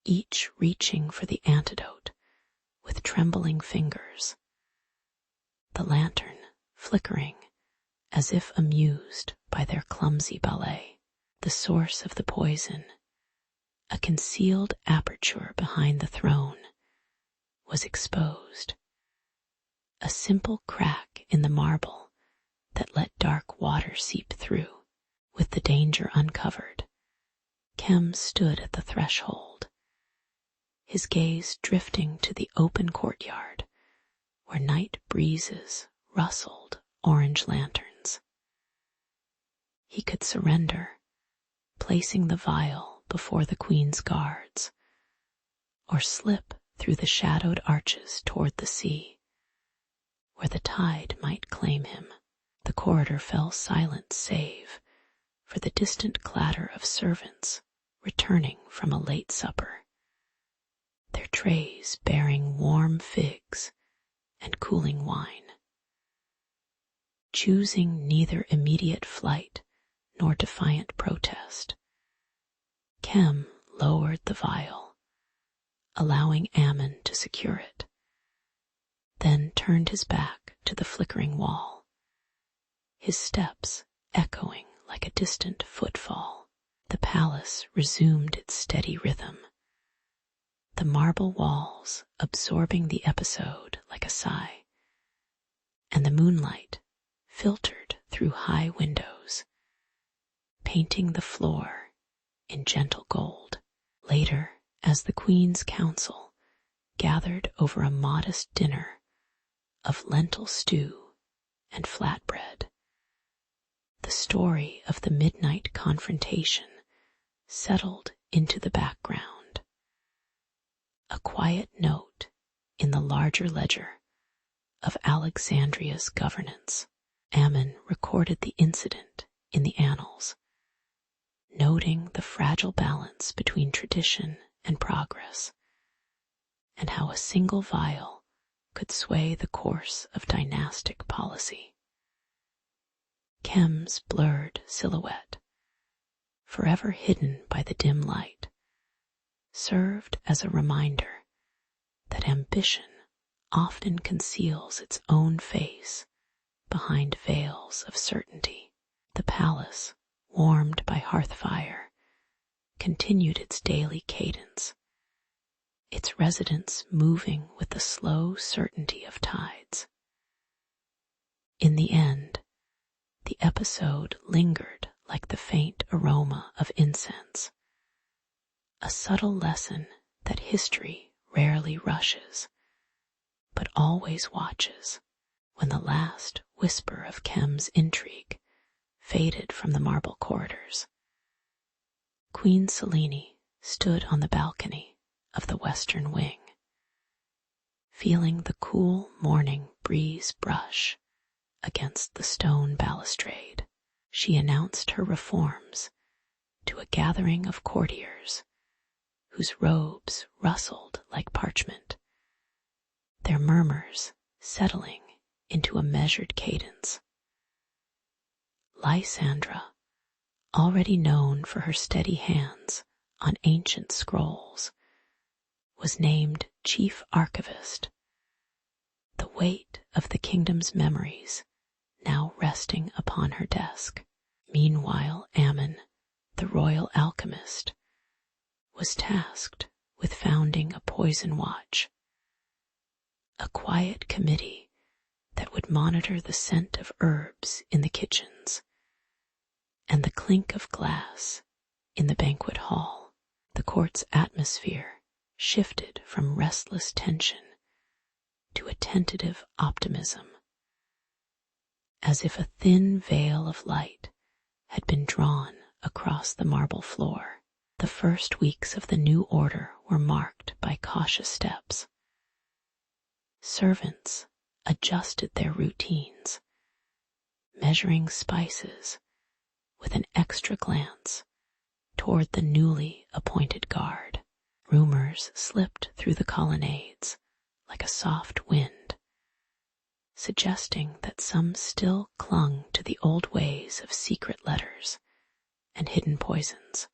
each reaching for the antidote with trembling fingers, the lantern flickering as if amused by their clumsy ballet. The source of the poison, a concealed aperture behind the throne, was exposed, a simple crack in the marble that let dark water seep through. With the danger uncovered, Chem stood at the threshold, his gaze drifting to the open courtyard where night breezes rustled orange lanterns. He could surrender, placing the vial before the queen's guards, or slip through the shadowed arches toward the sea, where the tide might claim him. The corridor fell silent save for the distant clatter of servants returning from a late supper, their trays bearing warm figs and cooling wine. Choosing neither immediate flight nor defiant protest, Kem lowered the vial, allowing Ammon to secure it, then turned his back to the flickering wall, his steps echoing like a distant footfall. The palace resumed its steady rhythm, the marble walls absorbing the episode like a sigh, and the moonlight filtered through high windows, painting the floor in gentle gold. Later, as the Queen's Council gathered over a modest dinner of lentil stew and flatbread, the story of the midnight confrontation settled into the background. A quiet note in the larger ledger of Alexandria's governance. Ammon recorded the incident in the annals, noting the fragile balance between tradition and progress, and how a single vial could sway the course of dynastic policy. Kem's blurred silhouette, forever hidden by the dim light, served as a reminder that ambition often conceals its own face behind veils of certainty. The palace, warmed by hearth fire, continued its daily cadence, its residents moving with the slow certainty of tides. In the end, the episode lingered like the faint aroma of incense, a subtle lesson that history rarely rushes, but always watches. When the last whisper of Kem's intrigue faded from the marble corridors, Queen Selene stood on the balcony of the western wing, feeling the cool morning breeze brush against the stone balustrade. She announced her reforms to a gathering of courtiers whose robes rustled like parchment, their murmurs settling into a measured cadence. Lysandra, already known for her steady hands on ancient scrolls, was named chief archivist, the weight of the kingdom's memories now resting upon her desk. Meanwhile, Ammon, the royal alchemist, was tasked with founding a poison watch, a quiet committee that would monitor the scent of herbs in the kitchens and the clink of glass in the banquet hall. The court's atmosphere shifted from restless tension to a tentative optimism, as if a thin veil of light had been drawn across the marble floor. The first weeks of the new order were marked by cautious steps. Servants adjusted their routines, measuring spices with an extra glance toward the newly appointed guard. Rumors slipped through the colonnades like a soft wind, suggesting that some still clung to the old ways of secret letters and hidden poisons.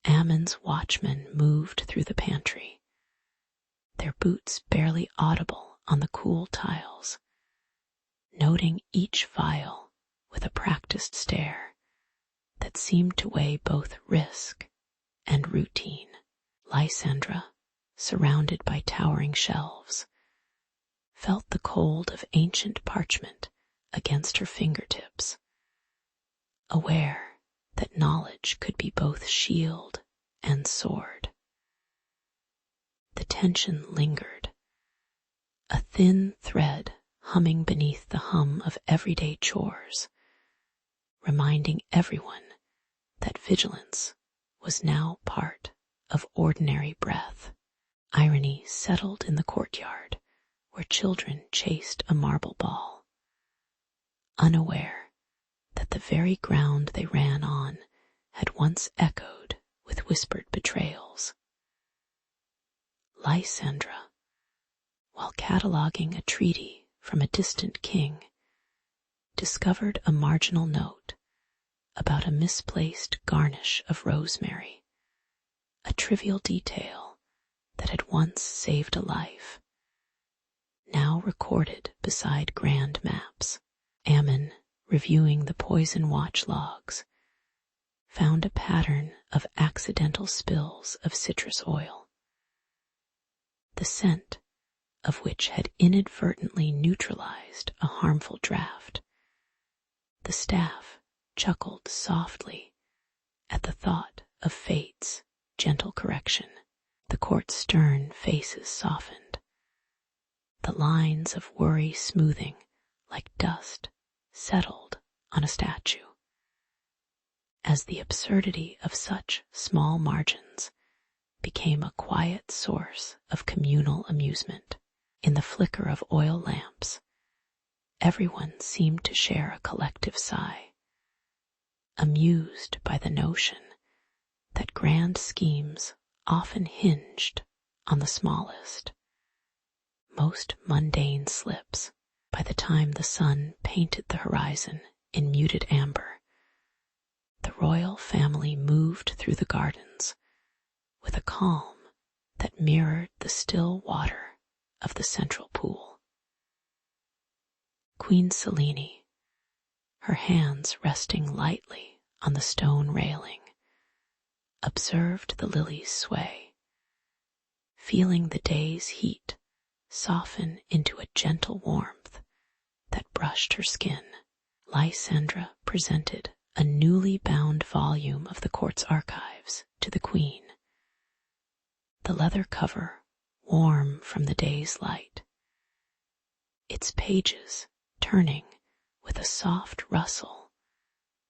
Ammon's watchmen moved through the pantry, their boots barely audible on the cool tiles, noting each vial with a practiced stare that seemed to weigh both risk and routine. Lysandra, surrounded by towering shelves, felt the cold of ancient parchment against her fingertips, aware that knowledge could be both shield and sword. The tension lingered, a thin thread humming beneath the hum of everyday chores, reminding everyone that vigilance was now part of ordinary breath. Irony settled in the courtyard where children chased a marble ball, unaware that the very ground they ran on had once echoed with whispered betrayals. Lysandra, while cataloging a treaty from a distant king, discovered a marginal note about a misplaced garnish of rosemary, a trivial detail that had once saved a life, now recorded beside grand maps. Ammon, reviewing the poison watch logs, found a pattern of accidental spills of citrus oil, the scent of which had inadvertently neutralized a harmful draft. The staff chuckled softly at the thought of fate's gentle correction. The court's stern faces softened, the lines of worry smoothing like dust settled on a statue, as the absurdity of such small margins became a quiet source of communal amusement. In the flicker of oil lamps, everyone seemed to share a collective sigh, amused by the notion that grand schemes often hinged on the smallest, most mundane slips. By the time the sun painted the horizon in muted amber, the royal family moved through the gardens with a calm that mirrored the still water of the central pool. Queen Selene, her hands resting lightly on the stone railing, observed the lilies sway, feeling the day's heat soften into a gentle warmth that brushed her skin. Lysandra presented a newly bound volume of the court's archives to the queen, the leather cover warm from the day's light, its pages turning with a soft rustle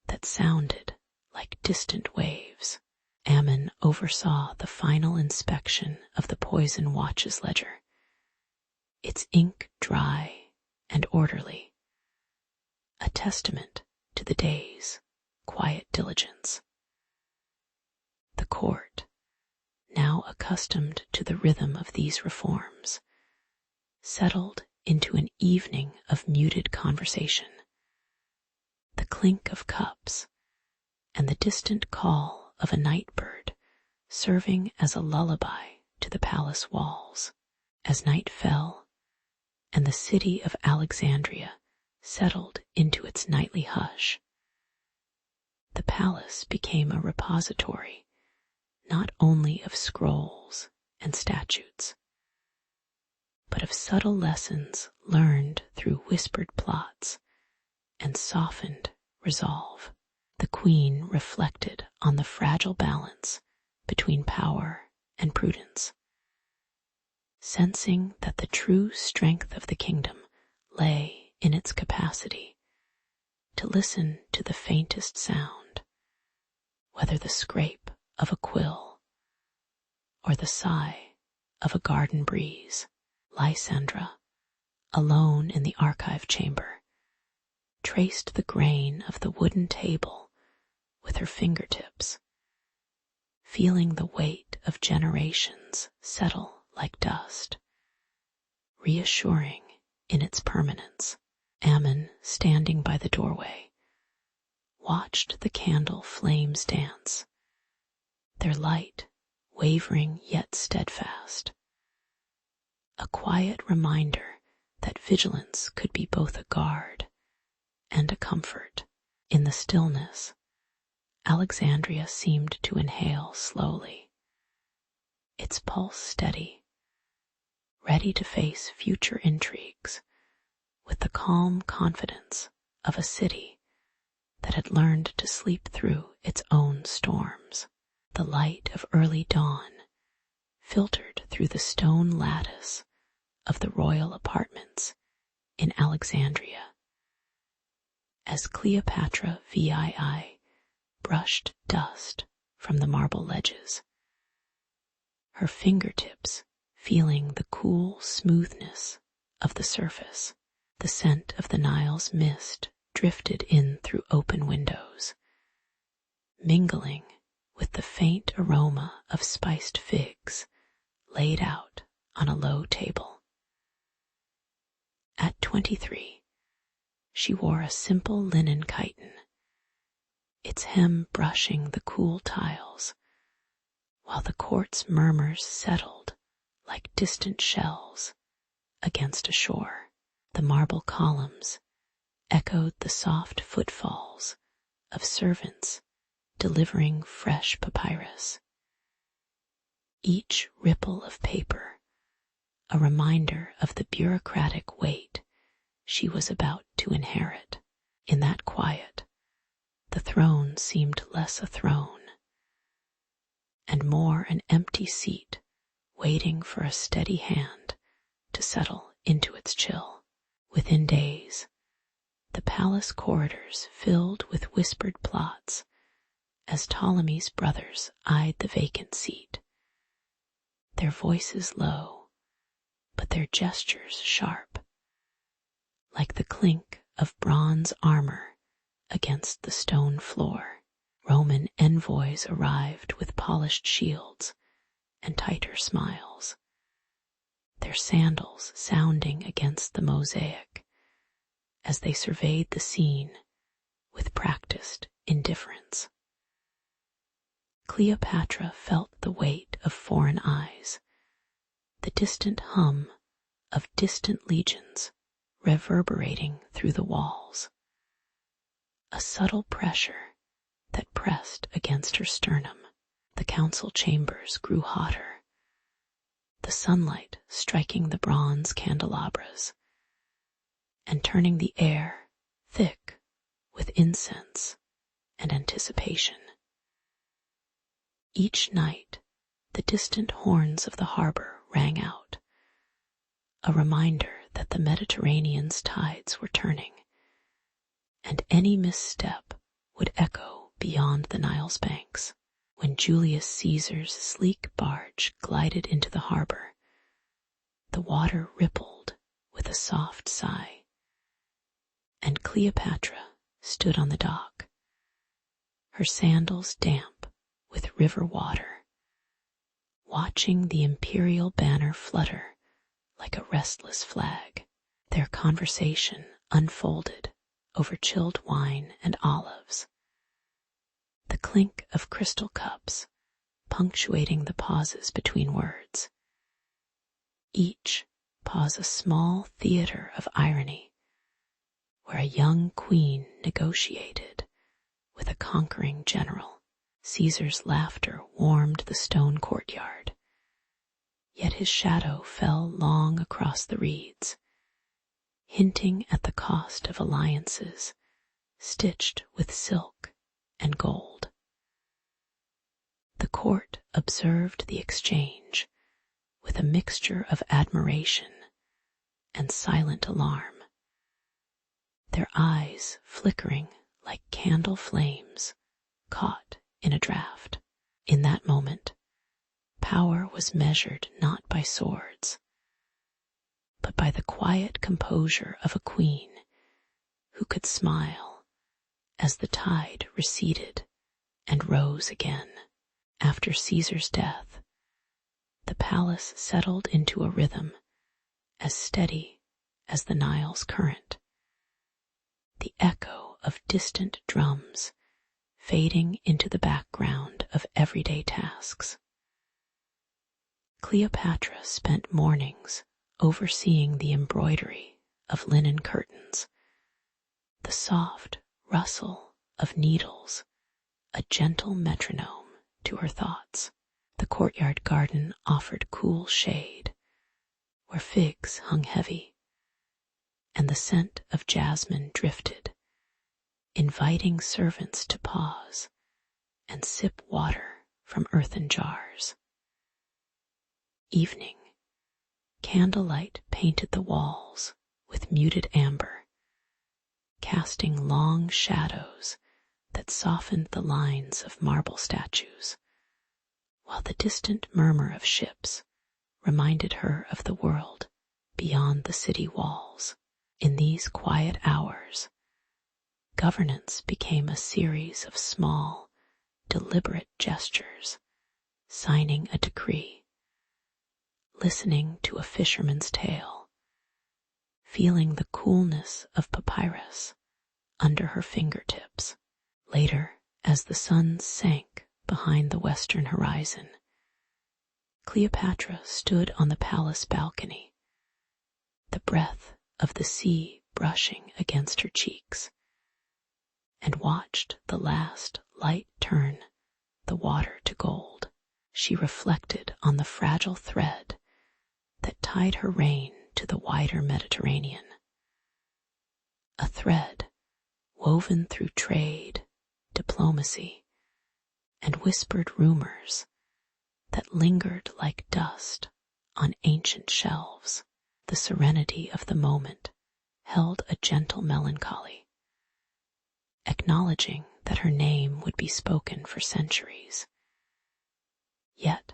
that sounded like distant waves. Ammon oversaw the final inspection of the poison watch's ledger, its ink dry and orderly, a testament to the day's quiet diligence. The court, now accustomed to the rhythm of these reforms, settled into an evening of muted conversation. The clink of cups and the distant call of a night bird serving as a lullaby to the palace walls. As night fell and the city of Alexandria settled into its nightly hush, the palace became a repository not only of scrolls and statutes, but of subtle lessons learned through whispered plots and softened resolve. The queen reflected on the fragile balance between power and prudence, sensing that the true strength of the kingdom lay in its capacity to listen to the faintest sound, whether the scrape of a quill or the sigh of a garden breeze. Lysandra, alone in the archive chamber, traced the grain of the wooden table with her fingertips, feeling the weight of generations settle like dust, reassuring in its permanence. Ammon, standing by the doorway, watched the candle flames dance, their light wavering yet steadfast, a quiet reminder that vigilance could be both a guard and a comfort. In the stillness, Alexandria seemed to inhale slowly, its pulse steady, ready to face future intrigues with the calm confidence of a city that had learned to sleep through its own storms. The light of early dawn filtered through the stone lattice of the royal apartments in Alexandria, as Cleopatra VII brushed dust from the marble ledges, her fingertips feeling the cool smoothness of the surface. The scent of the Nile's mist drifted in through open windows, mingling with the faint aroma of spiced figs laid out on a low table. At 23, she wore a simple linen chiton, its hem brushing the cool tiles, while the court's murmurs settled like distant shells against a shore. The marble columns echoed the soft footfalls of servants delivering fresh papyrus. Each ripple of paper a reminder of the bureaucratic weight she was about to inherit. In that quiet, the throne seemed less a throne and more an empty seat waiting for a steady hand to settle into its chill. Within days, the palace corridors filled with whispered plots as Ptolemy's brothers eyed the vacant seat, their voices low, but their gestures sharp, like the clink of bronze armor against the stone floor. Roman envoys arrived with polished shields and tighter smiles, their sandals sounding against the mosaic as they surveyed the scene with practiced indifference. Cleopatra felt the weight of foreign eyes, the distant hum of distant legions reverberating through the walls. A subtle pressure that pressed against her sternum. The council chambers grew hotter, the sunlight striking the bronze candelabras and turning the air thick with incense and anticipation. Each night, the distant horns of the harbor rang out, a reminder that the Mediterranean's tides were turning, and any misstep would echo beyond the Nile's banks. When Julius Caesar's sleek barge glided into the harbor, the water rippled with a soft sigh, and Cleopatra stood on the dock, her sandals damp with river water, watching the imperial banner flutter like a restless flag. Their conversation unfolded over chilled wine and olives, the clink of crystal cups punctuating the pauses between words. Each pause a small theater of irony, where a young queen negotiated with a conquering general. Caesar's laughter warmed the stone courtyard, yet his shadow fell long across the reeds, hinting at the cost of alliances stitched with silk and gold. The court observed the exchange with a mixture of admiration and silent alarm, their eyes flickering like candle flames caught in a draught. In that moment, power was measured not by swords, but by the quiet composure of a queen who could smile as the tide receded and rose again. After Caesar's death, the palace settled into a rhythm as steady as the Nile's current, the echo of distant drums fading into the background of everyday tasks. Cleopatra spent mornings overseeing the embroidery of linen curtains, the soft rustle of needles, a gentle metronome to her thoughts. The courtyard garden offered cool shade, where figs hung heavy, and the scent of jasmine drifted, inviting servants to pause and sip water from earthen jars. Evening, candlelight painted the walls with muted amber, casting long shadows that softened the lines of marble statues, while the distant murmur of ships reminded her of the world beyond the city walls. In these quiet hours, governance became a series of small, deliberate gestures, signing a decree, listening to a fisherman's tale, feeling the coolness of papyrus under her fingertips. Later, as the sun sank behind the western horizon, Cleopatra stood on the palace balcony, the breath of the sea brushing against her cheeks, and watched the last light turn the water to gold. She reflected on the fragile thread that tied her reign to the wider Mediterranean, a thread woven through trade, diplomacy, and whispered rumors that lingered like dust on ancient shelves. The serenity of the moment held a gentle melancholy, acknowledging that her name would be spoken for centuries. Yet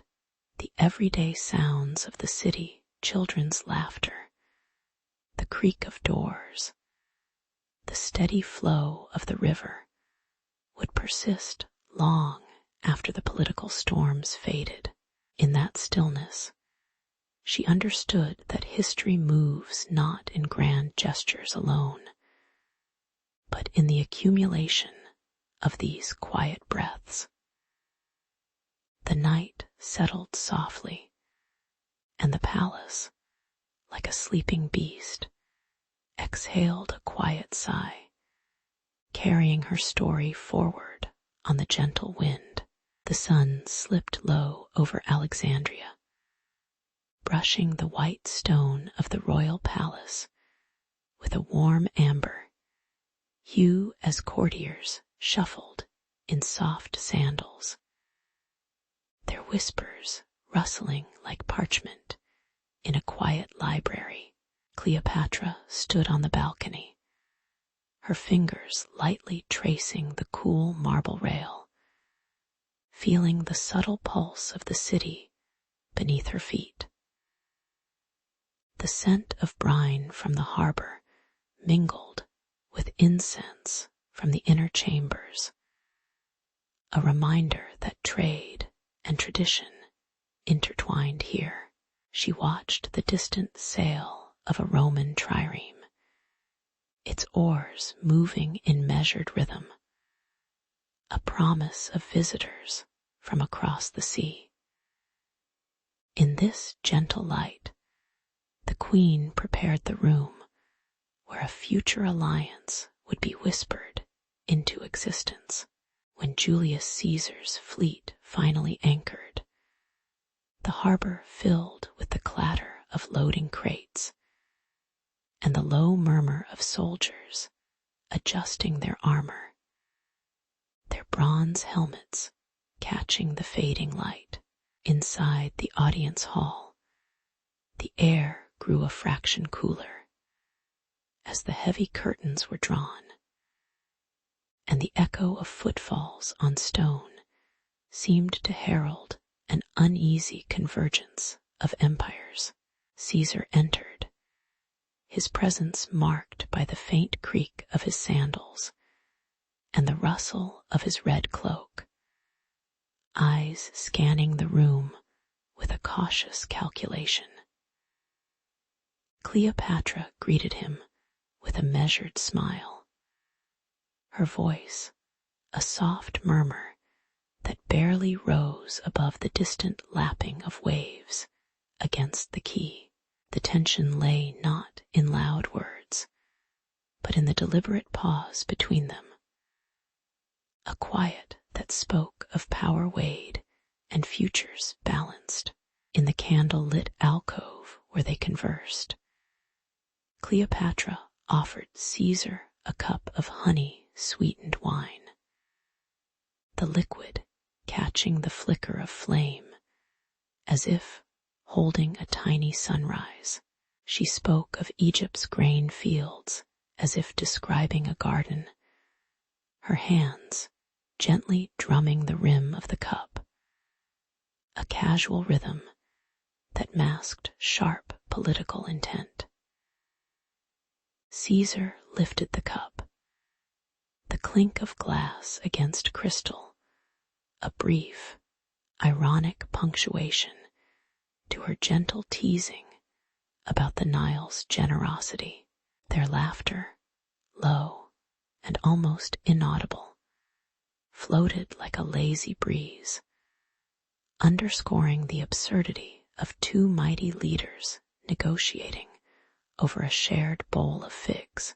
the everyday sounds of the city, children's laughter, the creak of doors, the steady flow of the river, would persist long after the political storms faded. In that stillness, she understood that history moves not in grand gestures alone, but in the accumulation of these quiet breaths. The night settled softly, and the palace, like a sleeping beast, exhaled a quiet sigh, carrying her story forward on the gentle wind. The sun slipped low over Alexandria, brushing the white stone of the royal palace with a warm amber hue as courtiers shuffled in soft sandals, their whispers rustling like parchment in a quiet library. Cleopatra stood on the balcony, her fingers lightly tracing the cool marble rail, feeling the subtle pulse of the city beneath her feet. The scent of brine from the harbor mingled with incense from the inner chambers, a reminder that trade and tradition intertwined here. She watched the distant sail of a Roman trireme, its oars moving in measured rhythm, a promise of visitors from across the sea. In this gentle light, the queen prepared the room where a future alliance would be whispered into existence. When Julius Caesar's fleet finally anchored, the harbor filled with the clatter of loading crates and the low murmur of soldiers adjusting their armor, their bronze helmets catching the fading light. Inside the audience hall, the air grew a fraction cooler as the heavy curtains were drawn, and the echo of footfalls on stone seemed to herald an uneasy convergence of empires. Caesar entered, his presence marked by the faint creak of his sandals and the rustle of his red cloak, eyes scanning the room with a cautious calculation. Cleopatra greeted him with a measured smile, her voice a soft murmur that barely rose above the distant lapping of waves against the quay. The tension lay not in loud words, but in the deliberate pause between them, a quiet that spoke of power weighed and futures balanced. In the candle-lit alcove where they conversed, Cleopatra offered Caesar a cup of honey-sweetened wine, the liquid catching the flicker of flame as if holding a tiny sunrise. She spoke of Egypt's grain fields as if describing a garden, her hands gently drumming the rim of the cup, a casual rhythm that masked sharp political intent. Caesar lifted the cup, the clink of glass against crystal, a brief, ironic punctuation to her gentle teasing about the Nile's generosity. Their laughter, low and almost inaudible, floated like a lazy breeze, underscoring the absurdity of two mighty leaders negotiating over a shared bowl of figs.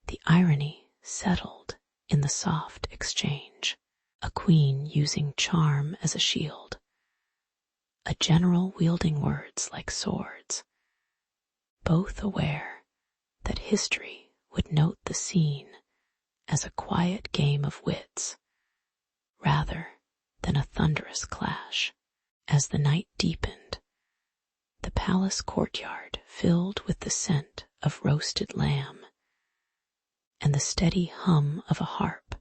The irony settled in the soft exchange, a queen using charm as a shield, a general wielding words like swords, both aware that history would note the scene as a quiet game of wits rather than a thunderous clash. As the night deepened, the palace courtyard filled with the scent of roasted lamb and the steady hum of a harp,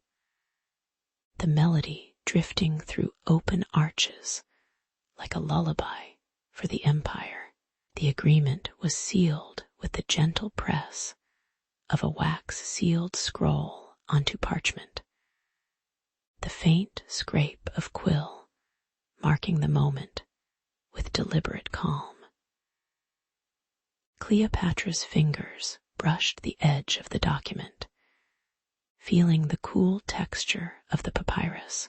the melody drifting through open arches like a lullaby for the empire. The agreement was sealed with the gentle press of a wax-sealed scroll onto parchment, the faint scrape of quill marking the moment with deliberate calm. Cleopatra's fingers brushed the edge of the document, feeling the cool texture of the papyrus,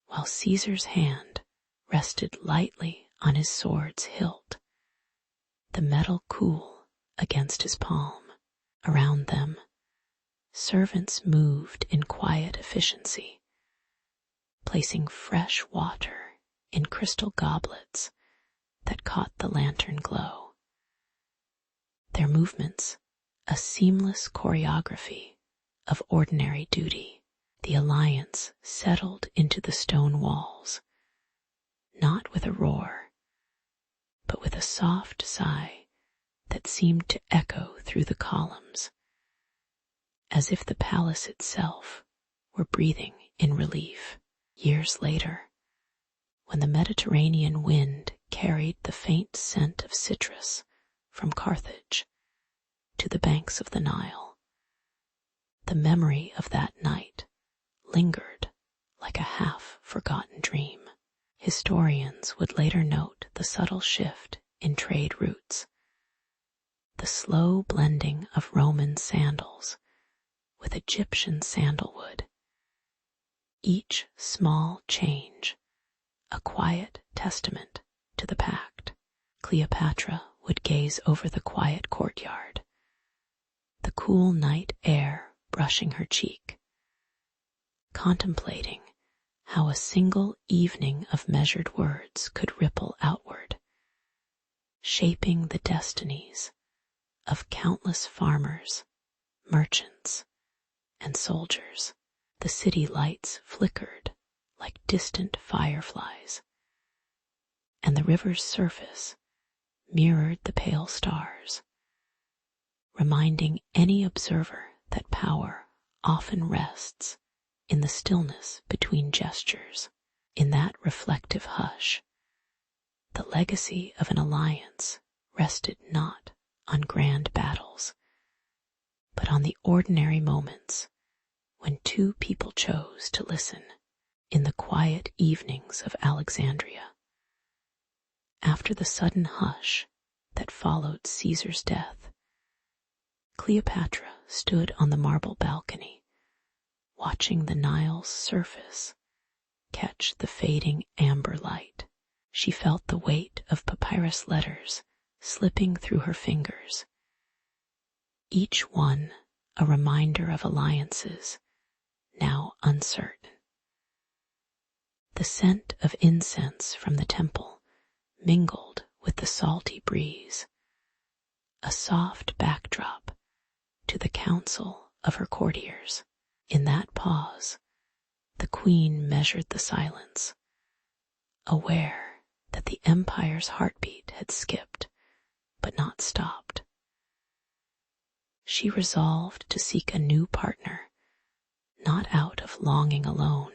while Caesar's hand rested lightly on his sword's hilt, the metal cool against his palm. Around them, servants moved in quiet efficiency, placing fresh water in crystal goblets that caught the lantern glow. Their movements, a seamless choreography of ordinary duty. The alliance settled into the stone walls, not with a roar, but with a soft sigh that seemed to echo through the columns, as if the palace itself were breathing in relief. Years later, when the Mediterranean wind carried the faint scent of citrus from Carthage to the banks of the Nile, the memory of that night lingered like a half-forgotten dream. Historians would later note the subtle shift in trade routes, the slow blending of Roman sandals with Egyptian sandalwood, each small change a quiet testament to the pact. Cleopatra would gaze over the quiet courtyard, the cool night air brushing her cheek, contemplating how a single evening of measured words could ripple outward, shaping the destinies of countless farmers, merchants, and soldiers. The city lights flickered like distant fireflies, and the river's surface mirrored the pale stars, reminding any observer that power often rests in the stillness between gestures. In that reflective hush, the legacy of an alliance rested not on grand battles, but on the ordinary moments when two people chose to listen. In the quiet evenings of Alexandria, after the sudden hush that followed Caesar's death, Cleopatra stood on the marble balcony, watching the Nile's surface catch the fading amber light. She felt the weight of papyrus letters slipping through her fingers, each one a reminder of alliances now uncertain. The scent of incense from the temple mingled with the salty breeze, a soft backdrop to the council of her courtiers. In that pause, the queen measured the silence, aware that the empire's heartbeat had skipped but not stopped. She resolved to seek a new partner, not out of longing alone,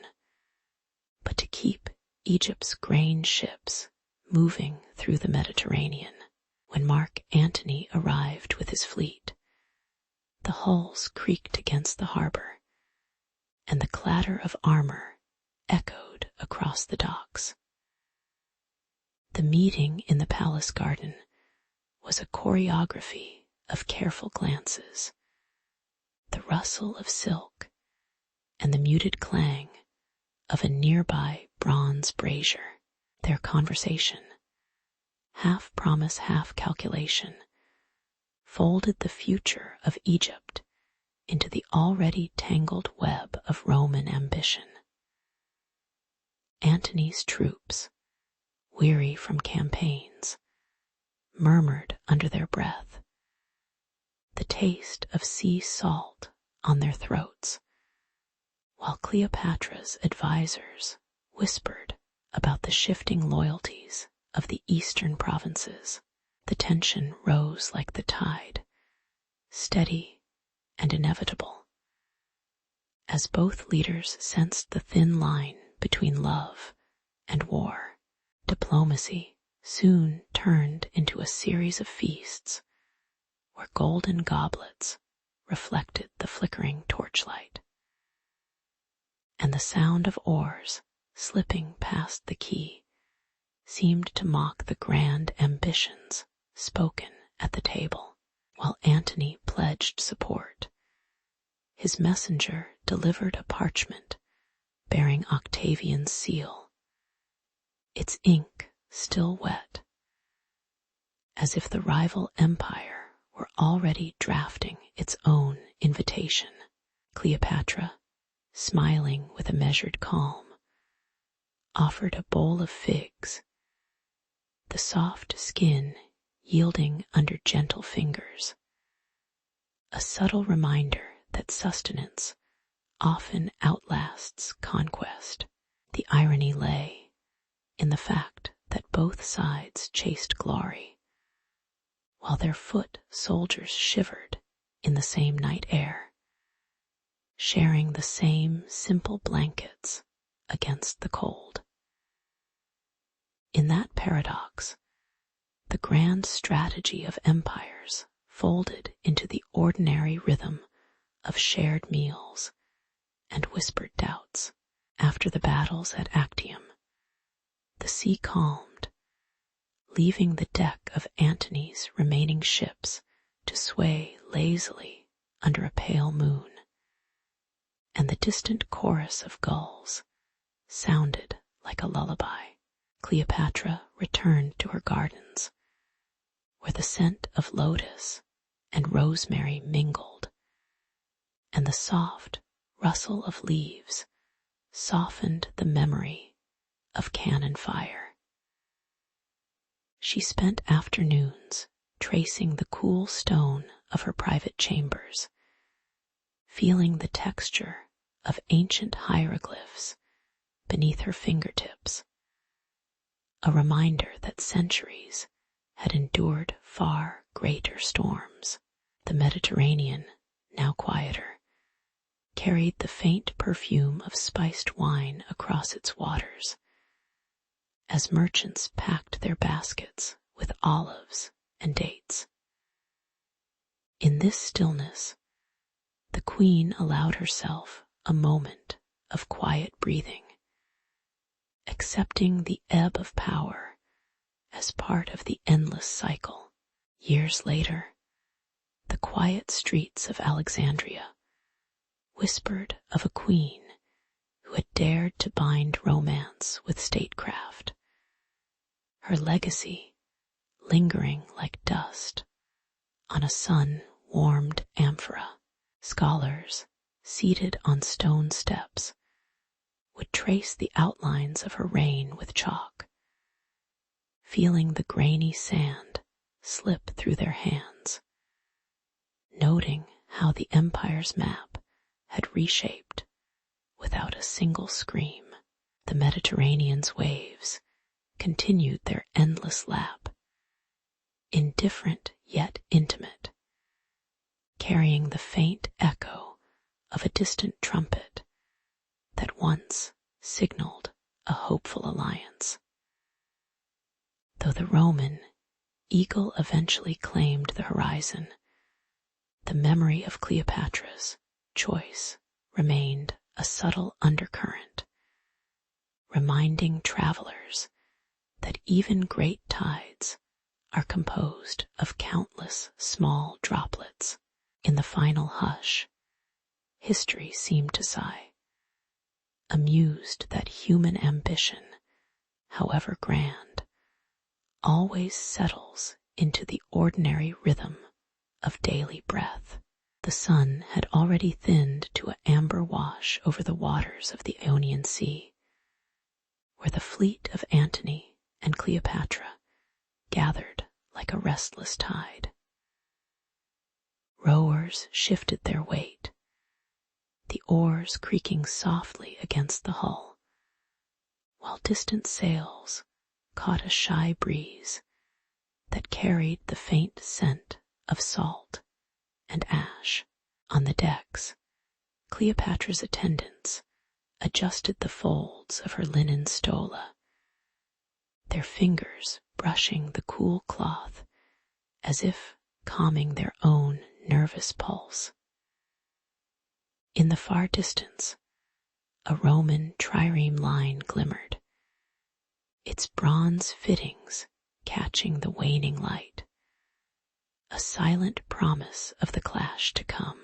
but to keep Egypt's grain ships moving through the Mediterranean. When Mark Antony arrived with his fleet, the hulls creaked against the harbor, and the clatter of armor echoed across the docks. The meeting in the palace garden was a choreography of careful glances, the rustle of silk, and the muted clang of a nearby bronze brazier. Their conversation, half promise, half calculation, folded the future of Egypt into the already tangled web of Roman ambition. Antony's troops, weary from campaigns, murmured under their breath, the taste of sea salt on their throats, while Cleopatra's advisors whispered about the shifting loyalties of the eastern provinces. The tension rose like the tide, steady and inevitable, as both leaders sensed the thin line between love and war. Diplomacy soon turned into a series of feasts where golden goblets reflected the flickering torchlight, and the sound of oars slipping past the quay seemed to mock the grand ambitions spoken at the table. While Antony pledged support, his messenger delivered a parchment bearing Octavian's seal, its ink still wet, as if the rival empire were already drafting its own invitation. Cleopatra, smiling with a measured calm, offered a bowl of figs, the soft skin yielding under gentle fingers, a subtle reminder that sustenance often outlasts conquest. The irony lay in the fact that both sides chased glory, while their foot soldiers shivered in the same night air, sharing the same simple blankets against the cold. In that paradox, the grand strategy of empires folded into the ordinary rhythm of shared meals and whispered doubts. After the battles at Actium, the sea calmed, leaving the deck of Antony's remaining ships to sway lazily under a pale moon, and the distant chorus of gulls sounded like a lullaby. Cleopatra returned to her gardens, where the scent of lotus and rosemary mingled, and the soft rustle of leaves softened the memory of cannon fire. She spent afternoons tracing the cool stone of her private chambers, feeling the texture of ancient hieroglyphs beneath her fingertips, a reminder that centuries had endured far greater storms. The Mediterranean, now quieter, carried the faint perfume of spiced wine across its waters, as merchants packed their baskets with olives and dates. In this stillness, the queen allowed herself a moment of quiet breathing, accepting the ebb of power as part of the endless cycle. Years later, the quiet streets of Alexandria whispered of a queen who had dared to bind romance with statecraft, her legacy lingering like dust on a sun-warmed amphora. Scholars, seated on stone steps, would trace the outlines of her reign with chalk, feeling the grainy sand slip through their hands, noting how the empire's map had reshaped without a single scream. The Mediterranean's waves continued their endless lap, indifferent yet intimate, carrying the faint echo of a distant trumpet that once signaled a hopeful alliance. Though the Roman eagle eventually claimed the horizon, the memory of Cleopatra's choice remained a subtle undercurrent, reminding travelers that even great tides are composed of countless small droplets. In the final hush, history seemed to sigh, amused that human ambition, however grand, always settles into the ordinary rhythm of daily breath. The sun had already thinned to an amber wash over the waters of the Ionian Sea, where the fleet of Antony and Cleopatra gathered like a restless tide. Rowers shifted their weight, the oars creaking softly against the hull, while distant sails caught a shy breeze that carried the faint scent of salt and ash. On the decks, Cleopatra's attendants adjusted the folds of her linen stola, their fingers brushing the cool cloth as if calming their own nervous pulse. In the far distance, a Roman trireme line glimmered, its bronze fittings catching the waning light, a silent promise of the clash to come.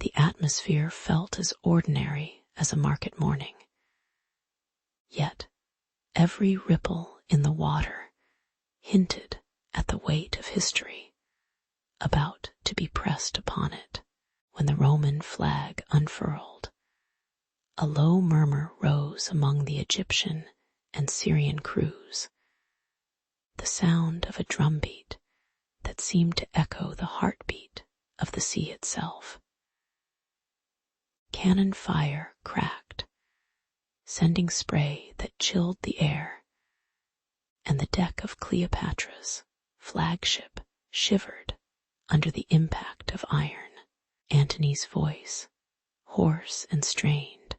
The atmosphere felt as ordinary as a market morning. Yet every ripple in the water hinted at the weight of history about to be pressed upon it. When the Roman flag unfurled, a low murmur rose among the Egyptian and Syrian crews, the sound of a drumbeat that seemed to echo the heartbeat of the sea itself. Cannon fire cracked, sending spray that chilled the air, and the deck of Cleopatra's flagship shivered under the impact of iron. Antony's voice, hoarse and strained,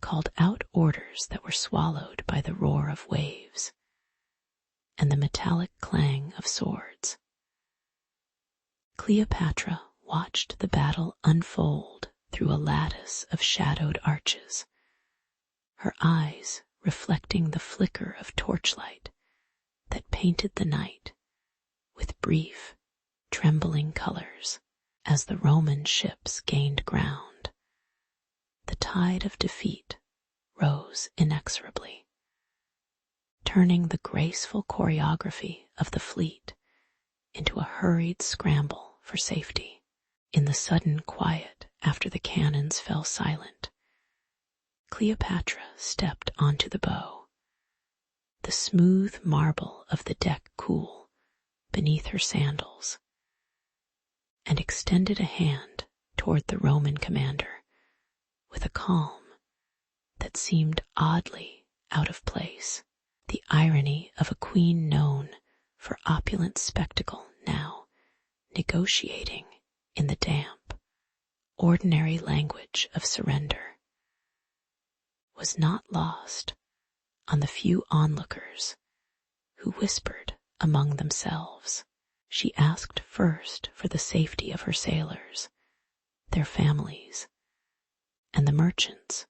called out orders that were swallowed by the roar of waves and the metallic clang of swords. Cleopatra watched the battle unfold through a lattice of shadowed arches, her eyes reflecting the flicker of torchlight that painted the night with brief, trembling colors. As the Roman ships gained ground, the tide of defeat rose inexorably, turning the graceful choreography of the fleet into a hurried scramble for safety. In the sudden quiet after the cannons fell silent, Cleopatra stepped onto the bow, the smooth marble of the deck cool beneath her sandals, and extended a hand toward the Roman commander with a calm that seemed oddly out of place. The irony of a queen known for opulent spectacle now negotiating in the damp, ordinary language of surrender was not lost on the few onlookers who whispered among themselves. She asked first for the safety of her sailors, their families, and the merchants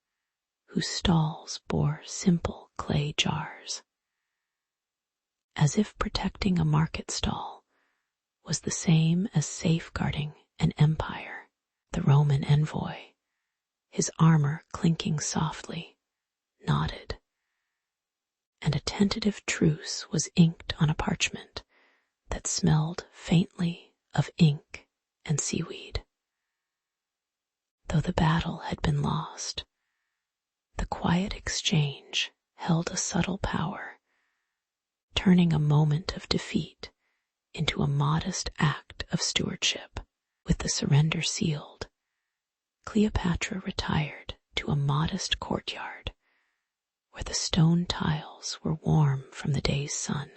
whose stalls bore simple clay jars. As if protecting a market stall was the same as safeguarding an empire, the Roman envoy, his armor clinking softly, nodded, and a tentative truce was inked on a parchment that smelled faintly of ink and seaweed. Though the battle had been lost, the quiet exchange held a subtle power, turning a moment of defeat into a modest act of stewardship. With the surrender sealed, Cleopatra retired to a modest courtyard where the stone tiles were warm from the day's sun,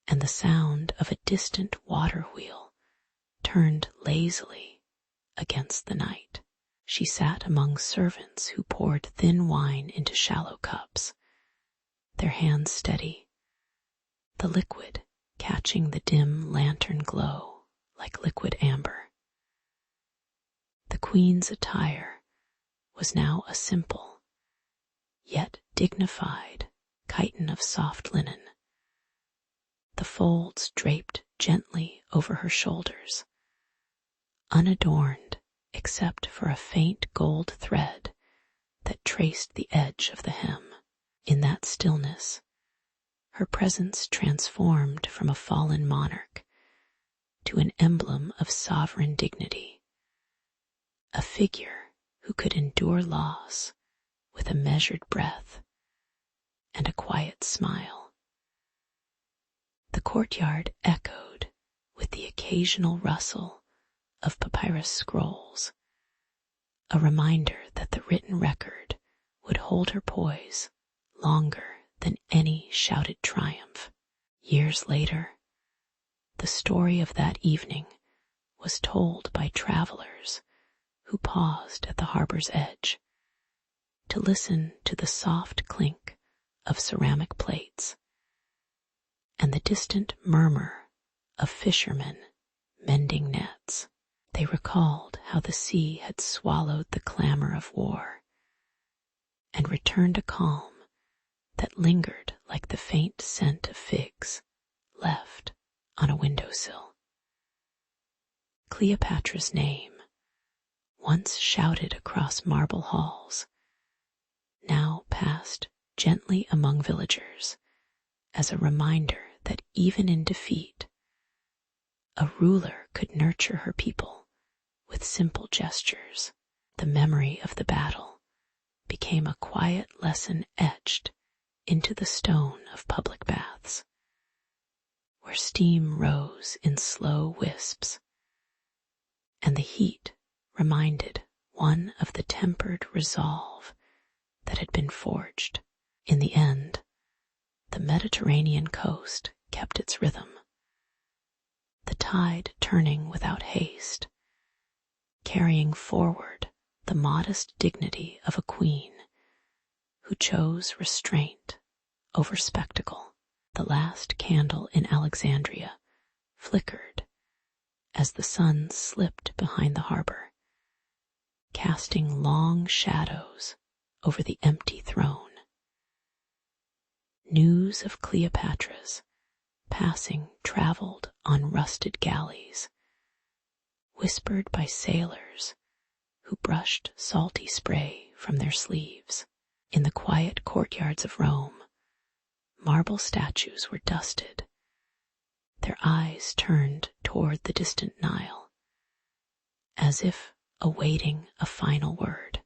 and the sound of a distant water wheel turned lazily against the night. She sat among servants who poured thin wine into shallow cups, their hands steady, the liquid catching the dim lantern glow like liquid amber. The queen's attire was now a simple, yet dignified chiton of soft linen, the folds draped gently over her shoulders, unadorned except for a faint gold thread that traced the edge of the hem. In that stillness, her presence transformed from a fallen monarch to an emblem of sovereign dignity, a figure who could endure loss with a measured breath and a quiet smile. The courtyard echoed with the occasional rustle of papyrus scrolls, a reminder that the written record would hold her poise longer than any shouted triumph. Years later, the story of that evening was told by travelers who paused at the harbor's edge to listen to the soft clink of ceramic plates and the distant murmur of fishermen mending nets. They recalled how the sea had swallowed the clamor of war and returned a calm that lingered like the faint scent of figs left on a windowsill. Cleopatra's name, once shouted across marble halls, now passed gently among villagers as a reminder that even in defeat, a ruler could nurture her people with simple gestures. The memory of the battle became a quiet lesson etched into the stone of public baths, where steam rose in slow wisps, and the heat reminded one of the tempered resolve that had been forged. In the end, the Mediterranean coast kept its rhythm, the tide turning without haste, carrying forward the modest dignity of a queen who chose restraint over spectacle. The last candle in Alexandria flickered as the sun slipped behind the harbor, casting long shadows over the empty throne. News of Cleopatra's passing traveled on rusted galleys, whispered by sailors who brushed salty spray from their sleeves. In the quiet courtyards of Rome, marble statues were dusted, their eyes turned toward the distant Nile, as if awaiting a final word.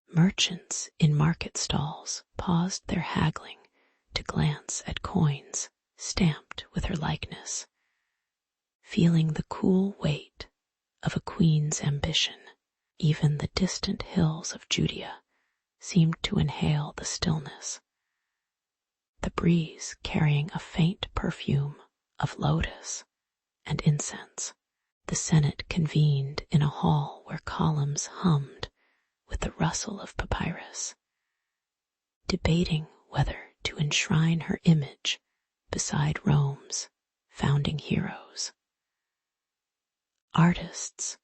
Merchants in market stalls paused their haggling to glance at coins stamped with her likeness, feeling the cool weight of a queen's ambition. Even the distant hills of Judea seemed to inhale the stillness, the breeze carrying a faint perfume of lotus and incense. The Senate convened in a hall where columns hummed with the rustle of papyrus, debating whether to enshrine her image beside Rome's founding heroes. Artists,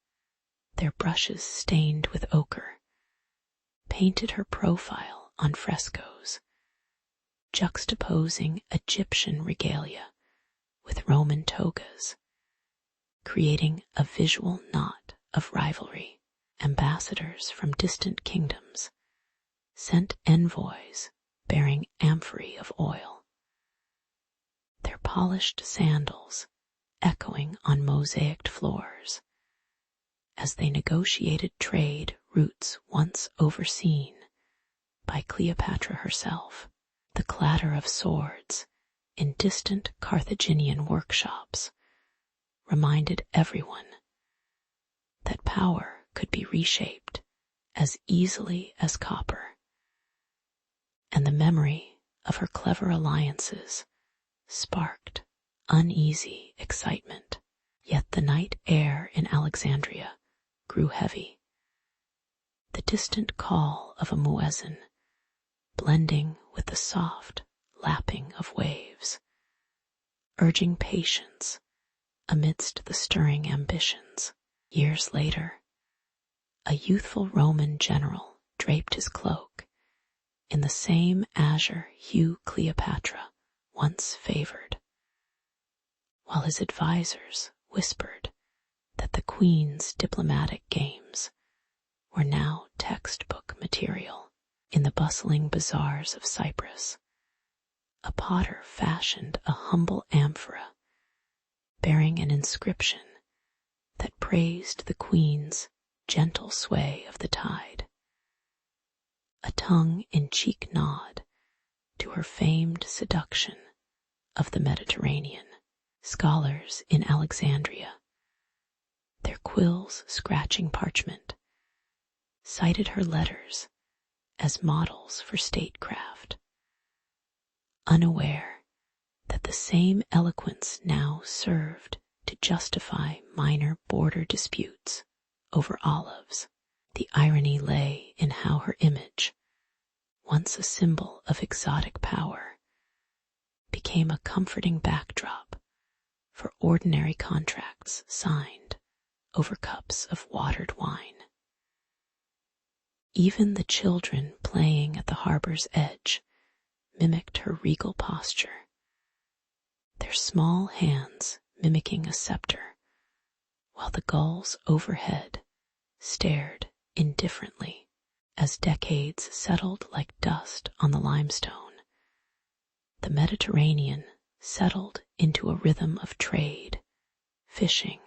their brushes stained with ochre, painted her profile on frescoes, juxtaposing Egyptian regalia with Roman togas, creating a visual knot of rivalry. Ambassadors from distant kingdoms sent envoys bearing amphorae of oil, their polished sandals echoing on mosaicked floors as they negotiated trade routes once overseen by Cleopatra herself. The clatter of swords in distant Carthaginian workshops reminded everyone that power could be reshaped as easily as copper, and the memory of her clever alliances sparked uneasy excitement. Yet the night air in Alexandria grew heavy, the distant call of a muezzin blending with the soft lapping of waves, urging patience amidst the stirring ambitions. Years later, a youthful Roman general draped his cloak in the same azure hue Cleopatra once favored, while his advisors whispered that the Queen's diplomatic games were now textbook material. In the bustling bazaars of Cyprus, a potter fashioned a humble amphora bearing an inscription that praised the Queen's gentle sway of the tide, a tongue-in-cheek nod to her famed seduction of the Mediterranean. Scholars in Alexandria, their quills scratching parchment, cited her letters as models for statecraft, unaware that the same eloquence now served to justify minor border disputes over olives. The irony lay in how her image, once a symbol of exotic power, became a comforting backdrop for ordinary contracts signed over cups of watered wine. Even the children playing at the harbor's edge mimicked her regal posture, their small hands mimicking a scepter, while the gulls overhead stared indifferently. As decades settled like dust on the limestone, the Mediterranean settled into a rhythm of trade, fishing,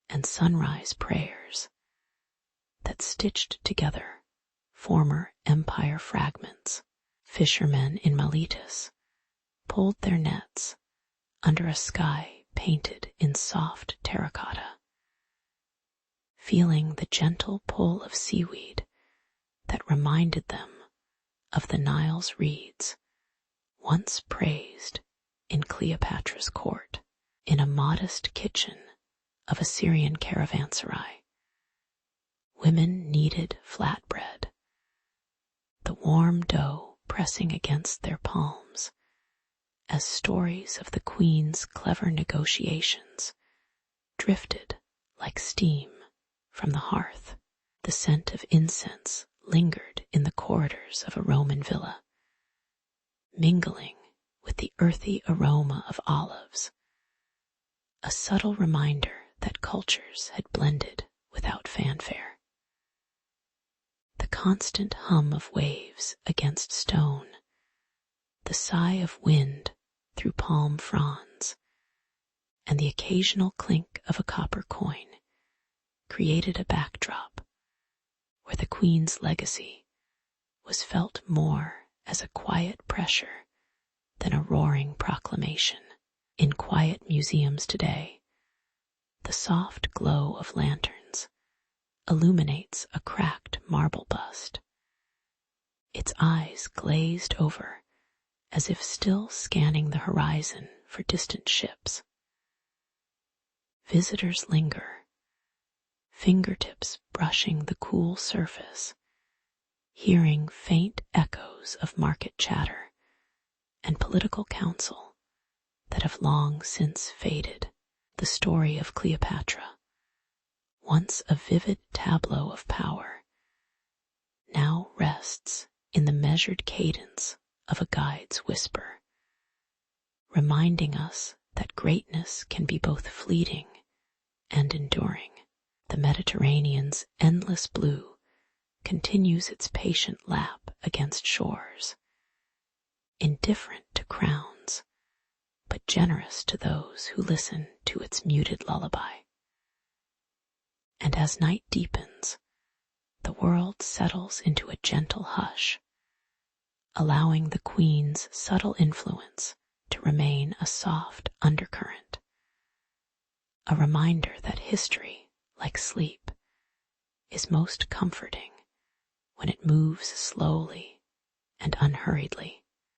and sunrise prayers that stitched together former empire fragments. Fishermen in Miletus pulled their nets under a sky painted in soft terracotta, feeling the gentle pull of seaweed that reminded them of the Nile's reeds once praised in Cleopatra's court. In a modest kitchen of a Syrian caravanserai, women kneaded flatbread, the warm dough pressing against their palms as stories of the Queen's clever negotiations drifted like steam from the hearth. The scent of incense lingered in the corridors of a Roman villa, mingling with the earthy aroma of olives, a subtle reminder that cultures had blended without fanfare. The constant hum of waves against stone, the sigh of wind through palm fronds, and the occasional clink of a copper coin created a backdrop where the Queen's legacy was felt more as a quiet pressure than a roaring proclamation. In quiet museums today, the soft glow of lanterns illuminates a cracked marble bust, its eyes glazed over as if still scanning the horizon for distant ships. Visitors linger, fingertips brushing the cool surface, hearing faint echoes of market chatter and political counsel that have long since faded. The story of Cleopatra, once a vivid tableau of power, now rests in the measured cadence of a guide's whisper, reminding us that greatness can be both fleeting and enduring. The Mediterranean's endless blue continues its patient lap against shores, indifferent to crowns, but generous to those who listen to its muted lullaby. And as night deepens, the world settles into a gentle hush, allowing the Queen's subtle influence to remain a soft undercurrent, a reminder that history, like sleep, is most comforting when it moves slowly and unhurriedly.